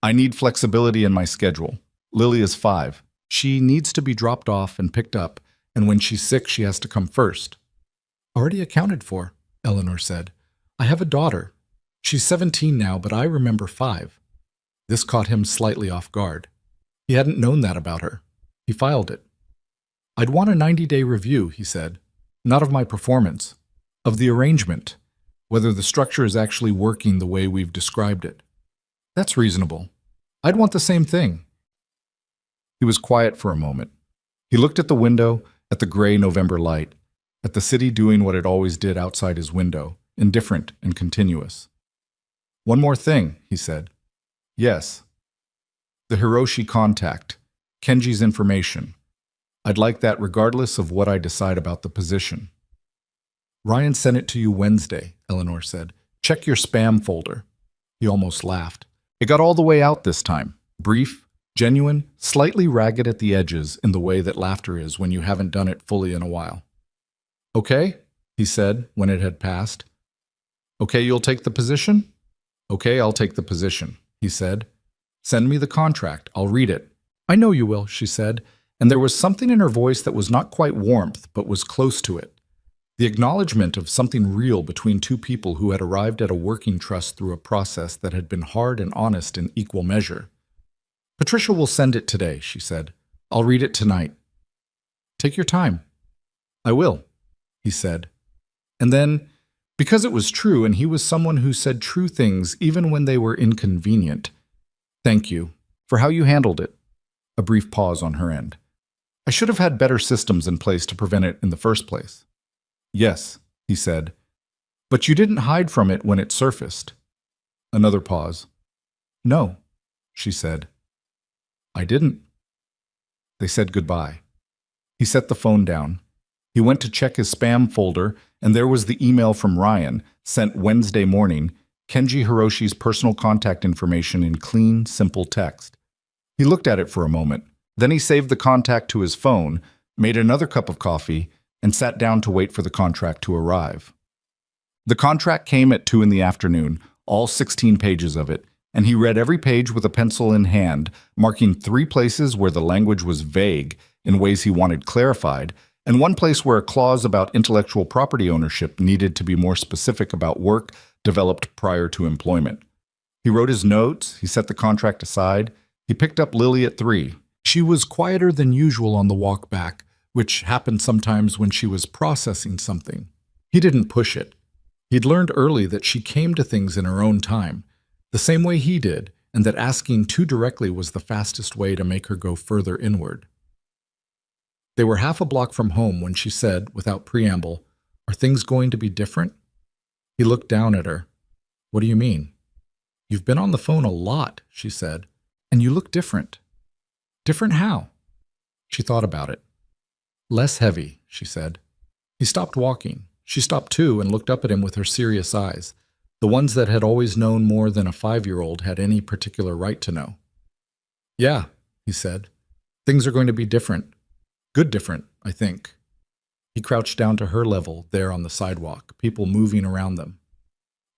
I need flexibility in my schedule. Lily is 5. She needs to be dropped off and picked up, and when she's sick, she has to come first. Already accounted for, Eleanor said. I have a daughter. She's 17 now, but I remember 5. This caught him slightly off guard. He hadn't known that about her. He filed it. I'd want a 90-day review, he said. Not of my performance, of the arrangement, whether the structure is actually working the way we've described it. That's reasonable. I'd want the same thing. He was quiet for a moment. He looked at the window, at the gray November light, at the city doing what it always did outside his window, indifferent and continuous. One more thing, he said. Yes. The Hiroshi contact, Kenji's information. I'd like that regardless of what I decide about the position. Ryan sent it to you Wednesday, Eleanor said. Check your spam folder. He almost laughed. It got all the way out this time. Brief, genuine, slightly ragged at the edges in the way that laughter is when you haven't done it fully in a while. Okay, he said when it had passed. Okay, you'll take the position? Okay, I'll take the position, he said. Send me the contract. I'll read it. I know you will, she said, and there was something in her voice that was not quite warmth, but was close to it. The acknowledgement of something real between two people who had arrived at a working trust through a process that had been hard and honest in equal measure. Patricia will send it today, she said. I'll read it tonight. Take your time. I will, he said. And then, because it was true and he was someone who said true things even when they were inconvenient, thank you for how you handled it. A brief pause on her end. I should have had better systems in place to prevent it in the first place. Yes, he said. But you didn't hide from it when it surfaced. Another pause. No, she said. I didn't. They said goodbye. He set the phone down. He went to check his spam folder, and there was the email from Ryan, sent Wednesday morning, Kenji Hiroshi's personal contact information in clean, simple text. He looked at it for a moment. Then he saved the contact to his phone, made another cup of coffee, and sat down to wait for the contract to arrive. The contract came at 2 p.m, all 16 pages of it, and he read every page with a pencil in hand, marking 3 places where the language was vague in ways he wanted clarified, and 1 place where a clause about intellectual property ownership needed to be more specific about work developed prior to employment. He wrote his notes, he set the contract aside, he picked up Lily at 3. She was quieter than usual on the walk back, which happened sometimes when she was processing something. He didn't push it. He'd learned early that she came to things in her own time, the same way he did, and that asking too directly was the fastest way to make her go further inward. They were half a block from home when she said, without preamble, "Are things going to be different?" He looked down at her. "What do you mean?" "You've been on the phone a lot," she said, "and you look different." "Different how?" She thought about it. "Less heavy," she said. He stopped walking. She stopped too and looked up at him with her serious eyes, the ones that had always known more than a 5-year-old had any particular right to know. "Yeah," he said. "Things are going to be different. Good different, I think." He crouched down to her level there on the sidewalk, people moving around them.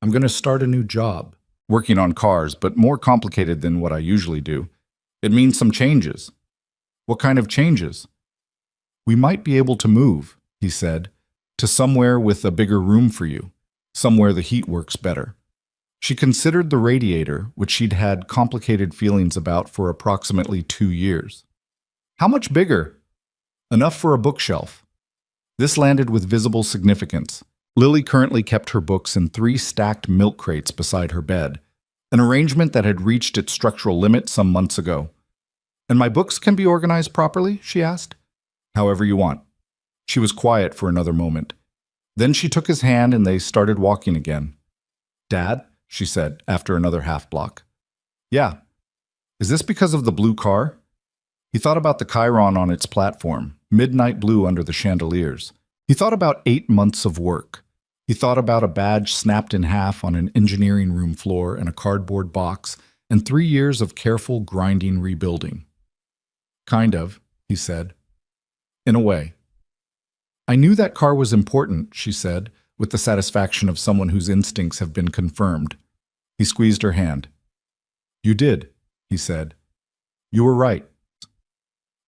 I'm going to start a new job. Working on cars, but more complicated than what I usually do. It means some changes. What kind of changes? We might be able to move, he said, to somewhere with a bigger room for you, somewhere the heat works better. She considered the radiator, which she'd had complicated feelings about for approximately 2 years. How much bigger? Enough for a bookshelf. This landed with visible significance. Lily currently kept her books in 3 stacked milk crates beside her bed, an arrangement that had reached its structural limit some months ago. And my books can be organized properly? She asked. However you want. She was quiet for another moment. Then she took his hand and they started walking again. Dad, she said after another half block. Yeah. Is this because of the blue car? He thought about the Chiron on its platform, midnight blue under the chandeliers. He thought about 8 months of work. He thought about a badge snapped in half on an engineering room floor and a cardboard box, and 3 years of careful, grinding rebuilding. Kind of, he said. In a way. I knew that car was important, she said, with the satisfaction of someone whose instincts have been confirmed. He squeezed her hand. You did, he said. You were right.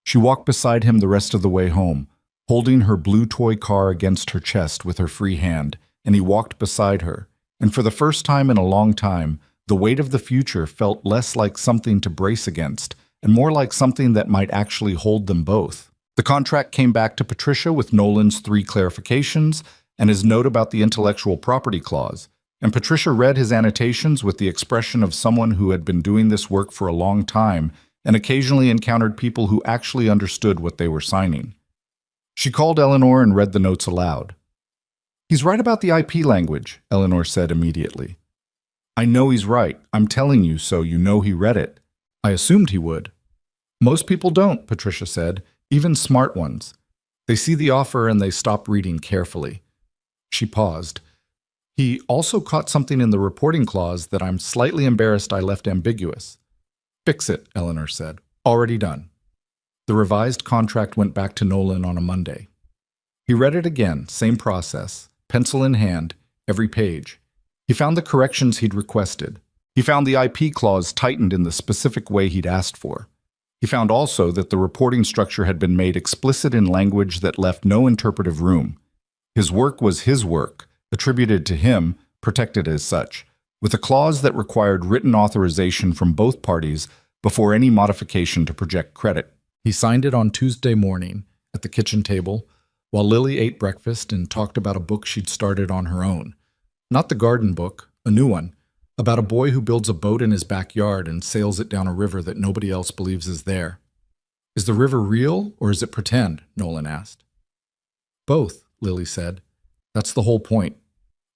She walked beside him the rest of the way home, holding her blue toy car against her chest with her free hand, and he walked beside her, and for the first time in a long time, the weight of the future felt less like something to brace against, and more like something that might actually hold them both. The contract came back to Patricia with Nolan's 3 clarifications and his note about the intellectual property clause, and Patricia read his annotations with the expression of someone who had been doing this work for a long time and occasionally encountered people who actually understood what they were signing. She called Eleanor and read the notes aloud. He's right about the IP language, Eleanor said immediately. I know he's right. I'm telling you so you know he read it. I assumed he would. Most people don't, Patricia said, even smart ones. They see the offer and they stop reading carefully. She paused. He also caught something in the reporting clause that I'm slightly embarrassed I left ambiguous. Fix it, Eleanor said. Already done. The revised contract went back to Nolan on a Monday. He read it again, same process, pencil in hand, every page. He found the corrections he'd requested. He found the IP clause tightened in the specific way he'd asked for. He found also that the reporting structure had been made explicit in language that left no interpretive room. His work was his work, attributed to him, protected as such, with a clause that required written authorization from both parties before any modification to project credit. He signed it on Tuesday morning at the kitchen table while Lily ate breakfast and talked about a book she'd started on her own. Not the garden book, a new one, about a boy who builds a boat in his backyard and sails it down a river that nobody else believes is there. Is the river real or is it pretend? Nolan asked. Both, Lily said. That's the whole point.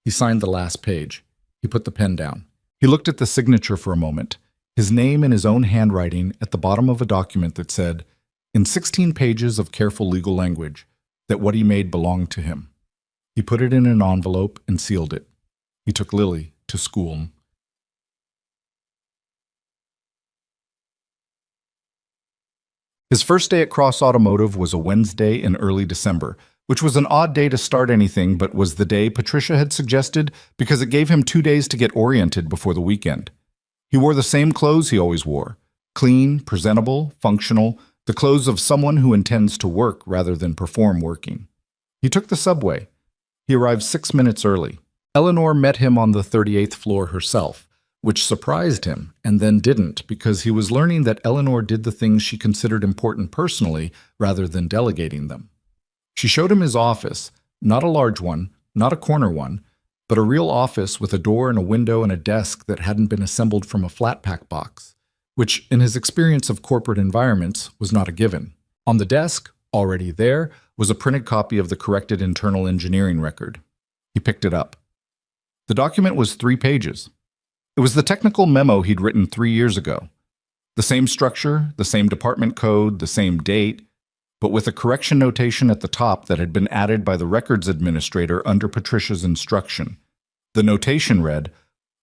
He signed the last page. He put the pen down. He looked at the signature for a moment, his name in his own handwriting at the bottom of a document that said, in 16 pages of careful legal language, that what he made belonged to him. He put it in an envelope and sealed it. He took Lily to school. His first day at Cross Automotive was a Wednesday in early December, which was an odd day to start anything but was the day Patricia had suggested because it gave him 2 days to get oriented before the weekend. He wore the same clothes he always wore, clean, presentable, functional, the clothes of someone who intends to work rather than perform working. He took the subway. He arrived 6 minutes early. Eleanor met him on the 38th floor herself, which surprised him and then didn't because he was learning that Eleanor did the things she considered important personally rather than delegating them. She showed him his office, not a large one, not a corner one, but a real office with a door and a window and a desk that hadn't been assembled from a flat-pack box, which, in his experience of corporate environments, was not a given. On the desk, already there, was a printed copy of the corrected internal engineering record. He picked it up. The document was 3 pages. It was the technical memo he'd written 3 years ago. The same structure, the same department code, the same date, but with a correction notation at the top that had been added by the records administrator under Patricia's instruction. The notation read,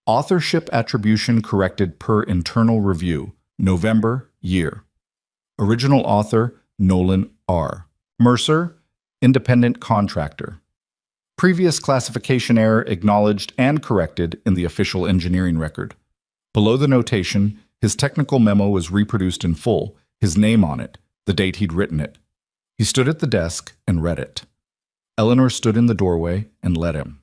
Authorship attribution corrected per internal review, November, year. Original author, Nolan R. Mercer, independent contractor. Previous classification error acknowledged and corrected in the official engineering record. Below the notation, his technical memo was reproduced in full, his name on it, the date he'd written it. He stood at the desk and read it. Eleanor stood in the doorway and let him.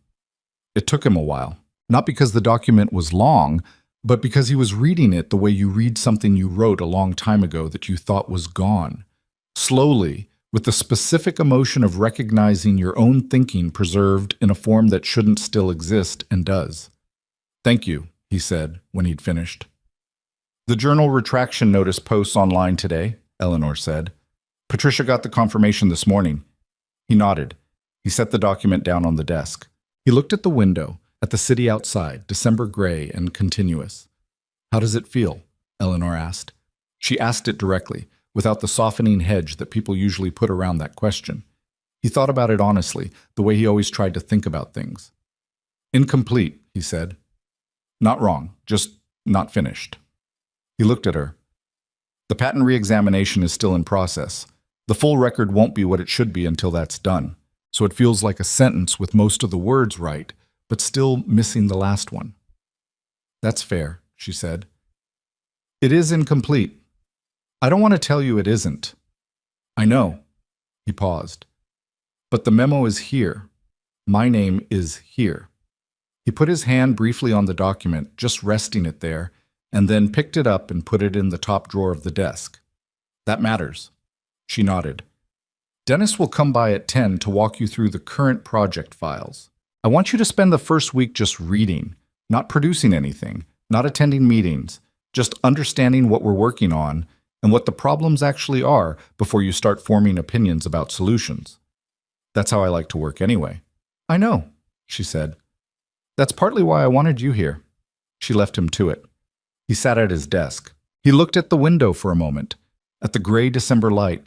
It took him a while, not because the document was long, but because he was reading it the way you read something you wrote a long time ago that you thought was gone. Slowly, with the specific emotion of recognizing your own thinking preserved in a form that shouldn't still exist and does. "Thank you," he said when he'd finished. "The journal retraction notice posts online today," Eleanor said. "Patricia got the confirmation this morning." He nodded. He set the document down on the desk. He looked at the window, at the city outside, December gray and continuous. "How does it feel?" Eleanor asked. She asked it directly, without the softening hedge that people usually put around that question. He thought about it honestly, the way he always tried to think about things. "Incomplete," he said. "Not wrong, just not finished." He looked at her. "The patent re-examination is still in process. The full record won't be what it should be until that's done, so it feels like a sentence with most of the words right, but still missing the last one." "That's fair," she said. "It is incomplete. I don't want to tell you it isn't." "I know." He paused. "But the memo is here. My name is here." He put his hand briefly on the document, just resting it there, and then picked it up and put it in the top drawer of the desk. "That matters." She nodded. "Dennis will come by at 10 to walk you through the current project files. I want you to spend the first week just reading, not producing anything, not attending meetings, just understanding what we're working on and what the problems actually are before you start forming opinions about solutions. That's how I like to work anyway." "I know," she said. "That's partly why I wanted you here." She left him to it. He sat at his desk. He looked at the window for a moment, at the gray December light,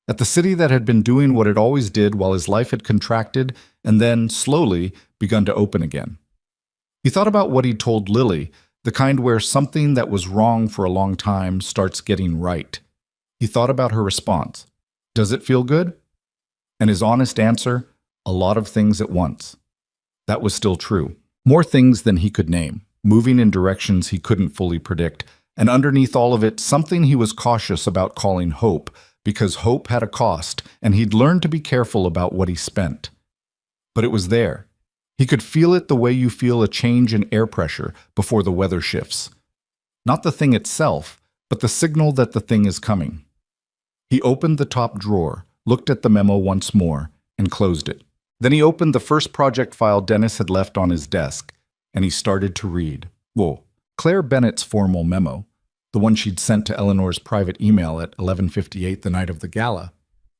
at the city that had been doing what it always did while his life had contracted and then, slowly, begun to open again. He thought about what he'd told Lily, the kind where something that was wrong for a long time starts getting right. He thought about her response. "Does it feel good?" And his honest answer, "A lot of things at once." That was still true. More things than he could name, moving in directions he couldn't fully predict, and underneath all of it, something he was cautious about calling hope, because hope had a cost, and he'd learned to be careful about what he spent. But it was there. He could feel it the way you feel a change in air pressure before the weather shifts. Not the thing itself, but the signal that the thing is coming. He opened the top drawer, looked at the memo once more, and closed it. Then he opened the first project file Dennis had left on his desk, and he started to read. Whoa, Claire Bennett's formal memo, the one she'd sent to Eleanor's private email at 11:58 the night of the gala,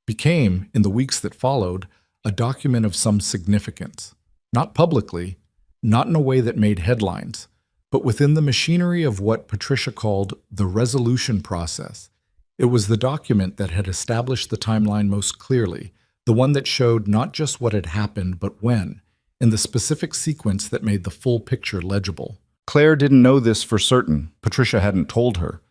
became, in the weeks that followed, a document of some significance. Not publicly, not in a way that made headlines, but within the machinery of what Patricia called the resolution process. It was the document that had established the timeline most clearly, the one that showed not just what had happened, but when, in the specific sequence that made the full picture legible. Claire didn't know this for certain, Patricia hadn't told her,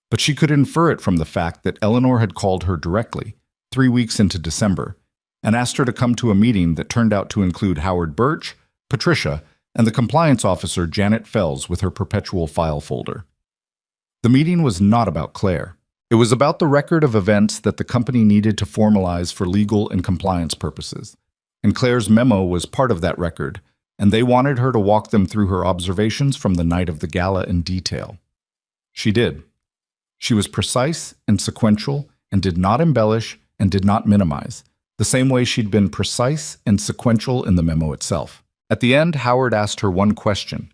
but she could infer it from the fact that Eleanor had called her directly, 3 weeks into December, and asked her to come to a meeting that turned out to include Howard Birch, Patricia, and the compliance officer Janet Fells with her perpetual file folder. The meeting was not about Claire. It was about the record of events that the company needed to formalize for legal and compliance purposes. And Claire's memo was part of that record, and they wanted her to walk them through her observations from the night of the gala in detail. She did. She was precise and sequential and did not embellish and did not minimize, the same way she'd been precise and sequential in the memo itself. At the end, Howard asked her one question.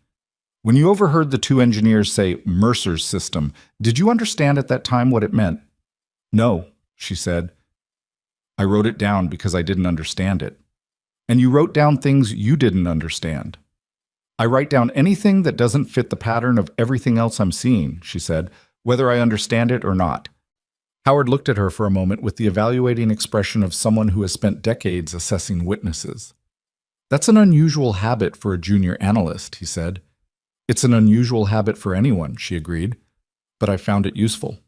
"When you overheard the two engineers say Mercer's system, did you understand at that time what it meant?" "No," she said. "I wrote it down because I didn't understand it." "And you wrote down things you didn't understand." "I write down anything that doesn't fit the pattern of everything else I'm seeing," she said, "whether I understand it or not." Howard looked at her for a moment with the evaluating expression of someone who has spent decades assessing witnesses. "That's an unusual habit for a junior analyst," he said. "It's an unusual habit for anyone," she agreed, "but I found it useful."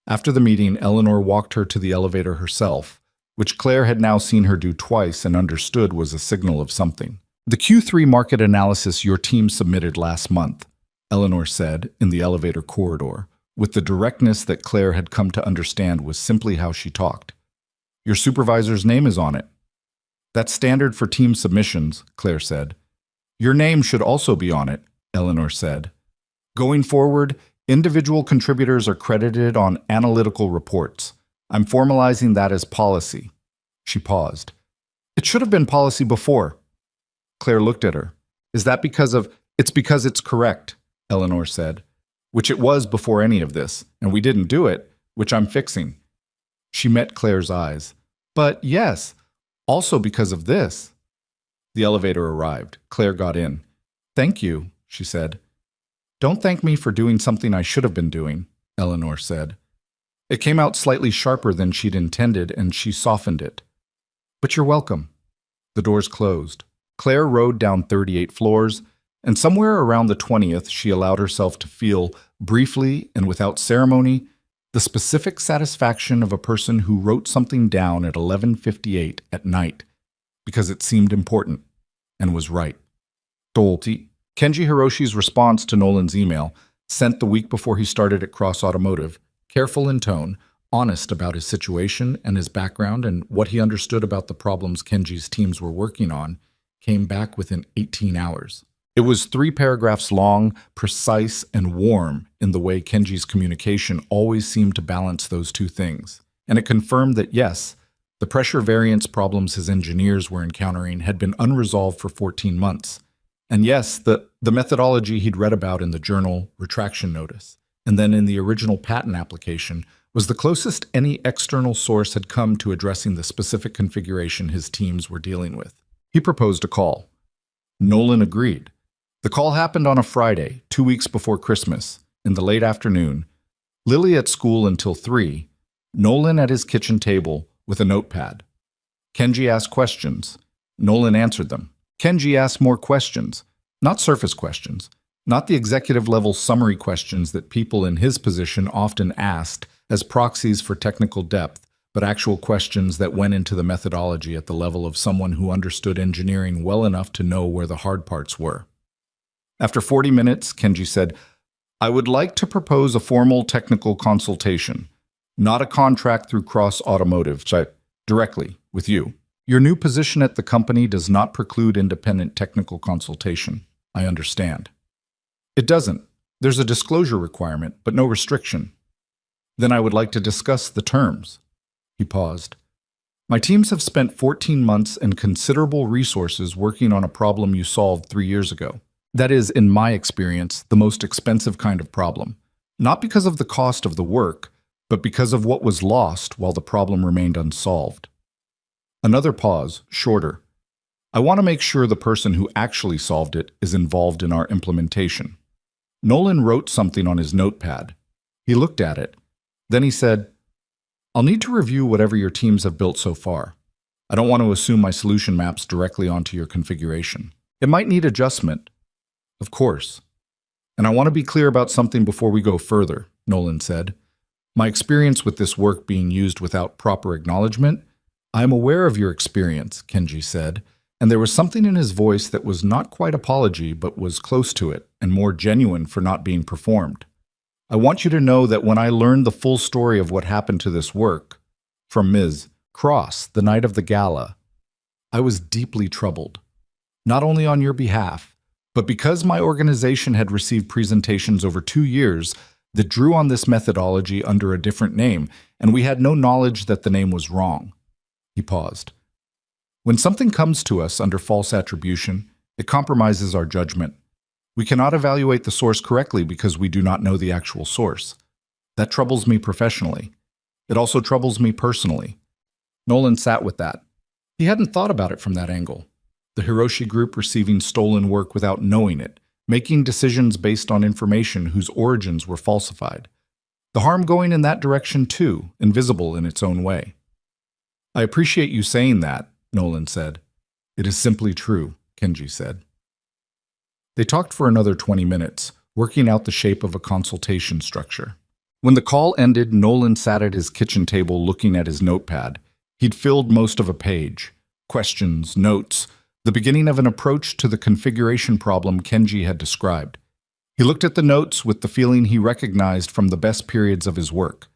After the meeting, Eleanor walked her to the elevator herself, which Claire had now seen her do twice and understood was a signal of something. "The Q3 market analysis your team submitted last month," Eleanor said in the elevator corridor, with the directness that Claire had come to understand was simply how she talked. "Your supervisor's name is on it." "That's standard for team submissions," Claire said. "Your name should also be on it," Eleanor said. "Going forward, individual contributors are credited on analytical reports. I'm formalizing that as policy." She paused. "It should have been policy before." Claire looked at her. "Is that because of—" "It's because it's correct," Eleanor said. "Which it was before any of this, and we didn't do it, which I'm fixing." She met Claire's eyes. "But yes, also because of this." The elevator arrived. Claire got in. "Thank you," she said. "Don't thank me for doing something I should have been doing," Eleanor said. It came out slightly sharper than she'd intended, and she softened it. "But you're welcome." The doors closed. Claire rode down 38 floors, and somewhere around the 20th she allowed herself to feel, briefly and without ceremony, the specific satisfaction of a person who wrote something down at 11:58 at night because it seemed important and was right. Dolti. Kenji Hiroshi's response to Nolan's email, sent the week before he started at Cross Automotive, careful in tone, honest about his situation and his background and what he understood about the problems Kenji's teams were working on, came back within 18 hours. It was 3 paragraphs long, precise, and warm in the way Kenji's communication always seemed to balance those two things. And it confirmed that yes, the pressure variance problems his engineers were encountering had been unresolved for 14 months. And yes, the methodology he'd read about in the journal retraction notice, and then in the original patent application, was the closest any external source had come to addressing the specific configuration his teams were dealing with. He proposed a call. Nolan agreed. The call happened on a Friday, 2 weeks before Christmas, in the late afternoon. Lily at school until 3, Nolan at his kitchen table with a notepad. Kenji asked questions. Nolan answered them. Kenji asked more questions, not surface questions, not the executive-level summary questions that people in his position often asked as proxies for technical depth, but actual questions that went into the methodology at the level of someone who understood engineering well enough to know where the hard parts were. After 40 minutes, Kenji said, "I would like to propose a formal technical consultation, not a contract through Cross Automotive, directly with you. Your new position at the company does not preclude independent technical consultation. I understand." "It doesn't. There's a disclosure requirement, but no restriction." "Then I would like to discuss the terms." He paused. "My teams have spent 14 months and considerable resources working on a problem you solved 3 years ago. That is, in my experience, the most expensive kind of problem. Not because of the cost of the work, but because of what was lost while the problem remained unsolved." Another pause, shorter. "I want to make sure the person who actually solved it is involved in our implementation." Nolan wrote something on his notepad. He looked at it. Then he said, "I'll need to review whatever your teams have built so far. I don't want to assume my solution maps directly onto your configuration. It might need adjustment." "Of course. And I want to be clear about something before we go further," Nolan said. "My experience with this work being used without proper acknowledgement—" "I am aware of your experience," Kenji said, and there was something in his voice that was not quite apology but was close to it and more genuine for not being performed. "I want you to know that when I learned the full story of what happened to this work, from Ms. Cross the night of the gala, I was deeply troubled. Not only on your behalf, but because my organization had received presentations over 2 years that drew on this methodology under a different name, and we had no knowledge that the name was wrong." He paused. "When something comes to us under false attribution, it compromises our judgment. We cannot evaluate the source correctly because we do not know the actual source. That troubles me professionally. It also troubles me personally." Nolan sat with that. He hadn't thought about it from that angle. The Hiroshi Group receiving stolen work without knowing it, making decisions based on information whose origins were falsified. The harm going in that direction too, invisible in its own way. "I appreciate you saying that," Nolan said. "It is simply true," Kenji said. They talked for another 20 minutes, working out the shape of a consultation structure. When the call ended, Nolan sat at his kitchen table looking at his notepad. He'd filled most of a page. Questions, notes, the beginning of an approach to the configuration problem Kenji had described. He looked at the notes with the feeling he recognized from the best periods of his work.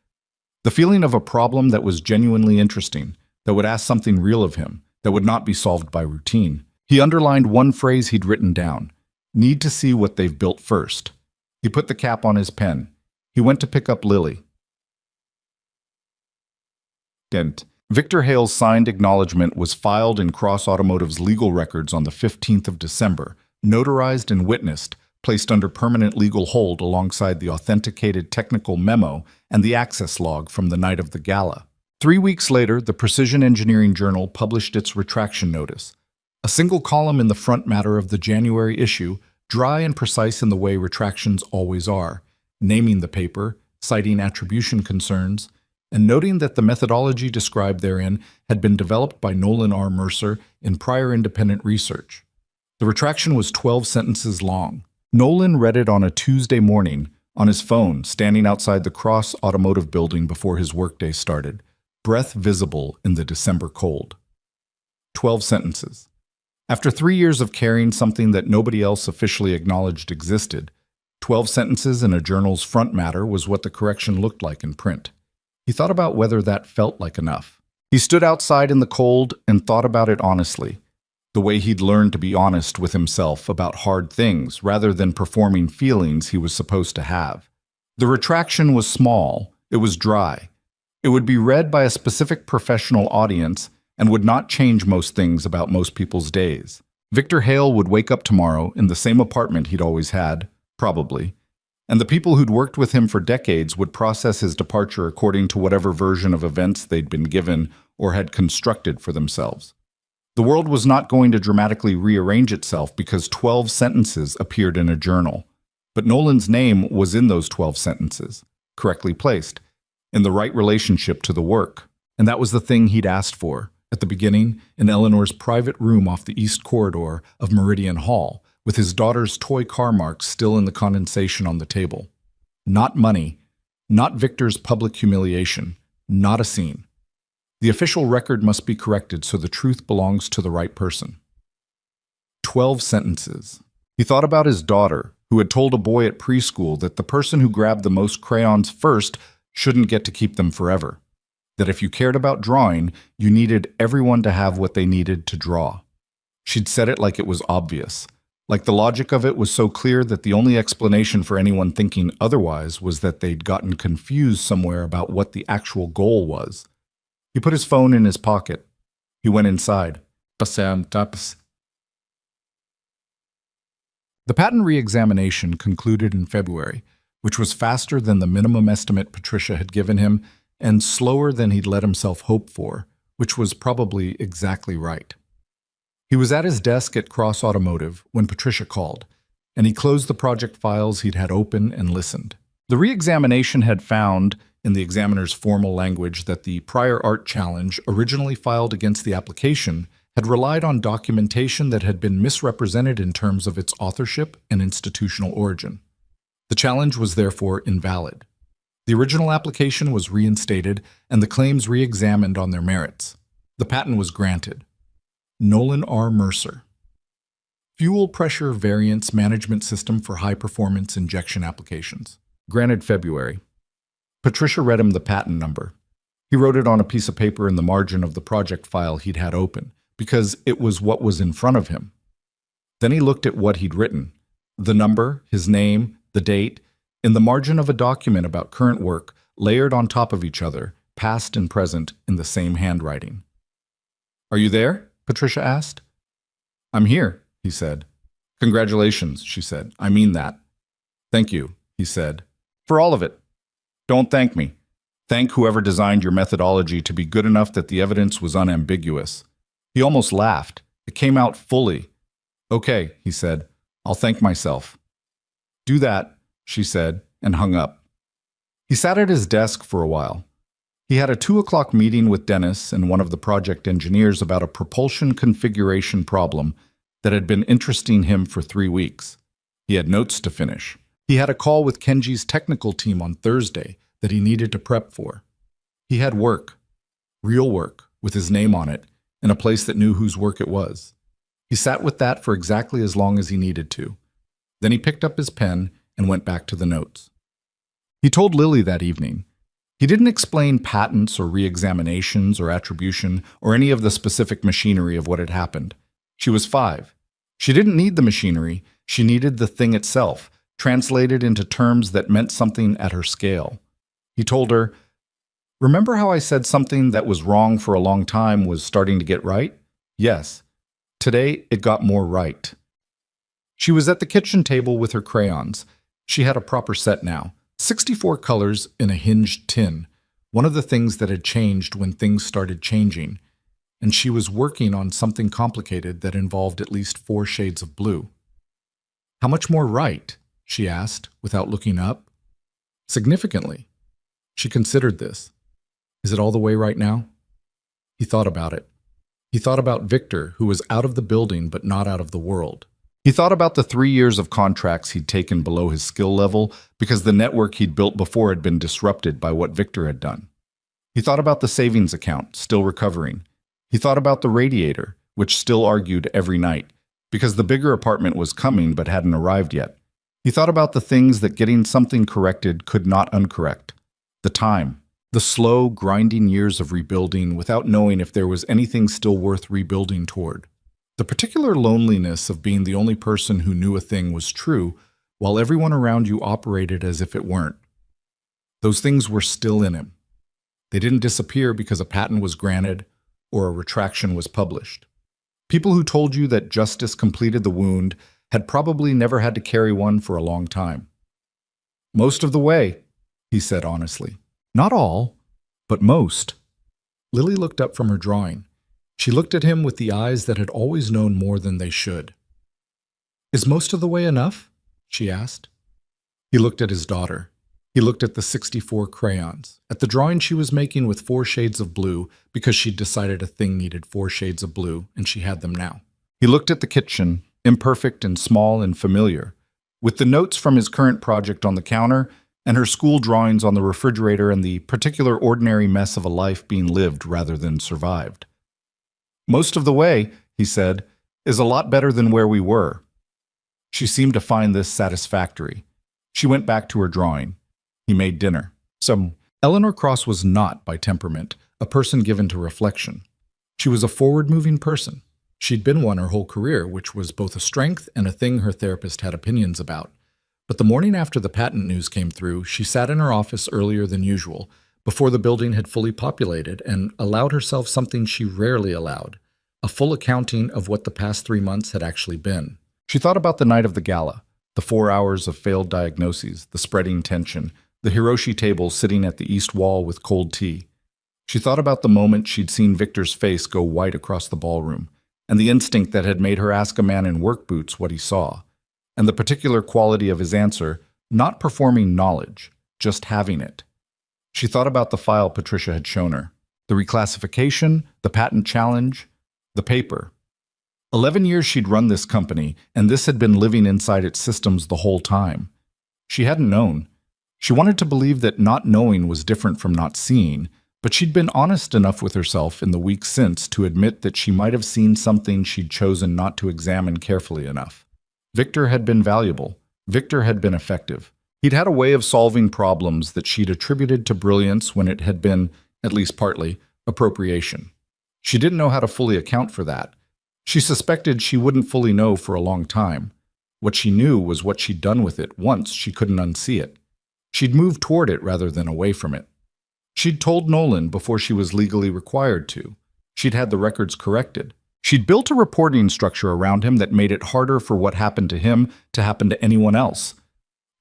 The feeling of a problem that was genuinely interesting, that would ask something real of him, that would not be solved by routine. He underlined one phrase he'd written down. Need to see what they've built first. He put the cap on his pen. He went to pick up Lily. Dent. Victor Hale's signed acknowledgement was filed in Cross Automotive's legal records on the 15th of December, notarized and witnessed, placed under permanent legal hold alongside the authenticated technical memo and the access log from the night of the gala. 3 weeks later, the Precision Engineering Journal published its retraction notice. A single column in the front matter of the January issue, dry and precise in the way retractions always are, naming the paper, citing attribution concerns, and noting that the methodology described therein had been developed by Nolan R. Mercer in prior independent research. The retraction was 12 sentences long. Nolan read it on a Tuesday morning, on his phone, standing outside the Cross Automotive building before his workday started, breath visible in the December cold. 12 sentences. After 3 years of carrying something that nobody else officially acknowledged existed, 12 sentences in a journal's front matter was what the correction looked like in print. He thought about whether that felt like enough. He stood outside in the cold and thought about it honestly, the way he'd learned to be honest with himself about hard things rather than performing feelings he was supposed to have. The retraction was small, it was dry. It would be read by a specific professional audience and would not change most things about most people's days. Victor Hale would wake up tomorrow in the same apartment he'd always had, probably, and the people who'd worked with him for decades would process his departure according to whatever version of events they'd been given or had constructed for themselves. The world was not going to dramatically rearrange itself because 12 sentences appeared in a journal. But Nolan's name was in those 12 sentences, correctly placed, in the right relationship to the work. And that was the thing he'd asked for, at the beginning, in Eleanor's private room off the east corridor of Meridian Hall, with his daughter's toy car marks still in the condensation on the table. Not money, not Victor's public humiliation, not a scene. The official record must be corrected so the truth belongs to the right person. 12 sentences. He thought about his daughter, who had told a boy at preschool that the person who grabbed the most crayons first shouldn't get to keep them forever. That if you cared about drawing, you needed everyone to have what they needed to draw. She'd said it like it was obvious. Like the logic of it was so clear that the only explanation for anyone thinking otherwise was that they'd gotten confused somewhere about what the actual goal was. He put his phone in his pocket. He went inside. The patent re-examination concluded in February, which was faster than the minimum estimate Patricia had given him and slower than he'd let himself hope for, which was probably exactly right. He was at his desk at Cross Automotive when Patricia called, and he closed the project files he'd had open and listened. The re-examination had found, in the examiner's formal language, that the prior art challenge originally filed against the application had relied on documentation that had been misrepresented in terms of its authorship and institutional origin. The challenge was therefore invalid. The original application was reinstated and the claims re-examined on their merits. The patent was granted. Nolan R. Mercer. Fuel Pressure Variance Management System for High-Performance Injection Applications. Granted February. Patricia read him the patent number. He wrote it on a piece of paper in the margin of the project file he'd had open, because it was what was in front of him. Then he looked at what he'd written. The number, his name, the date, in the margin of a document about current work, layered on top of each other, past and present, in the same handwriting. "Are you there?" Patricia asked. "I'm here," he said. "Congratulations," she said. "I mean that." "Thank you," he said. "For all of it. Don't thank me. Thank whoever designed your methodology to be good enough that the evidence was unambiguous." He almost laughed. It came out fully. "Okay," he said. "I'll thank myself." "Do that," she said, and hung up. He sat at his desk for a while. He had a 2:00 meeting with Dennis and one of the project engineers about a propulsion configuration problem that had been interesting him for 3 weeks. He had notes to finish. He had a call with Kenji's technical team on Thursday that he needed to prep for. He had work, real work, with his name on it, in a place that knew whose work it was. He sat with that for exactly as long as he needed to. Then he picked up his pen and went back to the notes. He told Lily that evening. He didn't explain patents or re-examinations or attribution or any of the specific machinery of what had happened. She was 5. She didn't need the machinery, she needed the thing itself, translated into terms that meant something at her scale. He told her, "Remember how I said something that was wrong for a long time was starting to get right? Yes. Today, it got more right." She was at the kitchen table with her crayons. She had a proper set now, 64 colors in a hinged tin, one of the things that had changed when things started changing, and she was working on something complicated that involved at least 4 shades of blue. "How much more right?" she asked, without looking up. "Significantly." She considered this. "Is it all the way right now?" He thought about it. He thought about Victor, who was out of the building but not out of the world. He thought about the 3 years of contracts he'd taken below his skill level because the network he'd built before had been disrupted by what Victor had done. He thought about the savings account, still recovering. He thought about the radiator, which still argued every night, because the bigger apartment was coming but hadn't arrived yet. He thought about the things that getting something corrected could not uncorrect. The time, the slow, grinding years of rebuilding without knowing if there was anything still worth rebuilding toward. The particular loneliness of being the only person who knew a thing was true, while everyone around you operated as if it weren't. Those things were still in him. They didn't disappear because a patent was granted or a retraction was published. People who told you that justice completed the wound had probably never had to carry one for a long time. "Most of the way," he said honestly. "Not all, but most." Lily looked up from her drawing. She looked at him with the eyes that had always known more than they should. "Is most of the way enough?" she asked. He looked at his daughter. He looked at the 64 crayons, at the drawing she was making with 4 shades of blue because she'd decided a thing needed 4 shades of blue, and she had them now. He looked at the kitchen, imperfect and small and familiar, with the notes from his current project on the counter and her school drawings on the refrigerator and the particular ordinary mess of a life being lived rather than survived. "Most of the way," he said, "is a lot better than where we were." She seemed to find this satisfactory. She went back to her drawing. He made dinner. Eleanor Cross was not, by temperament, a person given to reflection. She was a forward-moving person. She'd been one her whole career, which was both a strength and a thing her therapist had opinions about. But the morning after the patent news came through, she sat in her office earlier than usual, before the building had fully populated, and allowed herself something she rarely allowed, a full accounting of what the past 3 months had actually been. She thought about the night of the gala, the 4 hours of failed diagnoses, the spreading tension, the Hiroshi table sitting at the east wall with cold tea. She thought about the moment she'd seen Victor's face go white across the ballroom, and the instinct that had made her ask a man in work boots what he saw, and the particular quality of his answer, not performing knowledge, just having it. She thought about the file Patricia had shown her, the reclassification, the patent challenge, the paper. 11 years she'd run this company, and this had been living inside its systems the whole time. She hadn't known. She wanted to believe that not knowing was different from not seeing, but she'd been honest enough with herself in the weeks since to admit that she might have seen something she'd chosen not to examine carefully enough. Victor had been valuable. Victor had been effective. He'd had a way of solving problems that she'd attributed to brilliance when it had been, at least partly, appropriation. She didn't know how to fully account for that. She suspected she wouldn't fully know for a long time. What she knew was what she'd done with it once she couldn't unsee it. She'd moved toward it rather than away from it. She'd told Nolan before she was legally required to. She'd had the records corrected. She'd built a reporting structure around him that made it harder for what happened to him to happen to anyone else.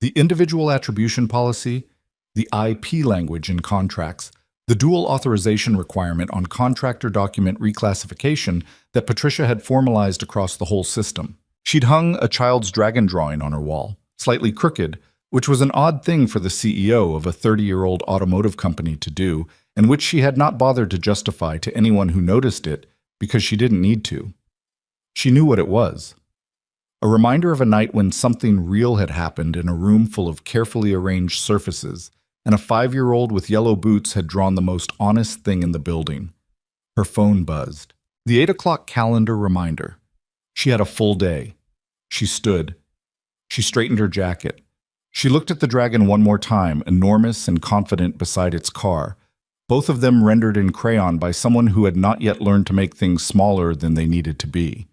The individual attribution policy, the IP language in contracts, the dual authorization requirement on contractor document reclassification that Patricia had formalized across the whole system. She'd hung a child's dragon drawing on her wall, slightly crooked, which was an odd thing for the CEO of a 30-year-old automotive company to do, and which she had not bothered to justify to anyone who noticed it because she didn't need to. She knew what it was. A reminder of a night when something real had happened in a room full of carefully arranged surfaces, and a 5-year-old with yellow boots had drawn the most honest thing in the building. Her phone buzzed. The 8 o'clock calendar reminder. She had a full day. She stood. She straightened her jacket. She looked at the dragon one more time, enormous and confident beside its car, both of them rendered in crayon by someone who had not yet learned to make things smaller than they needed to be.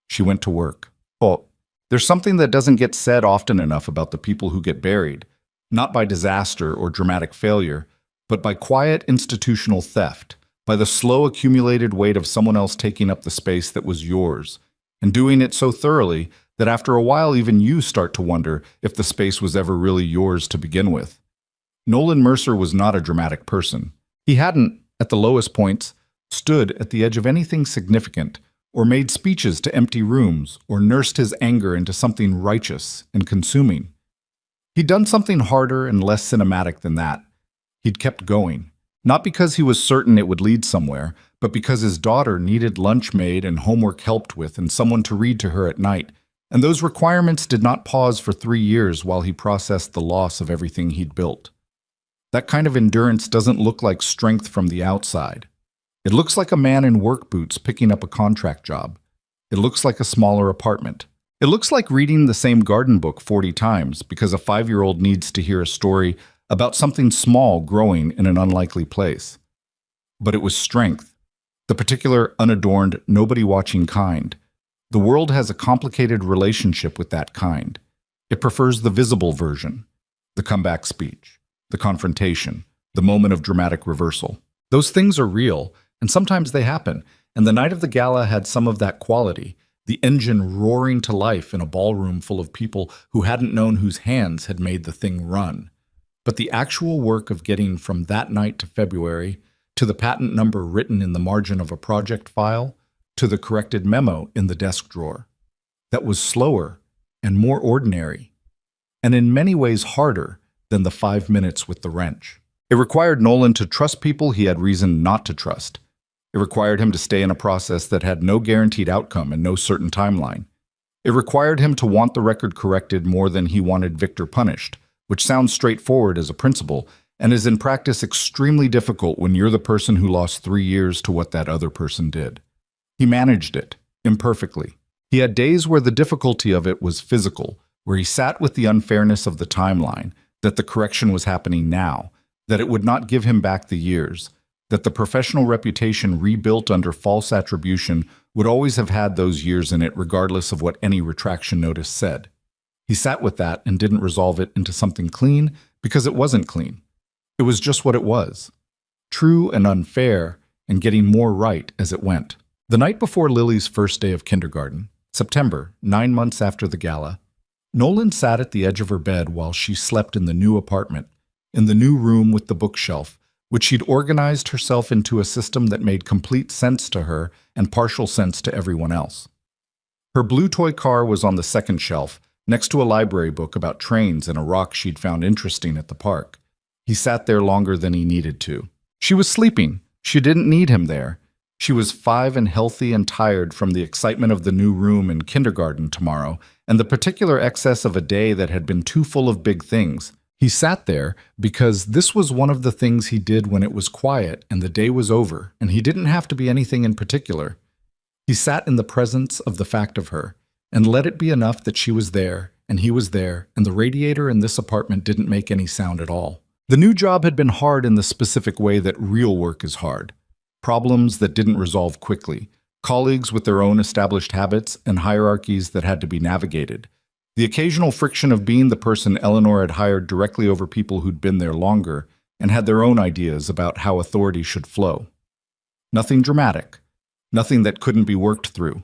She went to work. Oh, there's something that doesn't get said often enough about the people who get buried, not by disaster or dramatic failure, but by quiet institutional theft, by the slow accumulated weight of someone else taking up the space that was yours, and doing it so thoroughly that after a while even you start to wonder if the space was ever really yours to begin with. Nolan Mercer was not a dramatic person. He hadn't, at the lowest points, stood at the edge of anything significant, or made speeches to empty rooms, or nursed his anger into something righteous and consuming. He'd done something harder and less cinematic than that. He'd kept going, not because he was certain it would lead somewhere, but because his daughter needed lunch made and homework helped with and someone to read to her at night, and those requirements did not pause for 3 years while he processed the loss of everything he'd built. That kind of endurance doesn't look like strength from the outside. It looks like a man in work boots picking up a contract job. It looks like a smaller apartment. It looks like reading the same garden book 40 times because a 5-year-old needs to hear a story about something small growing in an unlikely place. But it was strength, the particular unadorned, nobody-watching kind. The world has a complicated relationship with that kind. It prefers the visible version, the comeback speech, the confrontation, the moment of dramatic reversal. Those things are real, and sometimes they happen, and the night of the gala had some of that quality, the engine roaring to life in a ballroom full of people who hadn't known whose hands had made the thing run. But the actual work of getting from that night to February, to the patent number written in the margin of a project file, to the corrected memo in the desk drawer, that was slower and more ordinary, and in many ways harder than the 5 minutes with the wrench. It required Nolan to trust people he had reason not to trust. It required him to stay in a process that had no guaranteed outcome and no certain timeline. It required him to want the record corrected more than he wanted Victor punished, which sounds straightforward as a principle and is in practice extremely difficult when you're the person who lost 3 years to what that other person did. He managed it, imperfectly. He had days where the difficulty of it was physical, where he sat with the unfairness of the timeline, that the correction was happening now, that it would not give him back the years, that the professional reputation rebuilt under false attribution would always have had those years in it regardless of what any retraction notice said. He sat with that and didn't resolve it into something clean because it wasn't clean. It was just what it was. True and unfair, and getting more right as it went. The night before Lily's first day of kindergarten, September, 9 months after the gala, Nolan sat at the edge of her bed while she slept in the new apartment, in the new room with the bookshelf, which she'd organized herself into a system that made complete sense to her and partial sense to everyone else. Her blue toy car was on the second shelf, next to a library book about trains and a rock she'd found interesting at the park. He sat there longer than he needed to. She was sleeping. She didn't need him there. She was 5 and healthy and tired from the excitement of the new room in kindergarten tomorrow and the particular excess of a day that had been too full of big things. He sat there because this was one of the things he did when it was quiet and the day was over, and he didn't have to be anything in particular. He sat in the presence of the fact of her, and let it be enough that she was there, and he was there, and the radiator in this apartment didn't make any sound at all. The new job had been hard in the specific way that real work is hard. Problems that didn't resolve quickly, colleagues with their own established habits and hierarchies that had to be navigated. The occasional friction of being the person Eleanor had hired directly over people who'd been there longer and had their own ideas about how authority should flow. Nothing dramatic, nothing that couldn't be worked through,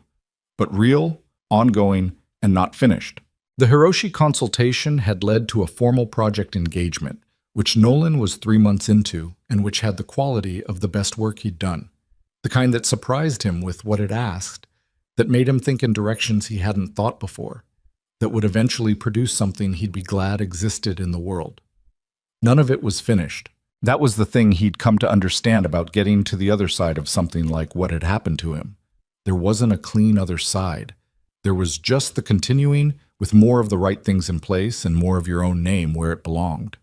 but real, ongoing, and not finished. The Hiroshi consultation had led to a formal project engagement, which Nolan was 3 months into and which had the quality of the best work he'd done, the kind that surprised him with what it asked, that made him think in directions he hadn't thought before, that would eventually produce something he'd be glad existed in the world. None of it was finished. That was the thing he'd come to understand about getting to the other side of something like what had happened to him. There wasn't a clean other side. There was just the continuing with more of the right things in place and more of your own name where it belonged.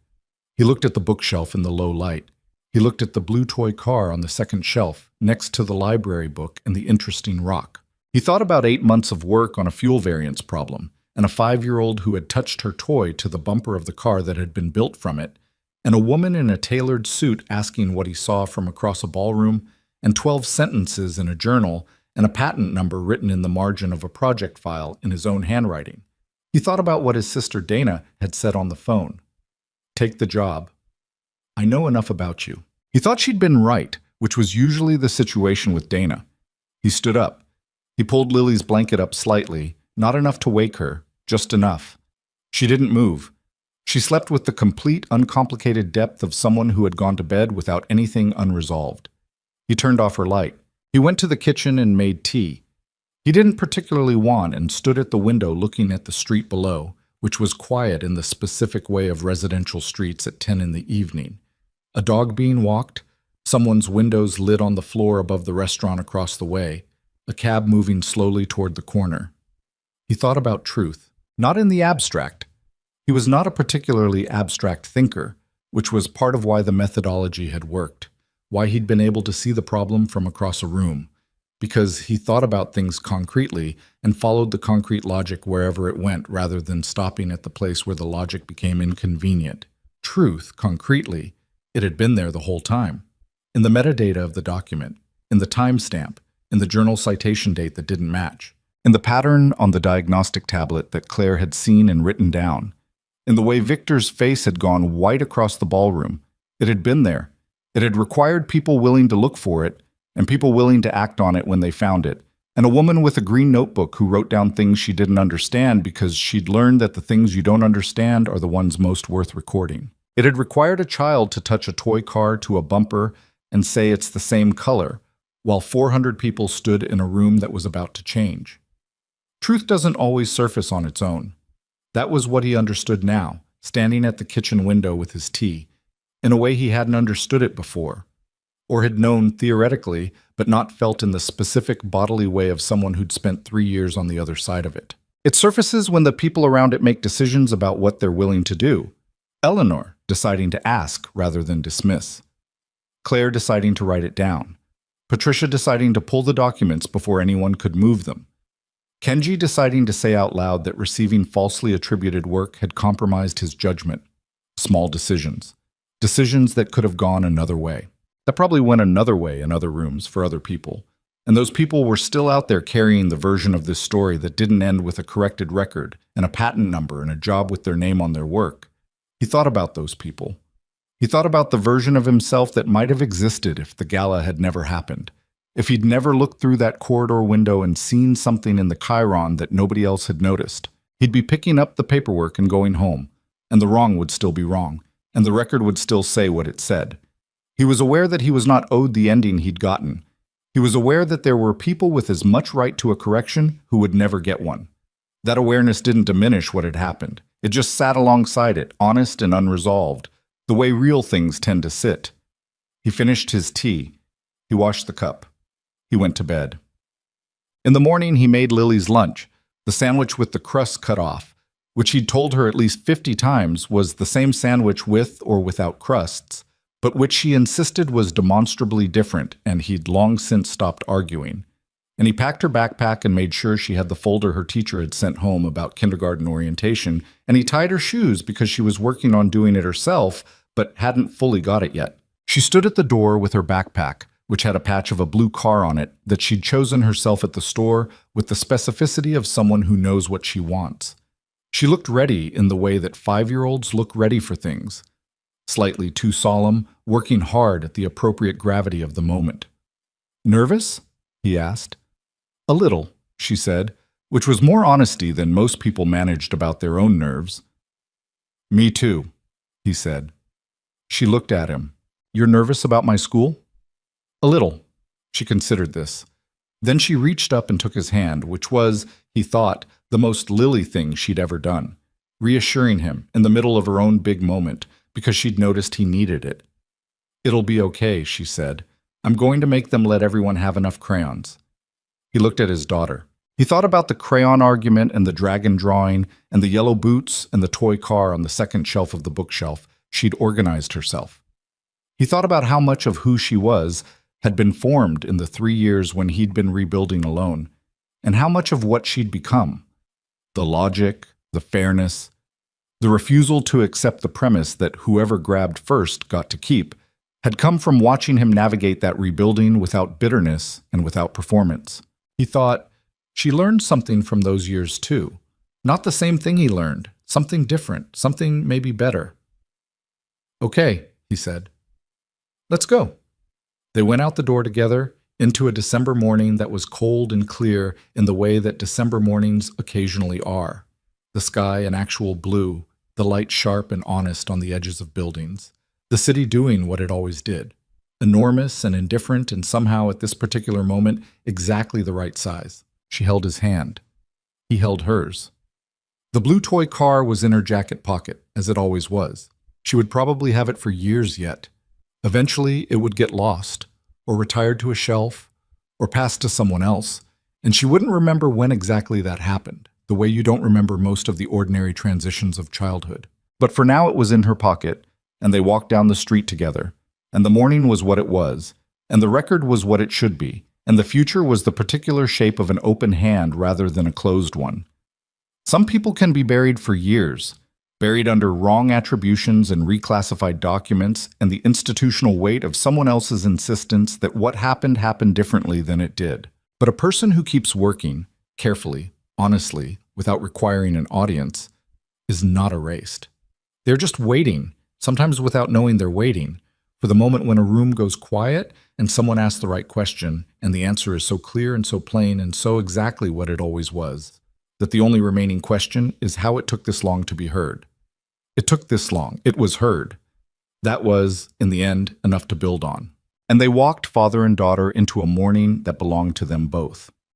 He looked at the bookshelf in the low light. He looked at the blue toy car on the second shelf, next to the library book and the interesting rock. He thought about 8 months of work on a fuel variance problem, and a 5-year-old who had touched her toy to the bumper of the car that had been built from it, and a woman in a tailored suit asking what he saw from across a ballroom, and 12 sentences in a journal, and a patent number written in the margin of a project file in his own handwriting. He thought about what his sister Dana had said on the phone. "Take the job. I know enough about you." He thought she'd been right, which was usually the situation with Dana. He stood up. He pulled Lily's blanket up slightly, not enough to wake her, just enough. She didn't move. She slept with the complete, uncomplicated depth of someone who had gone to bed without anything unresolved. He turned off her light. He went to the kitchen and made tea. He didn't particularly want and stood at the window looking at the street below, which was quiet in the specific way of residential streets at 10 in the evening. A dog being walked, someone's windows lit on the floor above the restaurant across the way, a cab moving slowly toward the corner. He thought about truth, not in the abstract. He was not a particularly abstract thinker, which was part of why the methodology had worked, why he'd been able to see the problem from across a room, because he thought about things concretely and followed the concrete logic wherever it went rather than stopping at the place where the logic became inconvenient. Truth, concretely, it had been there the whole time. In the metadata of the document, in the timestamp, in the journal citation date that didn't match, in the pattern on the diagnostic tablet that Claire had seen and written down, in the way Victor's face had gone white across the ballroom. It had been there. It had required people willing to look for it, and people willing to act on it when they found it, and a woman with a green notebook who wrote down things she didn't understand because she'd learned that the things you don't understand are the ones most worth recording. It had required a child to touch a toy car to a bumper and say it's the same color, while 400 people stood in a room that was about to change. Truth doesn't always surface on its own. That was what he understood now, standing at the kitchen window with his tea, in a way he hadn't understood it before, or had known theoretically, but not felt in the specific bodily way of someone who'd spent 3 years on the other side of it. It surfaces when the people around it make decisions about what they're willing to do. Eleanor deciding to ask rather than dismiss. Claire deciding to write it down. Patricia deciding to pull the documents before anyone could move them. Kenji deciding to say out loud that receiving falsely attributed work had compromised his judgment. Small decisions. Decisions that could have gone another way. That probably went another way in other rooms for other people. And those people were still out there carrying the version of this story that didn't end with a corrected record and a patent number and a job with their name on their work. He thought about those people. He thought about the version of himself that might have existed if the gala had never happened. If he'd never looked through that corridor window and seen something in the chyron that nobody else had noticed. He'd be picking up the paperwork and going home, and the wrong would still be wrong, and the record would still say what it said. He was aware that he was not owed the ending he'd gotten. He was aware that there were people with as much right to a correction who would never get one. That awareness didn't diminish what had happened. It just sat alongside it, honest and unresolved, the way real things tend to sit. He finished his tea. He washed the cup. He went to bed. In the morning, he made Lily's lunch, the sandwich with the crust cut off, which he'd told her at least 50 times was the same sandwich with or without crusts, but which she insisted was demonstrably different, and he'd long since stopped arguing. And he packed her backpack and made sure she had the folder her teacher had sent home about kindergarten orientation, and he tied her shoes because she was working on doing it herself, but hadn't fully got it yet. She stood at the door with her backpack, which had a patch of a blue car on it that she'd chosen herself at the store with the specificity of someone who knows what she wants. She looked ready in the way that 5-year-olds look ready for things. Slightly too solemn, working hard at the appropriate gravity of the moment. "Nervous?" he asked. "A little," she said, which was more honesty than most people managed about their own nerves. "Me too," he said. She looked at him. "You're nervous about my school?" "A little." She considered this. Then she reached up and took his hand, which was, he thought, the most Lily thing she'd ever done, reassuring him in the middle of her own big moment, because she'd noticed he needed it. "It'll be okay," she said. "I'm going to make them let everyone have enough crayons." He looked at his daughter. He thought about the crayon argument and the dragon drawing and the yellow boots and the toy car on the second shelf of the bookshelf. She'd organized herself. He thought about how much of who she was had been formed in the 3 years when he'd been rebuilding alone, and how much of what she'd become. The logic, the fairness, the refusal to accept the premise that whoever grabbed first got to keep, had come from watching him navigate that rebuilding without bitterness and without performance. He thought, she learned something from those years too. Not the same thing he learned, something different, something maybe better. Okay, he said. Let's go. They went out the door together into a December morning that was cold and clear in the way that December mornings occasionally are. The sky an actual blue, the light sharp and honest on the edges of buildings. The city doing what it always did. Enormous and indifferent and somehow at this particular moment exactly the right size. She held his hand. He held hers. The blue toy car was in her jacket pocket, as it always was. She would probably have it for years yet. Eventually, it would get lost, or retired to a shelf, or passed to someone else, and she wouldn't remember when exactly that happened, the way you don't remember most of the ordinary transitions of childhood. But for now it was in her pocket, and they walked down the street together, and the morning was what it was, and the record was what it should be, and the future was the particular shape of an open hand rather than a closed one. Some people can be buried for years, buried under wrong attributions and reclassified documents and the institutional weight of someone else's insistence that what happened happened differently than it did. But a person who keeps working, carefully, honestly, without requiring an audience, is not erased. They're just waiting, sometimes without knowing they're waiting, for the moment when a room goes quiet and someone asks the right question and the answer is so clear and so plain and so exactly what it always was, that the only remaining question is how it took this long to be heard. It took this long. It was heard. That was, in the end, enough to build on. And they walked father and daughter into a morning that belonged to them both.